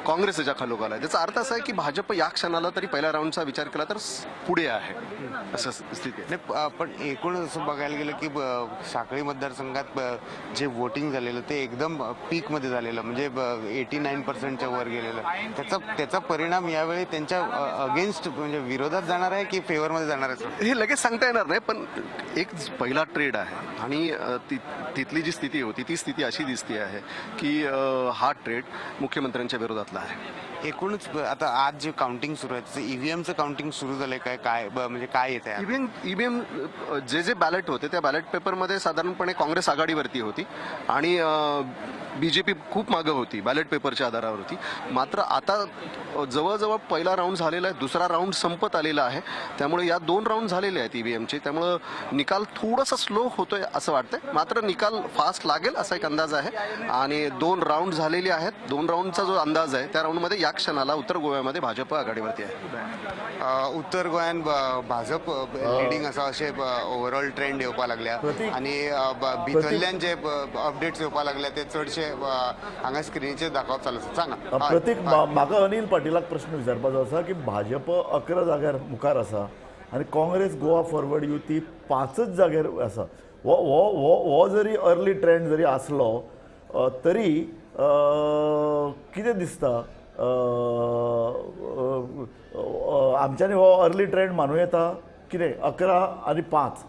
काँग्रेस त्याच्या खालोखाल आहे. त्याचा अर्थ असा आहे की भाजप या क्षणाला तरी पहिल्या राऊंडचा विचार केला तर पुढे आहे, असं स्थिती आहे. पण एकूण असं बघायला गेलं की साखळी मतदारसंघात जे वोटिंग झालेलं ते एकदम पीकमध्ये झालेलं, म्हणजे 89%च्या वर गेलेलं. त्याचा परिणाम यावेळी त्यांच्या अगेन्स्ट म्हणजे विरोधात जाणार आहे की फेवरमध्ये जाणार आहे हे लगेच सांगता येणार नाही. पण एक पहिला ट्रेड आहे आणि तिथली जी स्थिती होती ती स्थिती अशी दिसते आहे की हा ट्रेड मुख्यमंत्र्यांच्या विरोधातला आहे. एकूणच आता आज जे काउंटिंग सुरू आहे त्याचं EVMचं काउंटिंग सुरू झालंय काय म्हणजे काय येत आहे? ईव्हीएम जे बॅलेट होते त्या बॅलेट पेपरमध्ये साधारणपणे काँग्रेस आघाडीवरती होती आणि BJP खूप मागं होती बॅलेट पेपरच्या आधारावरती. मात्र आता जवळजवळ पहिला राऊंड झालेला आहे, दुसरा राऊंड संपत आलेला आहे. त्यामुळे या 2 राऊंड झालेले आहेत EVMचे. त्यामुळं निकाल थोडासा स्लो होतोय असं वाटतंय, मात्र निकाल फास्ट लागेल असा एक अंदाज आहे. आणि 2 राऊंड झालेले आहेत. 2 राऊंडचा जो अंदाज आहे त्या राऊंडमध्ये या क्षणाला उत्तर गोव्यामध्ये भाजप आघाडीवरती आहे. उत्तर गोंयान भाजप लिडिंग असा असे ओव्हरऑल ट्रेंड येवपा लागल्या आणि भितरल्यान जे अपडेट्स येवपा लागल्या ते चडशे हांगा स्क्रिनीचेर दाखोवप चालू आसा. सांगा प्रतीक, म्हाका अनिल पाटीलाक प्रश्न विचारपाचो आसा की भाजप 11 जाग्यार मुखार आसा आणि काँग्रेस गोवा फॉरवर्ड युती 5च जाग्यार आसा. हो जरी अर्ली ट्रेंड जरी आसलो तरी कितें दिसता आमच्यानी हो अर्ली ट्रेंड मानूं येता कितें 11 आणि 5?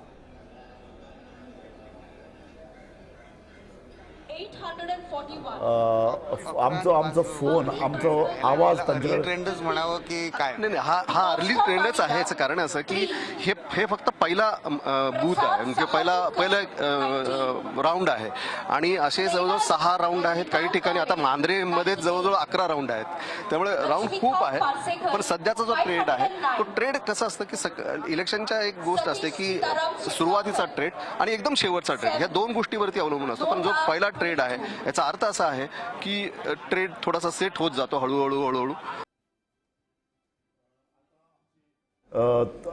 आमचो फोन आमचो आवाज तांचे ट्रेंडच म्हणावं की काय? नाही हा अर्ली ट्रेंडच आहे. याचं कारण असं की हे फक्त पहिला बूथ आहे, म्हणजे पहिला राऊंड आहे आणि असे जवळजवळ 6 राऊंड आहेत. काही ठिकाणी आता मांद्रेमध्ये जवळजवळ 11 राऊंड आहेत. त्यामुळे राऊंड खूप आहे. पण सध्याचा जो ट्रेड आहे तो ट्रेड कसं असतं की इलेक्शनच्या एक गोष्ट असते की सुरुवातीचा ट्रेड आणि एकदम शेवटचा ट्रेड, ह्या 2 गोष्टीवरती अवलंबून असतो. पण जो पहिला ट्रेड आहे याचा अर्थ असा आहे की ट्रेड थोडासा सेट होत जातो हळूहळू.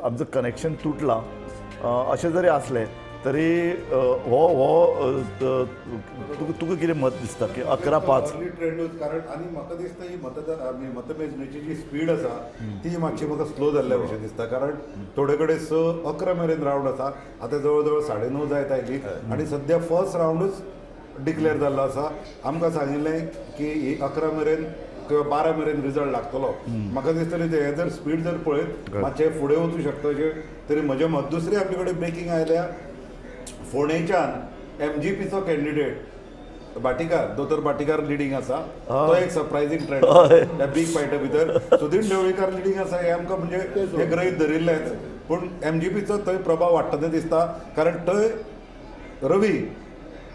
आमचं कनेक्शन तुटला अशें जरी असलें तरी तुका कितें मत दिसता की 11-5 ट्रेंडूच? कारण आणि म्हाका दिसता ही मतमेजणेची जी स्पीड आसा ती मातशी म्हाका स्लो जाल्ल्या भशेन दिसता. कारण थोडे कडेन 6-11 मेरेन राऊंड आसा. आता जवळ 9:30 जायत आयली आणि सध्या फर्स्ट राऊंडूच डिक्लेअर जाल्लो आसा. आमकां सांगिल्लें की 11 मेरेन किंवा 12 मेरेन रिजल्ट लागतलो. म्हाका दिसतलें हे जर स्पीड जर पळयत मातशें फुडें वचूं शकता अशें तरी म्हजें मत. दुसरी आमचे कडेन ब्रेकिंग आयल्या फोंडेच्यान MGPचो कॅन्डिडेट दोतोर भाटीकार लिडींग आसा. तो एक सरप्रायझींग ट्रेंड त्या बीग फायटा भितर. सुदीन ढवळीकर लिडींग आसा हे आमकां म्हणजे हे गृहीत धरिल्लेच. पूण MGPचो थंय प्रभाव वाडटा दिसता. कारण थंय रवी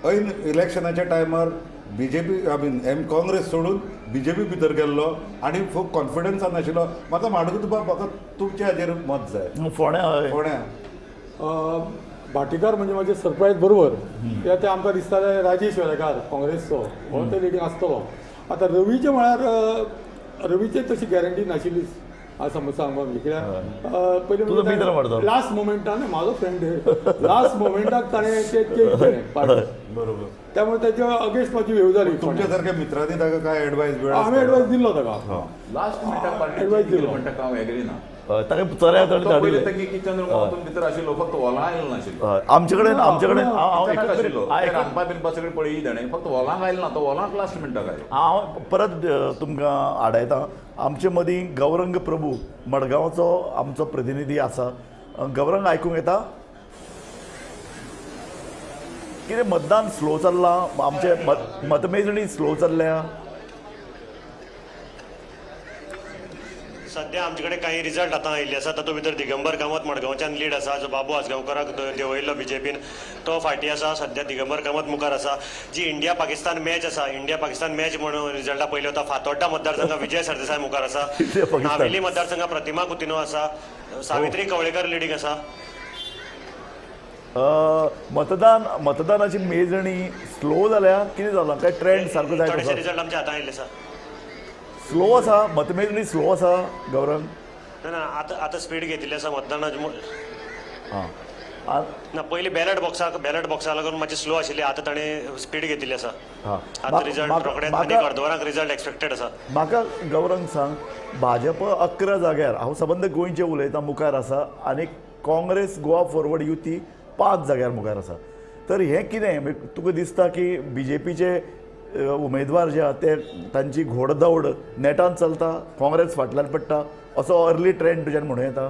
ऐन इलेक्शनाच्या टायमार BJP काँग्रेस सोडून BJP भितर गेल्लो आणि खूब कॉन्फिडन्सान आशिल्लो. म्हाका म्हाका तुमचे हाजेर मत जाय. फोंड्या भाटीकार म्हणजे माझे सरप्राईज बरोबर ते आमकां दिसताले राजेश वेळेकार काँग्रेसचो हो ते लिडींग आसतलो. आता रवीचे म्हळ्यार रवीचे तशी गॅरंटी नाशिल्लीच सांगपाक कित्याक पयलीं लास्ट मोमेंटान म्हाजो फ्रेंड लास्ट मोमेंटाक ताणें ते चेंज केलें बरोबर. त्यामुळे त्याच्या अगेन्स्ट माझी वेव जाली. तुमच्या सारख्या मित्रांनी ताका काय ॲडवायस हांवें ॲडवायस दिल्लो ताका लास्ट मिनिटाक ॲडवायस दिलो. म्हणटा हांव एग्री ना. ताका चऱ्या तो पयले धाडिल्ले तें चंद्रमोहन भितर आशिल्लो फक्त होला आयलो नाशिल्लो आमचे कडेन हांव तेकाच एकच आशिल्लो हांव ते एकच- रांदपा बिनपा सगळें पळयली ताणें फक्त होलांक आयलो ना तो होलांक लास्ट मिनटाक आयलो हांव परत तुमकां आडायतां आमचे मदीं गौरंग प्रभू मडगांवचो आमचो प्रतिनिधी आसा गौरंग आयकूंक येता कितें मतदान स्लो चल्लां आमचे मतमेजणी स्लो चल्ल्या सध्या आमचे कडेन काही रिजल्ट आतां आयिल्ले आसा तातूंत भितर दिगंबर कामत मडगांवच्यान लीड आसा जो बाबू आजगांवकाराक देंवयल्लो बीजेपीन तो फाटीं आसा सध्या दिगंबर कामत मुखार आसा जी इंडिया पाकिस्तान मॅच आसा इंडिया पाकिस्तान मॅच म्हणून रिजल्टा पयले वता फातोड्डा मतदारसंघ विजय सरदेसाय मुखार आसा इंडिया पाकिस्तान. नावेली मतदारसंघ प्रतिमा कुतिनो आसा सावित्री कवळेकर लिडींग आसा मतदानाची मेजणी स्लो जाल्या कितें जालां काय ट्रेंड सारको जाय थोडेशे तसो रिजल्ट आमचे हातांत आयिल्ले आसा स्लो आसा मतमेजणी स्लो आसा गौरंग ना ना आतां स्पीड घेतिल्ली आसा मतदानाची हां ना पयलीं बॅलट बॉक्सा लागून मातशी स्लो आशिल्ली आतां ताणें स्पीड घेतिल्ली आसा हां आतां रिजल्ट रोखडेच आनी अर्दवराक रिजल्ट एक्सपेक्टेड आसा म्हाका गौरंग सांग भाजप 11 जाग्यार हांव सबंद गोंयचे उलयतां मुखार आसा आनी काँग्रेस गोवा फॉरवर्ड युती 5 जाग्यार मुखार आसा तर हें कितें तुका दिसता की बीजेपीचे उमेदवार जे आहा ते तांची घोडदौड नेटान चलता काँग्रेस फाटल्यान पडटा असो अर्ली ट्रेंड तुज्यान म्हणूं येता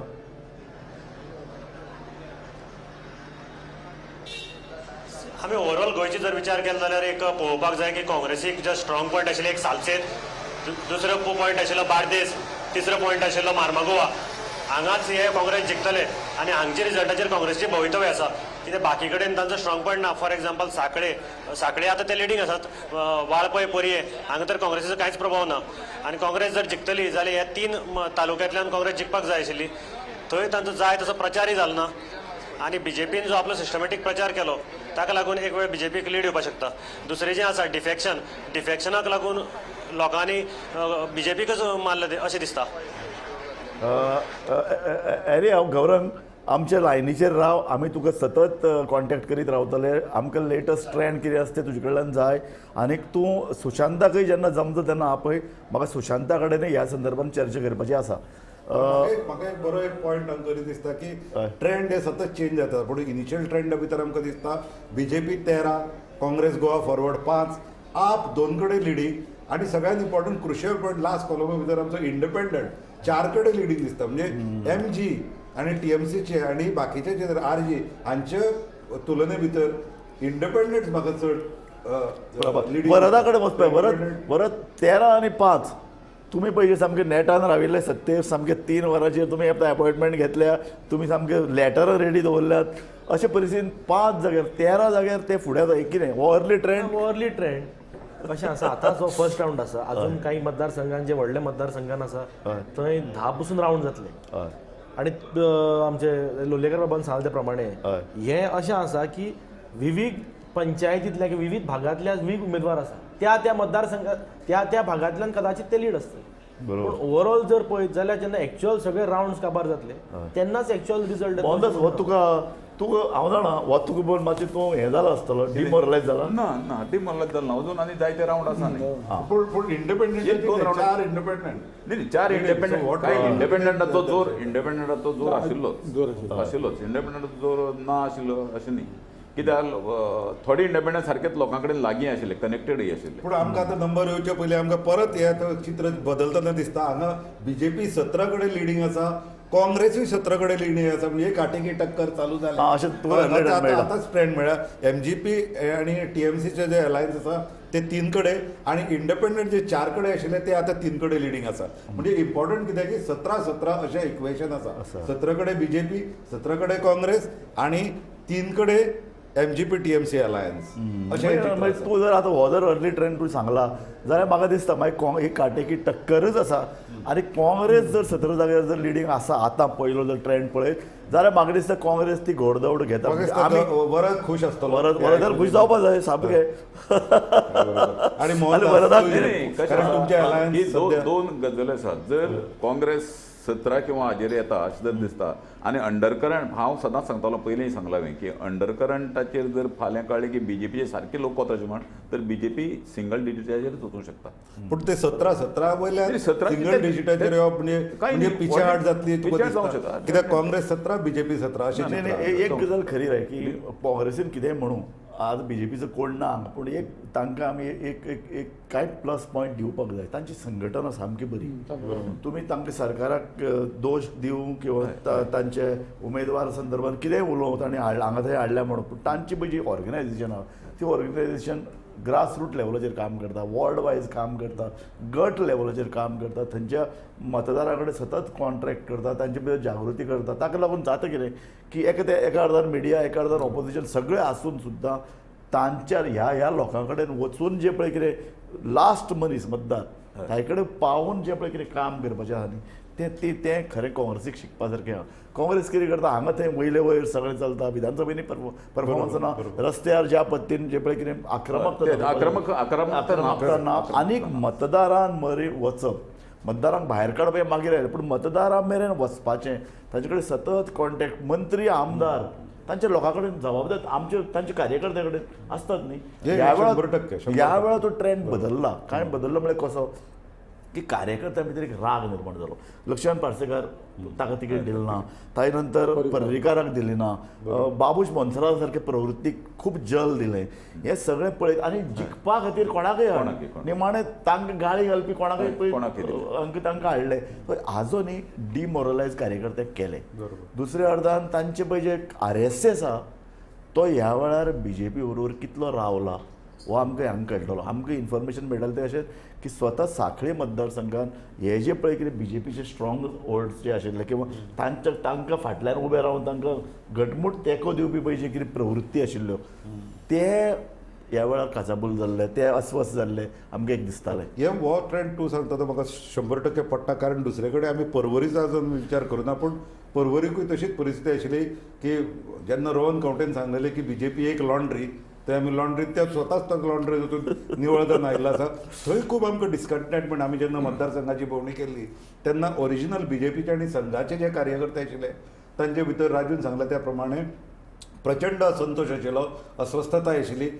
आमी ओवरऑल गोंयची जर विचार केलो जाल्यार एक पळोवपाक जाय की काँग्रेसीक जे स्ट्रॉंग पॉयंट आशिल्ले एक सालसेत दुसरो पॉयंट आशिल्लो बार्देस तिसरो पॉयंट आशिल्लो मार्मागोवा हांगाच हे काँग्रेस जिखतले आनी हांगच्या रिजल्टाचेर काँग्रेसची भवितव्य आसा कित्याक बाकी कडेन तांचो स्ट्रॉंग पॉयंट ना फॉर एग्जाम्पल साखळे आतां ते लिडींग आसात वाळपय पोरये हांगा तर काँग्रेसीचो कांयच प्रभाव ना आनी काँग्रेस जर जिखतली जाल्यार ह्या 3 तालुक्यांतल्यान काँग्रेस जिखपाक जाय आशिल्ली थंय तांचो जाय तसो प्रचारय जालो ना आनी बीजेपीन जो आपलो सिस्टमॅटीक प्रचार केलो ताका लागून एक वेळ बीजेपीक लीड येवपाक शकता दुसरें जें आसा डिफेक्शनाक लागून लोकांनी बीजेपीकच मारलें अशें दिसता अरे हांव गौरंग आमच्या लायनीचेर राव आमी तुका सतत कॉन्टॅक्ट करीत रावतले आमकां लेटस्ट ट्रेंड कितें आसा तें तुजे कडल्यान जाय आनीक तूं सुशांताकय जेन्ना जमता तेन्ना आपय म्हाका सुशांता कडेनय ह्या संदर्भान चर्चा करपाची आसा म्हाका एक बरो एक पॉयंट आमकां दिसता की ट्रेंड हे सतत चेंज जाता पूण इनिशियल ट्रेंडा भितर आमकां दिसता बीजेपी 13 काँग्रेस गोवा फॉरवर्ड 5 आप 2 कडेन लिडींग आनी सगळ्यांत इम्पॉर्टंट क्रुशियल पॉयंट लास्ट कॉलमा भितर आमचो इंडिपेंडंट 4 कडेन लिडींग दिसता म्हणजे MG आनी TMCचे आनी बाकीचे जे RG हांचे तुलने भितर इंडिपेंडंट म्हाका चड वरदा कडेन वचपाय वरद 13 आनी 5 तुमी पयलीं सामके नेटान राविल्ले सत्तेर सामके 3 वरांचेर तुमी आतां अपॉयंटमेंट घेतल्या तुमी सामके लेटर रेडी दवरल्यात अशे परिस्थितीन 5 जाग्यार 13 जाग्यार ते फुडें कितें हो अर्ली ट्रेंड कशें आसा आतां जो फर्स्ट रावंड आसा अजून काही मतदारसंघान जे व्हडले मतदारसंघान आसा थंय 10 पसून रावंड जातले आनी आमचे लोलयेकर बाबान सांगले त्या प्रमाणे हें अशें आसा की विविध पंचायतींतल्या किंवा विविध भागांतल्या विविध उमेदवार आसा त्या मतदारसंघात त्या भागांतल्यान कदाचित ते लीड आसतले पूण ओवरऑल जर पळयत जाल्यार जेन्ना एक्च्युअल सगळे रावंड्स काबार जातले तेन्नाच एक्च्युअल रिजल्ट हो तुका हांव जाणा हो तुका पळोवन मातशें तूं हें जालो आसतलो डिमोरलायज जाला ना डिमोरलायज जालो ना अजून आनी जायते रावंड आसा न्ही पूण इंडिपेंडंट एक दोन round. 4 इंडिपेंडंट नाही 4 इंडिपेंडंटाचो जोर आशिल्लोच इंडिपेंडंटाचो जोर ना आशिल्लो अशें न्ही कित्याक थोडे इंडिपेंडंट सारकेच लोकां कडेन लागीं आशिल्ले कनेक्टेडय आशिल्ले पूण आमकां आतां नंबर येवचे पयलीं आमकां परत हें चित्र बदलतना दिसता हांगा बीजेपी 17 कडेन लिडींग आसा काँग्रेसूय 17 कडेन लिडींग आसा म्हणजे काटेकी टक्कर चालू जाली आतांच ट्रेंड मेळ्ळा MGP आनी TMCचे जे अलायन्स आसा ते 3 कडेन आनी इंडिपेंडंट जे 4 कडेन आशिल्ले ते आतां 3 कडेन लिडींग आसा म्हणजे इम्पॉर्टंट कितें की 17-17 अशें इक्वेशन आसा 17 कडेन बीजेपी 17 कडेन काँग्रेस आनी 3 कडेन MGP TMC अलायन्स अशें तूं जर आतां हो जर अर्ली ट्रेंड तूं सांगला जाल्यार म्हाका दिसता मागीर ही काटेकी टक्करच आसा आनी काँग्रेस जर 17 जाग्यार जर लिडींग आसा आतां पयलो जर ट्रेंड पळयत जाल्यार म्हाका दिसता काँग्रेस ती घोडदौड घेता आमी वरद खूश आसतलो वरदार खुश जावपा जाय सामकें आनी वरदाक कारण तुमचे अलायन्स दोन गजाली आसात जर काँग्रेस 17 किंवा हाजेर येता अशें जर दिसता आनी अंडरकरंट हांव सदांच सांगतालो पयलींय सांगला हांवें की अंडरकरंटाचेर जर फाल्यां कळ्ळें की बीजेपीचे सारके लोक वताचे म्हण तर बीजेपी सिंगल डिजिटाचेर वचूंक शकता. पूण ते 17 वयल्यान तरी 17 सिंगल डिजिटाचेर येवप काय म्हणजे नाही. पिछाड जातली तुका पिछाड जावंक दिसता. शकता. कित्याक काँग्रेस 17 बीजेपी 17 अशें नाही, चित्र नाही, एक गजाल खरी रे की काँग्रेसीन कितेंय म्हणू आज बीजेपीचं कोण ना पूण एक तांकां आमी एक एक एक कांय प्लस पॉयंट दिवपाक जाय. तांची संघटना सामकी बरी. तुमी तांकां सरकाराक दोश दिवं किंवा तांचे उमेदवार संदर्भात कितेंय उलोवं तांणी हांगा थंय हाडल्या म्हणून पूण तांची पळय जी ऑर्गनायझेशन आहा ती ऑर्गनायझेशन ग्रास रूट लेवलाचेर काम करता, वॉर्ड वायज काम करता, गट लेवलाचेर काम करता, थंयच्या मतदारा कडेन सतत कॉन्ट्रॅक्ट करता, तांचे भितर जागृती करता. ताका लागून जाता कितें की एका अर्दान मिडिया एका अर्दान ऑपोजिशन सगळें आसून सुद्दां तांच्या ह्या लोकां कडेन वचून जे पळय कितें लास्ट मनीस मतदार ताचे कडेन पावून जे पळय कितें काम करपाचें आहा न्ही तें खरें काँग्रेसीक शिकपा सारकें आहा. काँग्रेस कितें करता हांगा थंय वयले वयर सगळें चलता विधानसभेनी परफॉर्मन्स ना रस्त्यार ज्या पद्दतीन जे पळय कितें आक्रमक नापतना आनीक मतदारां मरे वचप मतदारांक भायर काडप मागीर आयलें पूण मतदारां मेरेन वचपाचें तांचे कडेन सतत कॉन्टॅक्ट मंत्री आमदार तांच्या लोकां कडेन जबाबदार आमचे तांचे कार्यकर्त्या कडेन आसतात न्ही. ह्या 100% वेळार तो ट्रेंड बदलला. काय बदललो म्हळ्यार कसो की कार्यकर्त्यां भितर एक राग निर्माण जालो. लक्ष्मण पार्सेकार ताका तिकेट दिली ना, ताचे नंतर पर्रीकाराक दिली ना, बाबूश मोन्सरात सारके प्रवृत्तीक खूब जल दिलें. हें सगळें पळयत आनी जिखपा खातीर कोणाकय निमाणें तांकां गाळी घालपी कोणाकय तांकां हाडले. हाजो न्ही डिमोरलायज कार्यकर्त्याक केले. दुसऱ्या अर्दान तांचे पळय जे RSS आहा तो ह्या वेळार बीजेपी बरोबर कितलो रावला हो आमकां हांगा कळटलो. आमकां इन्फॉर्मेशन मेळटालें तें अशें की स्वता सांखळे मतदारसंघात हे जे पळय कितें बीजेपीचे स्ट्रॉंग होल्ड्स जे आशिल्ले किंवा तांकां फाटल्यान उबे रावन तांकां घटमूट तेंको दिवपी पळय जे कितें प्रवृत्ती आशिल्ल्यो ते ह्या वेळार काचाबूल जाल्ले, ते अस्वस्थ जाल्ले आमकां एक दिसतालें. हो ट्रेंड तूं सांगता तो म्हाका 100% पडटा. कारण दुसरे कडेन आमी पर्वरीचो आजून विचार करूना पूण पर्वरीकूय तशीच परिस्थिती आशिल्ली की जेन्ना रोहन खंवटेन सांगलेलें की बीजेपी एक लॉन्ड्री ते आमी लॉन्ड्रीत त्या स्वताच तो लॉन्ड्री वचून निवळ जावन आयिल्लो आसा. थंय खूब आमकां डिस्कंटेंटमेंट. आमी जेन्ना मतदारसंघाची भोंवडी केल्ली तेन्ना ओरिजिनल बीजेपीचे आनी संघाचे जे कार्यकर्ते आशिल्ले तांचे भितर राजून सांगला त्या प्रमाणे प्रचंड असंतोश आशिल्लो, अस्वस्थताय आशिल्ली.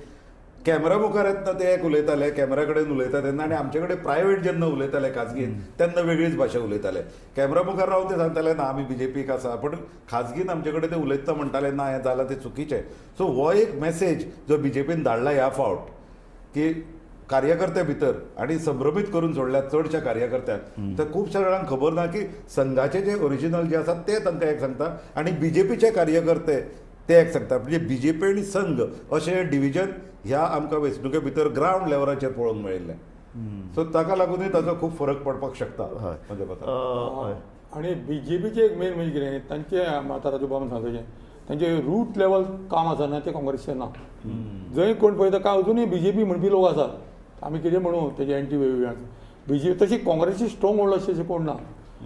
कॅमेरा मुखार येतना ते एक उलयताले, कॅमेरा कडेन उलयता तेन्ना आनी आमचे कडेन प्रायवेट जेन्ना उलयताले खाजगीन तेन्ना वेगळीच भाशा उलयताले. कॅमेरा मुखार रावन ते सांगताले ना आमी बीजेपीक आसा पूण खाजगीन आमचे कडेन ते उलयतना म्हणटाले ना हें जालां तें चुकीचें. सो हो एक मॅसेज जो बीजेपीन धाडला ह्या फावट की कार्यकर्त्या भितर आणि संभ्रमित करून सोडल्यात चडशा कार्यकर्त्यांक. तर खुबश्या जाणांक खबर ना की संघाचे जे ओरिजिनल जे आसात ते तांकां एक सांगता आणि बीजेपीचे कार्यकर्ते ते एक सांगता. म्हणजे बीजेपी आनी संघ अशें डिव्हिजन ह्या आमकां वेंचणुके भितर ग्रावंड लेवलाचेर पळोवंक मेळिल्लें. सो ताका लागूनय ताचो खूब फरक पडपाक शकता म्हज्या मतान. आणि बीजेपीचे एक मेन म्हणजे कितें तांचे आतां राजूबाबा सांगताचें तांचे रूट लेवल काम आसा ना ते काँग्रेसचें ना. जंय कोण पळयता काय अजुनूय बीजेपी म्हणपी लोक आसात. आमी कितें म्हणू तेजे एंटी बीजेपी तशी काँग्रेसची स्ट्रॉंग होल्ड अशें कोण ना.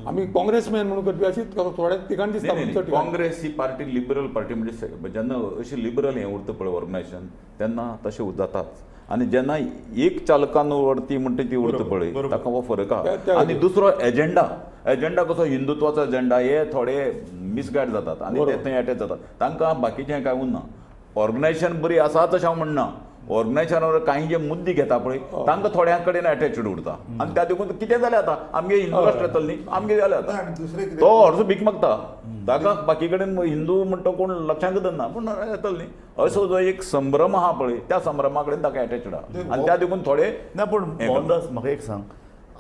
आमी काँग्रेसमॅन म्हणून करपी अशी थोड्या ठिकाणी दिसता. काँग्रेस ही पार्टी लिबरल पार्टी म्हणजे जेन्ना अशी लिबरल हें उरता पळय ऑर्गनायझेशन तेन्ना तशें जाताच. आनी जेन्ना एक चालकान वरती म्हणटा ती उरता पळय ताका हो फरक आहा. आनी दुसरो एजेंडा कसो हिंदुत्वाचो एजेंडा हे थोडे मिसगायड जातात आनी ते थंय एटॅच जातात. तांकां बाकीचें कांय उरना. ऑर्गनायझेशन बरी आसा तशें हांव म्हणना. ऑर्गनायझेशनावर काही जे मुद्दे घेता पळय तांकां थोड्या कडेन अटॅचड उरता आनी त्या देखून कितें जालें आतां आमगे हिंदू राष्ट्र येतलो न्ही आमगे जालें आतां तो अर्जो भीक मागता ताका बाकी कडेन हिंदू म्हणटा कोण लक्षांत धरना पूण येतलो न्ही. असो जो एक संभ्रम आहा पळय त्या संभ्रमा कडेन ताका अटॅचड आहा आनी त्या देखून थोडे ना. पूण मोहनदास म्हाका एक सांग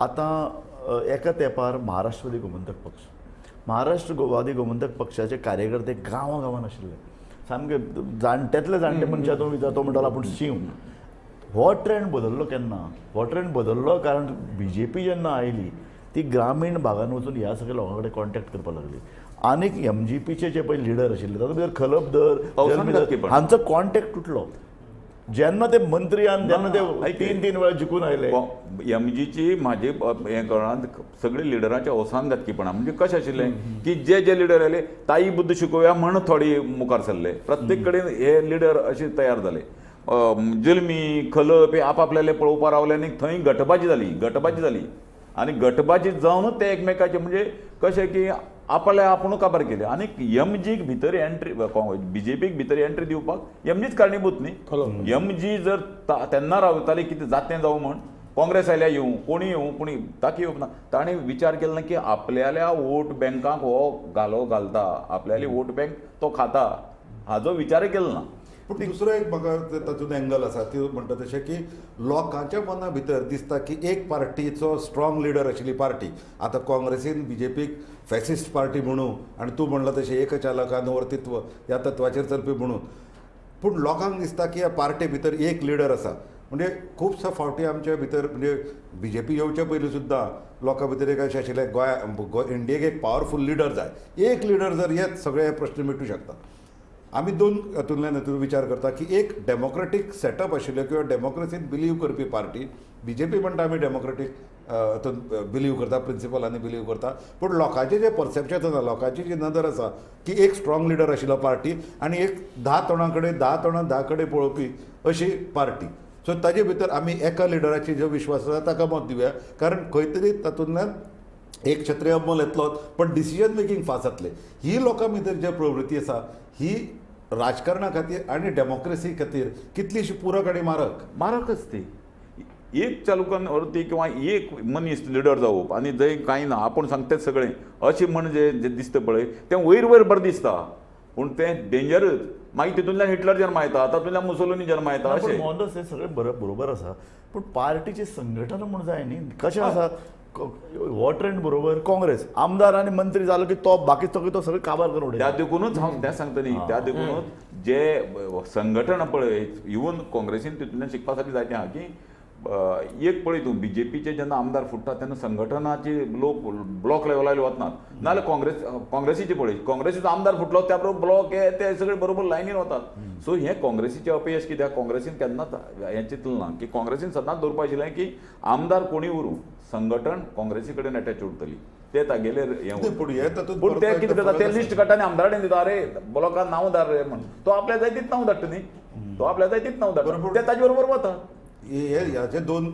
आतां एका तेंपार महाराष्ट्रवादी गोमंतक पक्ष महाराष्ट्रवादी गोमंतक पक्षाचे कार्यकर्ते गांवांत आशिल्ले सामके जाणट्यातले जाणटे मनशा तो विचार तो म्हणटालो आपूण शिव. हो ट्रेंड बदललो केन्ना? हो ट्रेंड बदललो कारण बीजेपी जेन्ना आयली ती ग्रामीण भागांत वचून ह्या सगळ्या लोकां कडेन कॉन्टॅक्ट करपाक लागली. आनीक MGPचे जे पळय लिडर आशिल्ले तातूंत भितर खलपदर हांचो कॉन्टॅक्ट तुटलो जेन्ना ते मंत्री आनी जेन्ना ते तीन वेळा जिखून आयले. MGची म्हाजे हे कळांत सगळे लिडरांचे अवसान घातकीपणां म्हणजे कशें आशिल्लें की जे लिडर आयले ताई बुद्ध शिकोवया म्हण थोडी मुखार सरले. प्रत्येक कडेन हे लिडर अशे तयार जाले. जुल्मी खलप हे आपआपल्याले पळोवपा रावले आनी थंय गटबाजी जाली आणि गटबाजी जाऊनच ते एकमेकाचे म्हणजे कशें की आपल्या आपूण काबार केले आणि एमजीक भितर एंट्री बीजेपीक भितर एंट्री दिवपाक एमजीच कारणीभूत न्ही. एमजी जर तेन्ना रावताली कितें जातें जावं म्हण काँग्रेस आयल्या येवं कोणी येवं पूण ताका येवंक ना. ताणें विचार केलो ना की आपल्याल्या वोट बँकाक हो घालता, आपल्याली वोट बँक तो खाता हाजो विचारय केलो ना. पूण दुसरो एक म्हाका तातूंत एंगल आसा त्यो म्हणटा तशें की लोकांच्या मना भितर दिसता की एक पार्टीचो स्ट्रॉंग लिडर आशिल्ली पार्टी, आतां काँग्रेसीन बीजेपीक फॅसिस्ट पार्टी म्हणून आनी तूं म्हणला तशें एकचालकानुवर्तित्व ह्या तत्वाचेर चलपी म्हणून, पूण लोकांक दिसता की ह्या पार्टी भितर एक लिडर आसा. म्हणजे खुबश्या फावटी आमच्या भितर म्हणजे बीजेपी येवचे पयलीं सुद्दां लोकां भितर एक अशें आशिल्लें गोंय इंडियेक एक पावरफूल लिडर जाय, एक लिडर जर हेच सगळे प्रश्न मिटू शकता. आमी दोन हातूंतल्यान विचार करता की एक डेमोक्रेटीक सेटअप आशिल्लो किंवा डेमोक्रेसीन बिलीव करपी पार्टी, बीजेपी म्हणटा आमी डेमोक्रेटीक हातूंत बिलीव करता, प्रिंसिपलांनी बिलीव करता, पूण लोकांचें जें परसेप्शन आसा, लोकांची जी नदर आसा की एक स्ट्रॉंग लिडर आशिल्लो पार्टी आनी एक 10 तोंडां कडेन 10 तोंडां 10 कडेन पळोवपी अशी पार्टी. सो ताजे भितर आमी एका लिडराची जो विश्वास आसा ताका मत दिवया, कारण खंय तरी तातूंतल्यान एक क्षत्रीय अंमल येतलो पण डिसिजन मेकींग फास्ट जातलें. ही लोकां भितर जी प्रवृत्ती आसा ही राजकारणा खातीर आनी डेमोक्रेसी खातीर कितलीशी पूरक आनी मारकच ती. एक चालुकान अर्थ किंवा एक मनीस लिडर जावप आनी जंय कांय ना आपूण सांगतेच सगळें अशें म्हणजे जें दिसता पळय तें वयर वयर बरें दिसता, पूण तें डेंजरच. मागीर तितूंतल्यान हिटलर जल्मा येता, तातूंतल्यान मुसोलिनी जल्मा येता. अशें मोहनदास हे सगळें बरोबर आसा, पूण पार्टीची संघटना म्हूण जाय न्ही. कशें आसा हो ट्रेंड बरोबर काँग्रेस आमदार आनी मंत्री जालो की तो बाकी तो सगळें काबार करून उडयता. त्या देखूनच हांव तें सांगता न्ही, त्या देखूनच जे संघटना पळय इवन काँग्रेसीन तितूंतल्यान शिकपा साठी जायतें आहा की एक पळय तूं बीजेपीचे जेन्ना आमदार फुट्टा तेन्ना संघटनाचे लोक ब्लॉक लेवलार वचनात, नाल्यार काँग्रेसीचे पळय काँग्रेसीचो आमदार फुटलो त्या बरोबर ब्लॉक हे ते सगळे बरोबर लायनीन वतात. सो हें काँग्रेसीचें अपयश कित्याक काँग्रेसीन केन्नाच हें चिंतलें ना की काँग्रेसीन सदांच दवरपा आशिल्लें की आमदार कोणी उरूं संघटन काँग्रेसी कडेन एटॅच उरतली. ते तागेले पूण ते कितें करता ते लिस्ट काडटा आनी आमदाराडेन दिता, अरे ब्लॉकान नांव धाड रे म्हण. तो आपल्या जाय तीच नांव धाडटा न्ही, तो आपल्या जाय तीच नांव धाडटा, ते ताजे बरोबर वता. ह्याचे दोन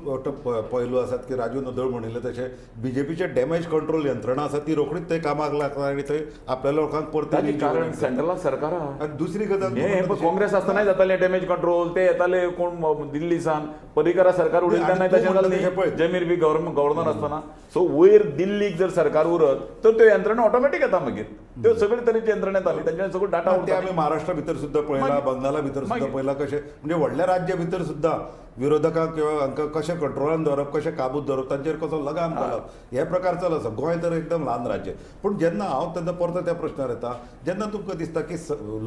पैलू आसात की राजू नदळ म्हणिल्ले तशें बीजेपीचे डॅमेज कंट्रोल यंत्रणा आसा ती रोखडीच थंय कामाक लागता आनी थंय आपल्या लोकांक परत कारण सेंट्रलाक सरकार आहा. दुसरी गजाल काँग्रेस आसतनाय जातालें डॅमेज कंट्रोल, ते येताले कोण दिल्लीसान पर्रीकरा सरकार उडयले तेन्ना तशें जालें जमीर बी गव्हर्नर आसतना. सो वयर दिल्लीक जर सरकार उरत तर त्यो यंत्रणा ऑटोमॅटीक येता मागीर, त्यो सगळे तरेची यंत्रणा येताली तेंच्यानी सगळो डाटा ते आमी महाराष्ट्रा भितर सुद्दां पळयला, बंगाला भितर सुद्दां पळयला कशें म्हणजे व्हडल्या राज्या भितर सुद्दां विरोधकांक किंवा हांकां कशें कंट्रोलान दवरप, कशें काबूत दवरप, तांचेर कसो लगाम घालप, हे प्रकार चालू आसा. गोंय तर एकदम ल्हान राज्य. पूण जेन्ना हांव तेन्ना परत त्या प्रश्नार येता जेन्ना तुमकां दिसता की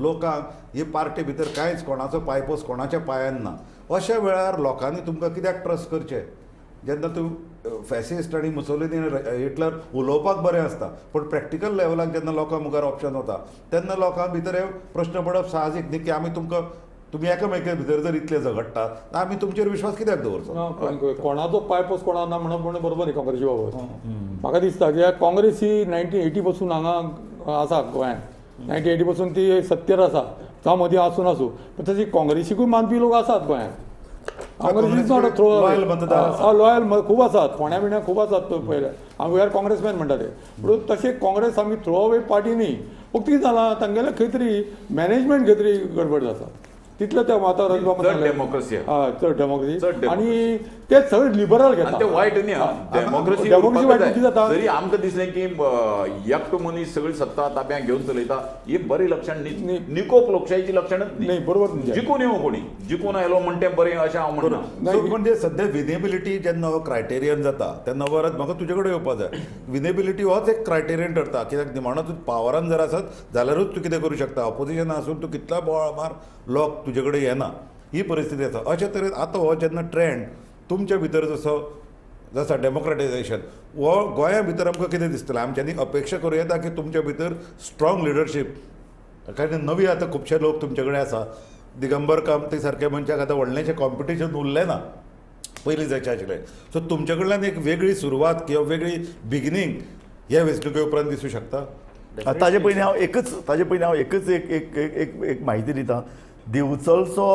लोकांक ही पार्टी भितर कांयच कोणाचो पायपोस कोणाच्या पांयान ना, अशा वेळार लोकांनी तुमकां कित्याक ट्रस्ट करचें? जेन्ना तूं फॅसिस्ट आनी मुसोलिनी हिटलर उलोवपाक बरें आसता पूण प्रॅक्टिकल लेवलाक जेन्ना लोकां मुखार ऑप्शन वता तेन्ना लोकां भितर हे प्रश्न पडप साहजीक न्ही की आमी तुमी एकामेका भितर जर इतले झगडटा आमी तुमचेर विश्वास कित्याक दवरचो? कोणाचो पायपोस कोणाक ना म्हणप बरोबर न्ही काँग्रेसी बाबत. म्हाका दिसता की काँग्रेस ही 1980 पासून हांगा आसा गोंयांत. 1980 पासून ती सत्तेर आसा, जावं मदीं आसून आसूं, पण तशी काँग्रेसीकूय मानपी लोक आसात गोंयांत. लॉयल खूब आसात, फोंड्या बिण्या खूब आसात. पयले हांव वी आर काँग्रेसमॅन म्हणटा ते, पूण तशें काँग्रेस आमी थ्रो अवे पार्टी न्ही. फक्त कितें जालां तांगेले खंय तरी मॅनेजमेंट खंय तरी गडबड जाता, तितलें त्या वातावरण डेमोक्रेसी चड डेमोक्रेसी आनी ते सगळे लिबरल घेता. ते वायट न्ही डेमोक्रेसी वायट कितें जाता जरी आमकां दिसलें की एकटो मनीस सगळी सत्ता ताब्यात घेवन चलयता ही बरी लक्षण न्ही. निकोप लोकशाहीची लक्षणच न्ही. बरोबर जिखून येवं कोणी जिखून आयलो म्हण तें बरें अशें हांव म्हणना. म्हणजे सध्या विनेबिलिटी जेन्ना हो क्रायटेरियन जाता तेन्ना वरत म्हाका तुजे कडेन येवपाक जाय. विनेबिलिटी होच एक क्रायटेरियन ठरता, कित्याक निमाणो तूं पावरान जर आसत जाल्यारूच तूं कितें करूं शकता. ऑपोजिशन आसून तूं कितला बोवाळ मार लोक तुजे कडेन येना, ही परिस्थिती आसा. अशे तरेन आतां हो जेन्ना ट्रेंड तुमच्या भितर जसो डेमोक्रेटायझेशन हो गोंया भितर आमकां कितें दिसतलें, आमच्यांनी अपेक्षा करूं येता की तुमच्या भितर स्ट्रॉंग लिडरशीप, कारण नवी आतां खुबशे लोक तुमचे कडेन आसा. दिगंबर कामती सारक्या मनशाक आतां व्हडलेंशें कॉम्पिटिशन उरलें ना, पयलीं जायचें आशिल्लें. सो तुमचे कडल्यान एक वेगळी सुरवात किंवा वेगळी बिगिनींग ह्या वेंचणुके उपरांत दिसूं शकता. ताजे पयलीं हांव एकच एक म्हायती दितां. दिवचलचो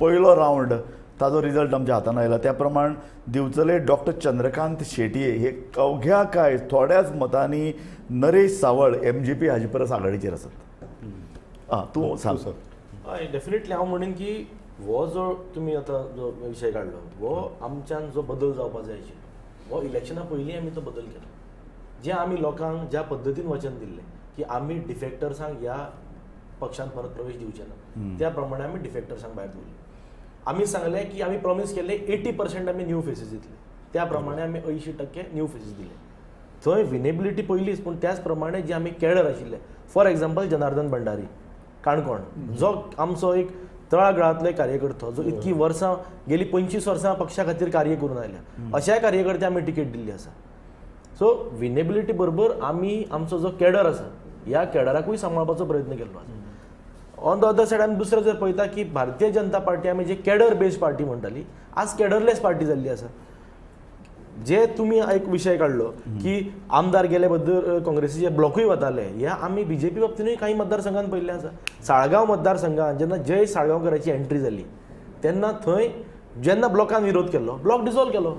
पयलो रावंड ताजो रिझल्ट आमच्या हातान आयला त्या प्रमाण दिवचले डॉक्टर चंद्रकांत शेटये हे अवघ्या काय थोड्याच मतांनी नरेश सावळ MGP हाजे परस आघाडीचेर आसात. तूं सांग. हय डेफिनेटली हांव म्हणेन की हो जो तुमी आतां जो विशय काडलो हो आमच्यान जो बदल जावपाक जाय आशिल्लो हो इलेक्शना पयलीं आमी तो बदल केलो. जे आमी लोकांक ज्या पद्दतीन वचन दिल्लें की आमी डिफेक्टर्सांक ह्या पक्षांत परत प्रवेश दिवचे ना त्या प्रमाणे आमी डिफेक्टर्सांक भायर दवरले. आमी सांगलें की आमी प्रॉमीस केल्ले 80% आमी न्यू फेसीस दितले त्या प्रमाणे आमी 80% न्यू फेसीस दिले. थंय विनेबिलिटी पयलींच पूण त्याच प्रमाणे जे आमी कॅडर आशिल्ले फॉर एग्जाम्पल जनार्दन भंडारी काणकोण जो आमचो एक तळागाळांतलो कार्यकर्तो जो इतकी वर्सां गेली 25 वर्सां पक्षा खातीर कार्य करून आयल्या अशाय कार्यकर्त्या आमी टिकेट दिल्ली आसा. सो विनेबिलिटी बरोबर आमी आमचो जो कॅडर आसा ह्या कॅडराकूय सांबाळपाचो प्रयत्न केल्लो आसा. ऑन द अदर सायड आमी दुसरें जर पळयता की भारतीय जनता पार्टी आमी जे कॅडर बेस्ड पार्टी म्हणटाली आज कॅडरलेस पार्टी जाल्ली आसा. जे तुम्ही एक विशय काढलो की आमदार गेले बद्दल काँग्रेसीचे ब्लॉकूय वताले ह्या आमी BJP बाबतीनूय काही मतदारसंघात पळयल्लें आसा. साळगांव मतदारसंघात जेन्ना जय साळगांवकराची एंट्री जाली तेन्ना थंय जेन्ना ब्लॉकान विरोध केल्लो ब्लॉक डिसॉल्व केलो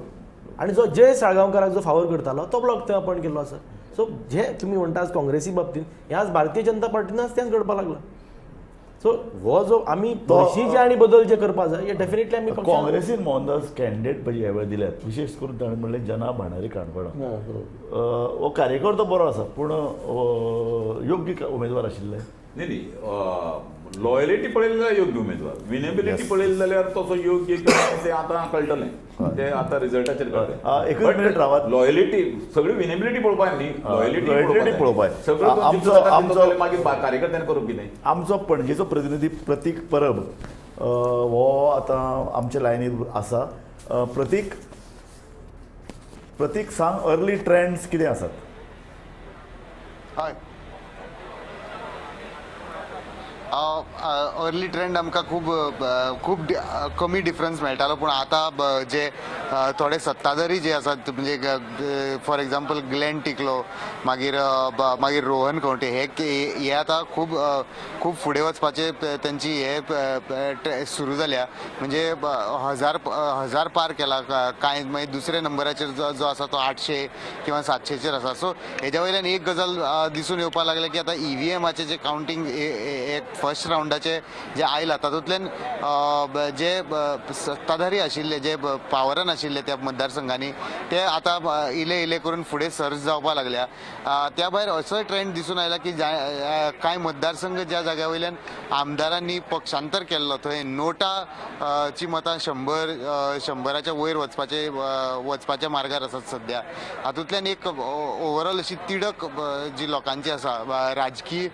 आनी जो जय साळगांवकराक जो फावर करतालो तो ब्लॉक थंय अपॉयंट केल्लो आसा. सो जे तुमी म्हणटा आज काँग्रेसी बाबतीन हे आज भारतीय जनता पार्टीनच तेंच घडपाक लागला. सो हो जो आमी जे आनी बदल जे करपाक जाय हे डेफिनेटली आमी काँग्रेसीन मोहनदास कॅन्डिडेट पळय ह्या वेळार दिल्यात विशेष करून ताणें म्हणलें जना भांडारी काणकोणा हो कार्यकर्तो बरो आसा पूण योग्य उमेदवार आशिल्ले न्ही लॉयलिटी पळयली जाल्यार योग्य उमेदवार विनेबिलिटी पळयली जाल्यार तसो योग्य ते आतां कळटलें ते आतां रिजल्टाचेर कळटलें. एकच मिनीट रावात. लॉयलिटी सगळी विनेबिलिटी पळोवपाक न्ही लॉयलिटी पळोवपाक. सगळं मागीर कार्यकर्त्यांनी करूंक कितें. आमचो पणजेचो प्रतिनिधी प्रतीक परब हो आतां आमच्या लायनीर आसा. प्रतीक सांग अर्ली ट्रेंड्स कितें आसात. हय अर्ली ट्रेंड आमकां खूब कमी डिफरन्स मेळटालो पूण आतां जे थोडे सत्ताधारी जे आसात म्हणजे फॉर एग्जाम्पल ग्लेन टिकलो मागीर रोहन खंवटे हे आतां खूब फुडें वचपाचे तेंची हे सुरू जाल्या म्हणजे हजार पार केला कांय मागीर दुसऱ्या नंबराचेर जो आसा तो 800 किंवा 700चेर आसा. सो हेज्या वयल्यान एक गजाल दिसून येवपाक लागले की आतां EVMाचें जे कावंटींग एक फर्स्ट राउंडाचे जे आयला तातूंतल्यान जे सत्ताधारी आशिल्ले जे पावरान आशिल्ले त्या मतदारसंघांनी ते आतां इले करून फुडें सर्च जावपाक लागल्या. त्या भायर असोय ट्रेंड दिसून आयला की कांय मतदारसंघ ज्या जाग्या वयल्यान आमदारांनी पक्षांतर केल्लो थंय नोटाची मतां 100च्या वयर वचपाच्या मार्गार आसात सध्या. हातूंतल्यान एक ओवरऑल अशी तिडक जी लोकांची आसा राजकीय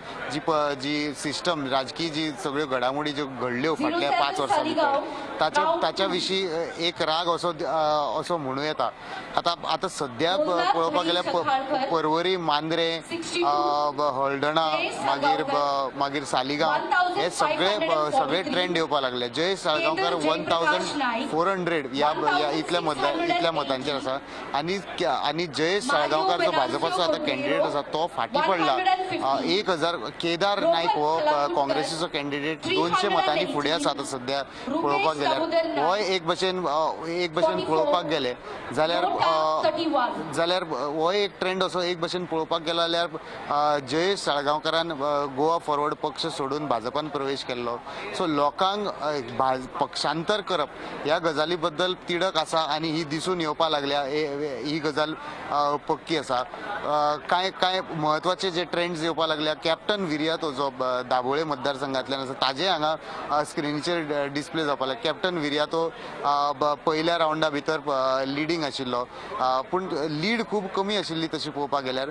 जी सिस्टम राजकीय जी सगळ्यो घडामोडी ज्यो घडल्यो फाटल्या 5 वर्सां भितर ताच्या विशीं एक राग असो म्हणूं येता. आतां सध्या पळोवपाक गेल्यार पर्वरी मांद्रे हळदणा मागीर सालिगांव हे सगळे ट्रेंड येवपाक लागले. जय साळगांवकर 1400 इतल्या मतांचेर आसा आनी जय साळगांवकर जो भाजपाचो आतां कॅन्डिडेट आसा तो फाटीं पडला. 1000 केदार नायक हो काँग्रेसीचो कॅन्डिडेट 200 मतांनी फुडें आसा आतां सध्या पळोवपाक गेल्यार. हो एक भशेन पळोवपाक गेले जाल्यार हो एक ट्रेंड असो एक भशेन पळोवपाक गेलो जाल्यार जय साळगांवकरान गोवा फॉरवर्ड पक्ष सोडून भाजपान प्रवेश केल्लो. सो लोकांक पक्षांतर करप ह्या गजाली बद्दल तिडक आसा आनी ही दिसून येवपाक लागल्या ही गजाल पक्की आसा. कांय म्हत्वाचे जे ट्रेंड्स येवपाक लागल्या कॅप्टन विर्यातो जो दाबोळे मतदारसंघांतल्यान आसा ताजे हांगा स्क्रिनीचेर डिस्प्ले जावपाक लागला. कॅप्टन विर्यातो पयल्या राउंडा भितर लिडींग आशिल्लो पूण लीड खूब कमी आशिल्ली तशी पळोवपाक गेल्यार.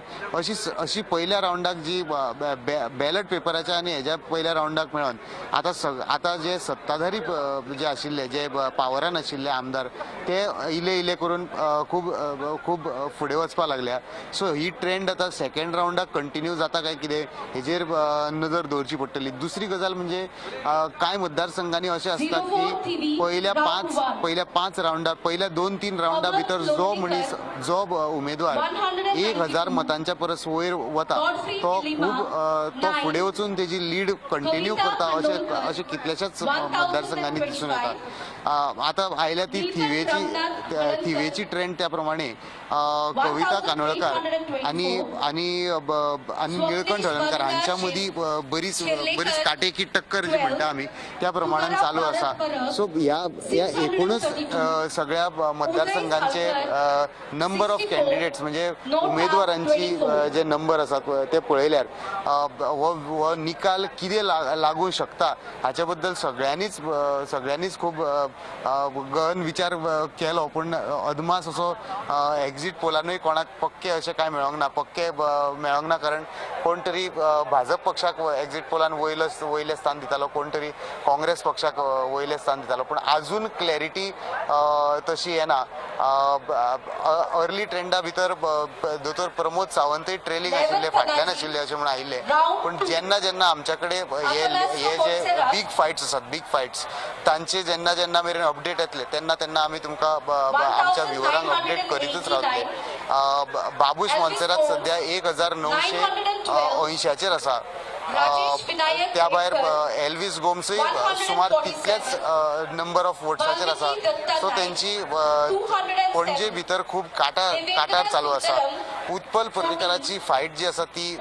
अशी पयल्या राउंडाक जी बॅलट पेपराच्या आनी हेज्या पयल्या राउंडाक मेळोन आतां जे सत्ताधारी जे आशिल्ले जे पावरान आशिल्ले आमदार ते इले करून खूब फुडें वचपाक लागल्या. सो ही ट्रेंड आतां सेकंड राउंडाक कंटिन्यू जाता काय कितें हेजेर नजर दवरची पडटली. दुसरी गजाल म्हणजे कांय मतदारसंघांनी अशें आसता की पहिल्या पाच राऊंडात पहिल्या 2-3 राऊंडा भितर जो मनीस जो उमेदवार 1000 मतांच्या परस वयर वता तो फुडें वचून तेजी लीड कंटिन्यू करता अशें कितल्याशाच मतदारसंघांनी दिसून येता. आता आयल्या ती थिवेची ट्रेंड त्या प्रमाणे कविता कानोळकर आणि निळकंठ हळर्णकर हांच्या मदीं बरीच काटेकी टक्कर जी म्हणटा आमी त्या प्रमाणान चालू आसा. सो ह्या एकूणच सगळ्या मतदारसंघांचे नंबर ऑफ कॅन्डिडेट्स म्हणजे उमेदवारांची जे नंबर आसात ते पळयल्यार हो निकाल कितें लागू शकता हाच्या बद्दल सगळ्यांनीच खूब गहन विचार केलो. पूण अदमास असो एक्झिट पोलानूय कोणाक पक्के अशें कांय मेळोंक ना कारण कोण तरी भाजप पक्षाक एक्झिट पोलान वयले स्थान दितालो, कोण तरी काँग्रेस पक्षाक वयले स्थान दितालो. पूण आजून क्लॅरिटी तशी येना. अर्ली ट्रेंडा भितर दोतोर प्रमोद सावंतय ट्रेलिंग आशिल्ले, फाटल्यान आशिल्ले अशें म्हणून आयिल्ले. पूण जेन्ना आमच्या कडेन हे जे बीग फायट्स तांचे जेन्ना मेरेन अपडेट येतले तेन्ना आमी तुमकां आमच्या व्ह्युअरांक अपडेट करीतच रावतले. बाबूश मोन्सेरात सध्या 1980 आसा. त्या भायर एल्विस गोम्सय सुमार तितलेच नंबर ऑफ वोट्साचेर आसा. सो तेंची पणजे भितर खूब काटार चालू आसा. उत्पल पर्रीकराची फायट जी आसा ती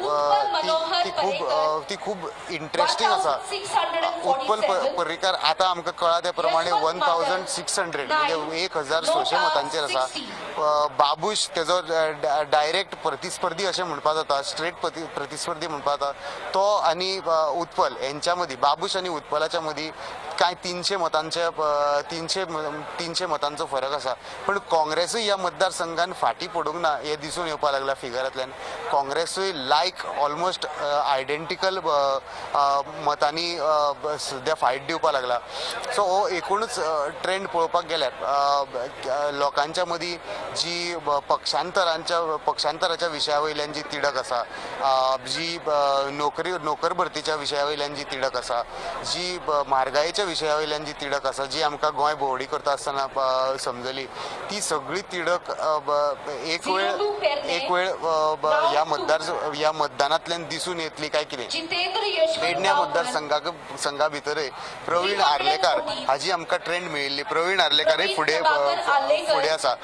खूब इंटरेस्टिंग आसा. उत्पल पर्रीकर आतां आमकां कळ्ळा त्या प्रमाणे 1600 म्हणजे 1600 मतांचेर आसा. बाबूश तेजो डायरेक्ट प्रतिस्पर्धी अशें म्हणपा जाता, स्ट्रेट प्रतिस्पर्धी म्हणपा जाता. तो आणि उत्पल यांच्या मदीं बाबूश आणि उत्पलाच्या मदीं काय 300 मतांचो फरक आसा. पण काँग्रेसूय ह्या मतदारसंघान फाटी पडूंक ना हे दिसून येवपा लागला फिगरांतल्यान. काँग्रेसूय लायक ऑलमोस्ट आयडेंटिकल मतांनी सध्या फायट दिवपा लागला. सो हो एकूणच ट्रेंड पळोवपाक गेल्यार लोकांच्या मदीं जी पक्षांतराच्या विशया वयल्यान जी तिडक आसा, जी नोकर भरतीच्या विशया वयल्यान जी तिडक आसा, जी म्हारगायेच्या विशया वयल्यान जी तिडक आसा, जी आमकां गोंय भोंवडी करता आसतना समजली, ती सगळी तिडक एक वेळ ह्या मतदानांतल्यान दिसून येतली काय कितें. पेडण्या मतदारसंघा भितरय प्रवीण आर्लेकार हाजी आमकां ट्रेंड मेळिल्ली. प्रवीण आर्लेकारूय फुडें आसा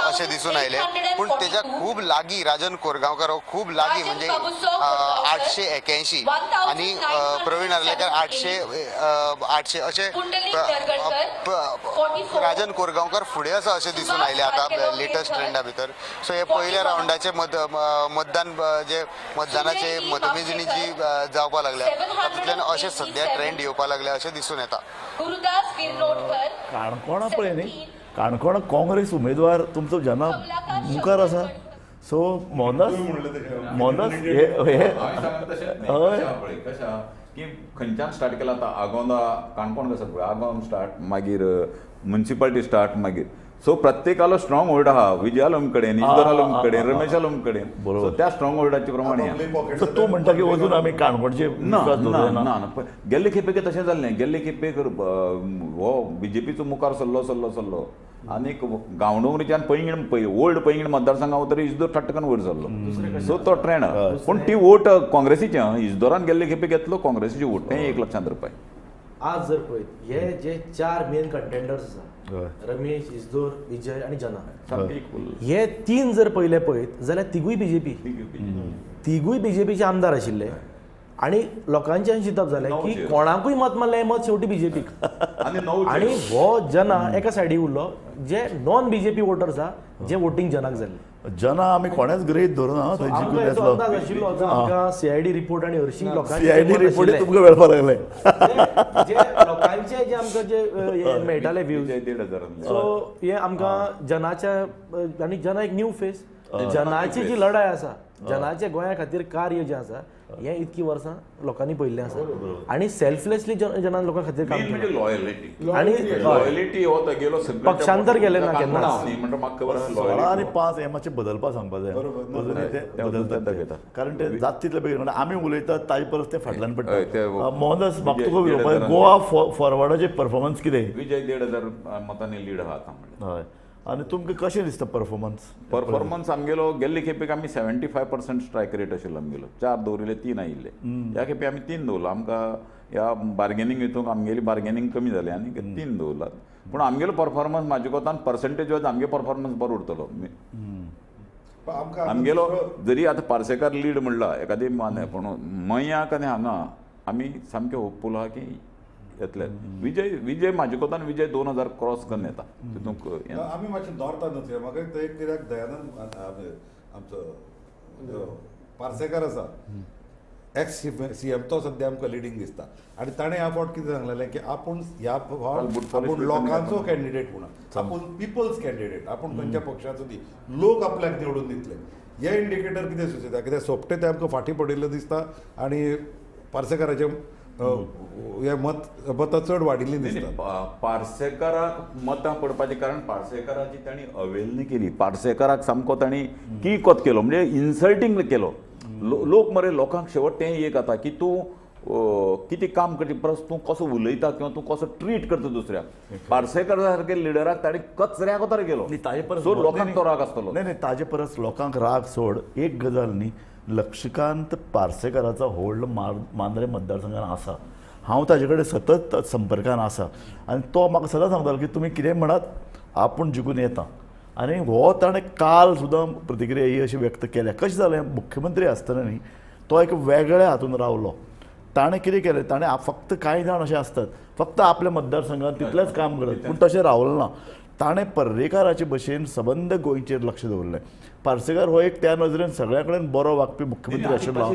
अशें दिसून आयलें. पूण तेज्या खूब लागीं राजन कोरगांवकार हो खूब लागीं म्हणजे 881 आणि प्रवीण आर्लेकर 800 अशें राजन कोरगांवकर फुडें आसा अशें दिसून आयलें आतां लेटस्ट ट्रेंडा भितर. सो हे पयल्या राऊंडाचे मतदानाचे मतमेजणी जी जावपा लागल्या तातूंतल्यान अशें सध्या ट्रेंड येवपा लागल्या अशें दिसून येता. काणकोणा पळय न्ही, काणकोणा काँग्रेस उमेदवार तुमचो जना मुखार आसा. सो मोनस की खंयच्यान स्टार्ट केला आतां आगोंदा काणकोण कसो पळय आगोंद स्टार्ट, मागीर म्युन्सिपालिटी स्टार्ट, मागीर सो प्रत्येकालो स्ट्रॉंग होल्ड आहा. विजय आलम कडेन, इश्वर आलम कडेन, रमेश आलम कडेन. सो त्या स्ट्रॉंग होल्डाचे प्रमाणे सो तूं म्हणटा की अजून आमी काणकोणचे ना गेल्ले खेपेक तशें जाल्लें. गेल्ले खेपेक हो बीजेपीचो मुखार सल्लो आनी गांवडोंगरीच्यान ओल्ड पैंगीण मतदारसंघा तरी इजदोर टक्कन वयर सरलो. सो तो ट्रेंड. पूण ती वोट काँग्रेसीचें इजदोरान गेल्ले खेपेक येतलो काँग्रेसीची वोट तें एक लक्षांत दवरपाय. आज जर पळयत हे जे 4 मेन कंटेंडर्स आसा रमेश, इजदोर, विजय आणि जना, हे 3 जर पयले पळयत जाल्यार तिगूय बीजेपीचे आमदार आशिल्ले. आणि लोकांचे चिंतप जालें की कोणाकूय मत मारलें मत शेवटी बीजेपीक. आणि हो जना एका सायडीक उरलो जे नॉन बीजेपी वोटर्स आहा जे वोटींग जनाक जाल्ले. जना आमी कोणेच ग्रहीत धरून अंदाज आशिल्लो आमकां सीआयडी रिपोर्ट आणि हरशीं लोकांचे सीआयडी रिपोर्ट तुमकां मेळपाक लागले. जे लोकांचे जे आमकां जे मेळटाले व्ह्यूज, सो हे आमकां जनाच्या आनी जना एक न्यू फेस जनाची जी लढाई आसा जनाचे गोंया खातीर कार्य जें आसा हें इतकी वर्सां लोकांनी पळयल्लें आसा आनी सेल्फलेसली जनान लोकां खातीर काम मेन केलें. म्हणजे लॉयलिटी आणि लॉयलिटी हो गेलो सगळ्यांच्या पक्षांतर गेले ना पोटात केन्नाच. कांकणां न्ही, म्हणटा म्हाका खबर आसा 16 आणि loyalty. 5 हे मातशें बदलपा सांगपा जाय अजुनूय ते ते बदलतात दाखयता. ते. कारण ते जात तितले बेगीन म्हणजे आमी उलयतात ताजे परस ते फाटल्यान हय, ते पडटा. मोहनदास म्हाका विजय तुका विरोवपाक देडदारान- गोवा फॉरवर्डाचे परफॉर्मन्स कितें विजय 1,500 मतांनी लीड आहा आतां म्हणटा. हय आनी तुमकां कशें दिसता परफॉर्मन्स परफॉर्मन्स आमगेलो गेल्ले खेपेक आमी 75% स्ट्रायक रेट आशिल्लो आमगेलो 4 दवरिल्ले 3 आयिल्ले ह्या खेपे आमी 3 दवरलो आमकां ह्या बार्गेनींग हितूंक आमगेली बार्गेनींग कमी जालें आनी 3 दवरलात पूण आमगेलो परफॉर्मन्स म्हाज्या कोतान पर्संटेज वायज आमगे परफॉर्मन्स बरो उरतलो आमगेलो जरी आतां पार्सेकार लीड म्हणला एखादी माने पूण मयांक आनी हांगा आमी सामके होपफूल आहा की येतले विजय म्हाजे कोतान विजय 2000 क्रॉस करून येता तितूंक आमी मातशें नॉर्थानूच या म्हाका थंय कित्याक दयानंद आमचो पार्सेकार आसा एक्स CM तो सद्या आमकां लिडींग दिसता आनी ताणें ह्या फावट कितें सांगलेलें की आपूण ह्या फावट आपूण लोकांचो कॅन्डिडेट म्हणून आपूण पिपल्स कॅन्डिडेट आपूण खंयच्या पक्षाचो दी लोक आपल्याक निवडून दितले हे इंडिकेटर कितें सुचयता कित्याक सोपटे ते आमकां फाटीं पडिल्लो दिसता आनी पार्सेकाराचें हे मतां चड वाडिल्लीं दिसता. पार्सेकाराक मतां पडपाचें कारण पार्सेकाराची तांणी अवेलनी केली पार्सेकाराक सामको तांणी की कोत केलो म्हणजे इन्सल्टींग केलो लोक मरे लोकांक शेवट तें एक जाता की तूं कितें काम करचे परस तूं कसो उलयता किंवा तूं कसो ट्रीट करता दुसऱ्याक पार्सेकार सारके लिडराक ताणें कचऱ्याक उतर गेलो ताजे परस सो लोकांक तो राग आसतलो नाही ताजे परस लोकांक राग सोड एक गजाल न्ही लक्ष्मीकांत पार्सेकाराचो होल्ड मांद्रे मतदारसंघान आसा हांव ताजे कडेन सतत संपर्कान आसा आनी तो म्हाका सदां सांगतालो की तुमी कितें म्हणत आपूण जिखून येता आनी हो ताणें काल सुद्दां प्रतिक्रिया ही अशी व्यक्त केल्या कशें जालें मुख्यमंत्री आसतना न्ही तो एक वेगळ्या हातून रावलो ताणें कितें केलें ताणें फक्त कांय जाण अशे असतात फक्त आपल्या मतदारसंघात तितलेंच काम करत पूण तशें रावलें ना ताणें पर्रेकाराचे भशेन सबंद गोंयचेर लक्ष दवरलें पार्सेकार हो एक त्या नजरेन सगळ्या कडेन बरो वागपी मुख्यमंत्री आशिल्लो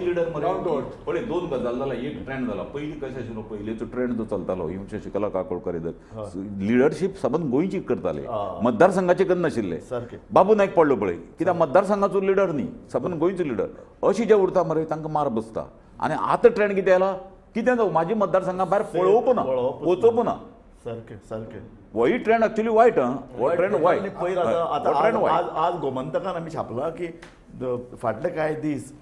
पळय 2 गजाल जाला एक ट्रेंड जाला पयलीं कशें आशिल्लो पयलींचो ट्रेंड जो चलतालो ही शशिकला काकोडकर लिडरशीप सबंद गोंयची करताले मतदारसंघाचे करनाशिल्ले सारकें बाबू नायक पडलो पळय कित्याक मतदारसंघाचो लिडर न्ही सबंद गोंयचो लिडर अशी जे उरता मरे तांकां मार बसता आनी आतां ट्रेंड कितें जाला कितें जावं म्हाजी मतदारसंघा भायर पळोवप ना वचप ना सारकें सारकें होय ट्रेंड एक्चुअली वायट हो ट्रेंड वायट पयर आतां आज गोमंतकान आमी छापला की फाटले कांय दीस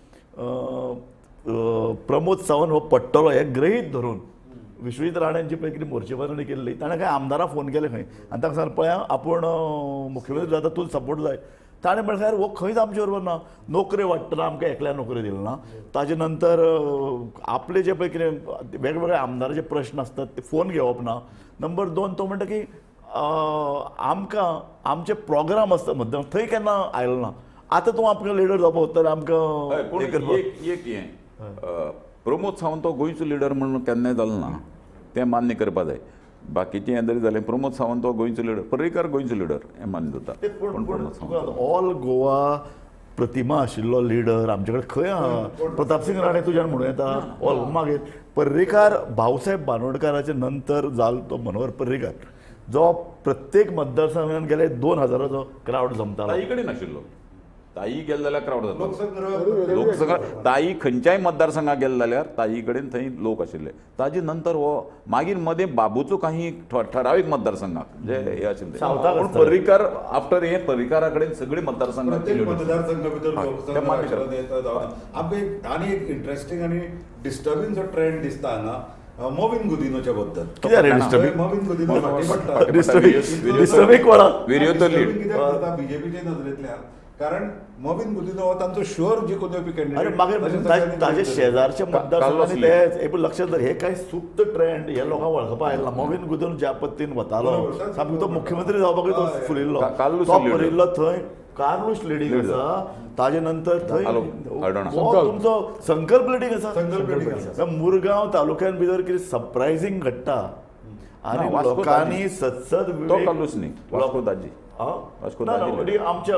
प्रमोद सावंत हो पडटलो हे गृहीत धरून विश्वजीत राणेंची पळय कितें मोर्चेबाजणी केल्ली ताणें कांय आमदाराक फोन केले खंय आनी ताका सांगलें पळय आपूण मुख्यमंत्री जाता तूं सपोर्ट जाय ताणें म्हणल्यार हो खंयच आमचे बरोबर ना नोकरी वाडटना आमकां एकल्या नोकरी दिली ना ताजे नंतर आपले जे पळय कितें वेगवेगळे आमदाराचे प्रश्न आसतात ते फोन घेवप ना नंबर 2 तो म्हणटा की आमकां आमचे प्रोग्राम आसता मतदार थंय केन्ना आयलो ना आतां तूं आमकां लिडर जावपा उत्तर आमकां एक प्रमोद सावंत तो गोंयचो लिडर म्हणून केन्नाय जालो ना तें मान्य करपा जाय बाकीचें हें जरी जालें प्रमोद सावंत तो गोंयचो लिडर पर्रेकार गोंयचो लिडर हें मान्य जाता पूण ऑल गोवा प्रतिमा आशिल्लो लिडर आमचे कडेन खंय आहा प्रतापसिंग राणे तुज्यान म्हणूं येता ऑल मागीर पर्रेकार भाऊसाहेब बांदोडकाराचे नंतर जालो तो मनोहर पर्रेकार जो प्रत्येक मतदारसंघान गेले 2000 क्रावड जमतालो ताई कडेन नाशिल्लो ताई गेले जाल्यार क्रावड जाता लोकसंघ ताई खंयच्याय मतदारसंघाक गेले जाल्यार ताई कडेन थंय लोक आशिल्ले ताजे नंतर हो मागीर मदें बाबूचो काही ठरावीक मतदारसंघाक जे हे आशिल्ले पूण पर्रीकार आफ्टर हे पर्रीकारा कडेन सगळे मतदारसंघाचे मतदारसंघा भितर आमकां आनी एक इंट्रस्टिंग आनी डिस्टर्बिंग जो ट्रेंड दिसता हांगा मोविन गुदिनोच्या बद्दल मोविन गुदिनो फाटीं पडटा कित्याक जाता बीजेपीचे नदरेंतल्यान कारण मोविन गुदिनो हो तांचो शुअर जिखून येवपी कॅन्डिडेट मागीर ताजे शेजारचे मतदारसंघांनी ते लक्षात धर हे कांय सुप्त ट्रेंड हे लोकांक वळखपा आयला मोविन गुदिनो ज्या पद्दतीन वतालो सामको तो मुख्यमंत्री जावपाकूय तो फुलिल्लो तो फुलिल्लो थंय कार्लूस लिडींग आसा ताजे नंतर थंय तुमचो संकल्प लिडींग आसा मुरगांव तालुक्यान भितर कितें सरप्रायझींग घडटा आनी लोकांनी सत्सद तो कालूस न्ही वास्को दाजी वास्को ना दाजी म्हणजे आमच्या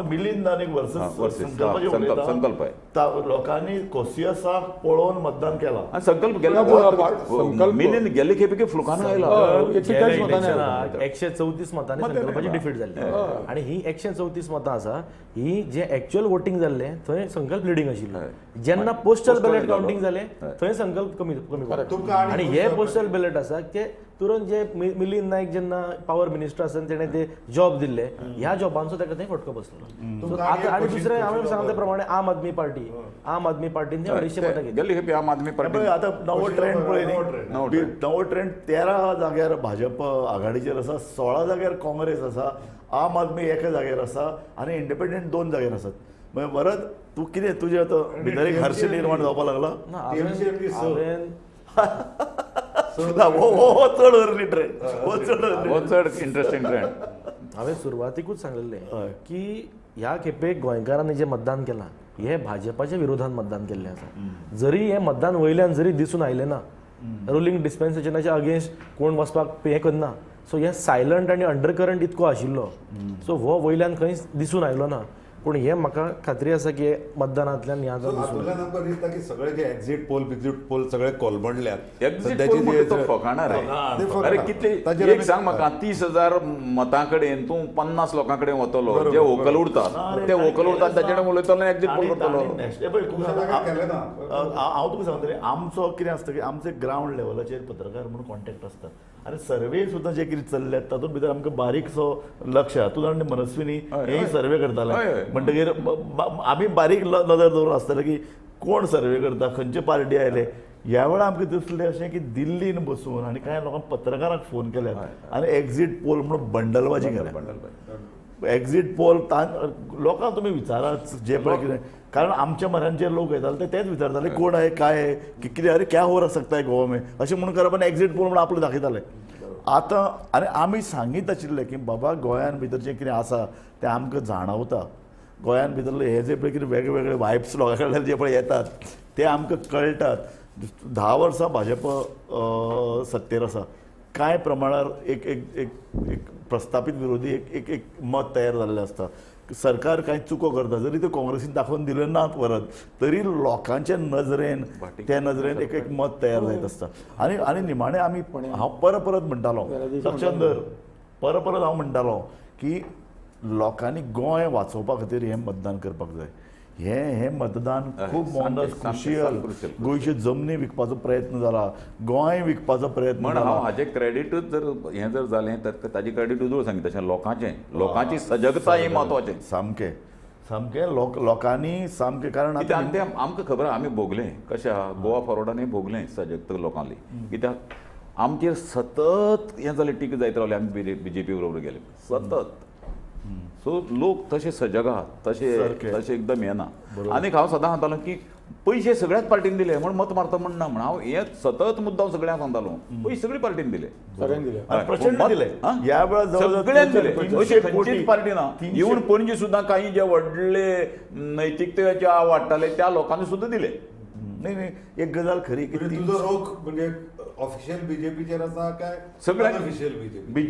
मिलिंद आनी वर्सेस संकल्प आहे लोकांनी कोसियसाक पळोवन मतदान केला आणि संकल्प गेला संकल्प. मिलिंद गेले खेपे फुलकान आयला 140 मतांनी आला. 134 मतांनी संकल्पाची डिफीट जाल्ली आणि ही 134 मतां आसा ही जे एक्च्युअल वोटिंग जाल्ले थंय संकल्प लिडींग आशिल्लो जेन्ना पोस्टल बॅलेट काउंटिंग जाले थंय संकल्प कमी तुमकां आनी आणि हे पोस्टल बॅलेट आसा ते तुरंत जे मिलिंद नायक जेन्ना पॉवर मिनिस्टर आसा तेणे ते जॉब दिल्ले ह्या जॉबांचो ताका थंय फटको बसलो So आता आणि दुसरें हांवें सांगले प्रमाणे आम आदमी पार्टीन ते 250 मतां घेतली गेले खेपे आम आदमी पार्टी आता नवो ट्रेंड पळय न्ही नवो ट्रेंड 13 जाग्यार भाजप आघाडीचेर आसा 16 जाग्यार काँग्रेस आसा आम आदमी एका जाग्यार आसा आनी इंडिपेंडंट 2 जाग्यार आसात म्हणजे वरद तूं कितें तुजें आतां भितर एक हर्ष निर्माण जावपाक लागला हो चड अर्ली ट्रेंड हो चड हो चड इंटरेस्टिंग ट्रेंड हांवें सुरवातीकूच सांगलेलें की ह्या खेपे गोंयकारांनी जे मतदान केलां हे भाजपाच्या विरोधात मतदान केल्लें आसा जरी हे मतदान वयल्यान जरी दिसून आयलें ना रुलींग डिस्पेन्सेशनाच्या अगेन्स्ट कोण वचपाक हें करना सो हे सायलंट आनी अंडर करंट इतको आशिल्लो सो हो वयल्यान खंयच दिसून आयलो ना पूण हे म्हाका खात्री आसा की मतदानांतल्यान ह्या दिसून हातूंतल्यान आमकां दिसता की सगळे जे एक्झिट पोल सगळे कोलमडल्यात Exit poll म्हणटा तो फकाणार आहे अरे कितले एक सांग म्हाका 30,000 मतां कडेन तूं 50 लोकां कडेन वतलो जे व्होकल उरतात ते व्होकल उरतात ताचे कडेन उलयतलो एक्झिट पोल करतलो हांव तुका सांगतलें आमचो कितें आसता की आमचे ग्रावंड लेवलाचेर पत्रकार म्हणून कॉन्टॅक्ट आसता आनी सर्वे सुद्दां जे कितें चल्ल्यात तातूंत भितर आमकां बारीकसो लक्ष तूं जाण मनस्विनी हेय सर्वे करताले म्हणटकीर आमी बारीक नदर दवरून आसताले की कोण सर्वे करता खंयचे पार्टी आयले ह्या वेळा आमकां दिसलें अशें की दिल्लीन बसून आनी कांय लोकांक पत्रकारांक फोन केल्यात आनी एक्झिट पोल म्हणून बंडलबाजी केल्या एक्झिट पोल लोकांक तुमी विचारात जे पळय कितें कारण आमच्या मरांचेर लोक येताले ते तेच विचारताले कोण आहे काय आहे कितें अरे क्या हो सकता है गोवा में अशें म्हणून करप आनी एक्झिट पोल म्हणून आपले दाखयताले आतां आनी आमी सांगीत आशिल्ले की बाबा गोंयान भितर जें कितें आसा तें आमकां जाणवता गोंयान भितरले हे जे पळय कितें वेगळे वायब्स लोकां कडल्यान जे पळय येतात ते आमकां कळटात 10 वर्सां भाजप सत्तेर आसा कांय प्रमाणार एक एक एक एक प्रस्थापीत विरोधी एक एक मत तयार जाल्लें आसता सरकार कांय चुको करता जरी ते काँग्रेसीन दाखोवन दिले नात परत तरी लोकांच्या नजरेन त्या नजरेन एक एक मत तयार जायत आसता आनी आनी निमाणें आमी हांव परत म्हणटालो लक्षांत दर परत हांव म्हणटालो की लोकांनी गोंय वाचोवपा खातीर हें मतदान करपाक जाय हे मतदान खूब मोहनदास क्रुशियल गोंयच्यो जमनी विकपाचो प्रयत्न जाला गोंय विकपाचो प्रयत्न म्हण हांव हाजें क्रेडिटूच जर हें जर जालें तर ताजें क्रेडीट उजळ सांगितलें तशें लोकांची सजगता हें म्हत्वाचें सामकें लोकांनी सामकें कारण कित्याक तें आमकां खबर आहा आमी भोगलें कशें आहा गोवा फॉरवर्डानूय भोगलें सजगता लोकांली कित्याक आमचेर सतत हें जालें टीक जायत रावलें आमी BJP बरोबर गेले सतत सो लोक तशे सजग आहात तशे एकदम येना आनीक हांव सदां सांगतालो की पयशे सगळ्याच पार्टीन दिले म्हण मत मारता म्हण ना म्हण हांव हे सतत मुद्दाम सगळ्यांक सांगतालो पयशे सगळी पार्टीन दिले प्रचंड दिले ह्या वेळार सगळ्यांक दिले अशे खंयचीच पार्टी ना इवन पणजी सुद्दां काही जे व्हडले नैतिकतेचे वाडटाले त्या लोकांनी सुद्दां दिले नाही एक गजाल खरी की तुजो रोख म्हणजे ऑफिशियल BJPचेर आसा काय सगळ्यांक ऑफिशियल BJP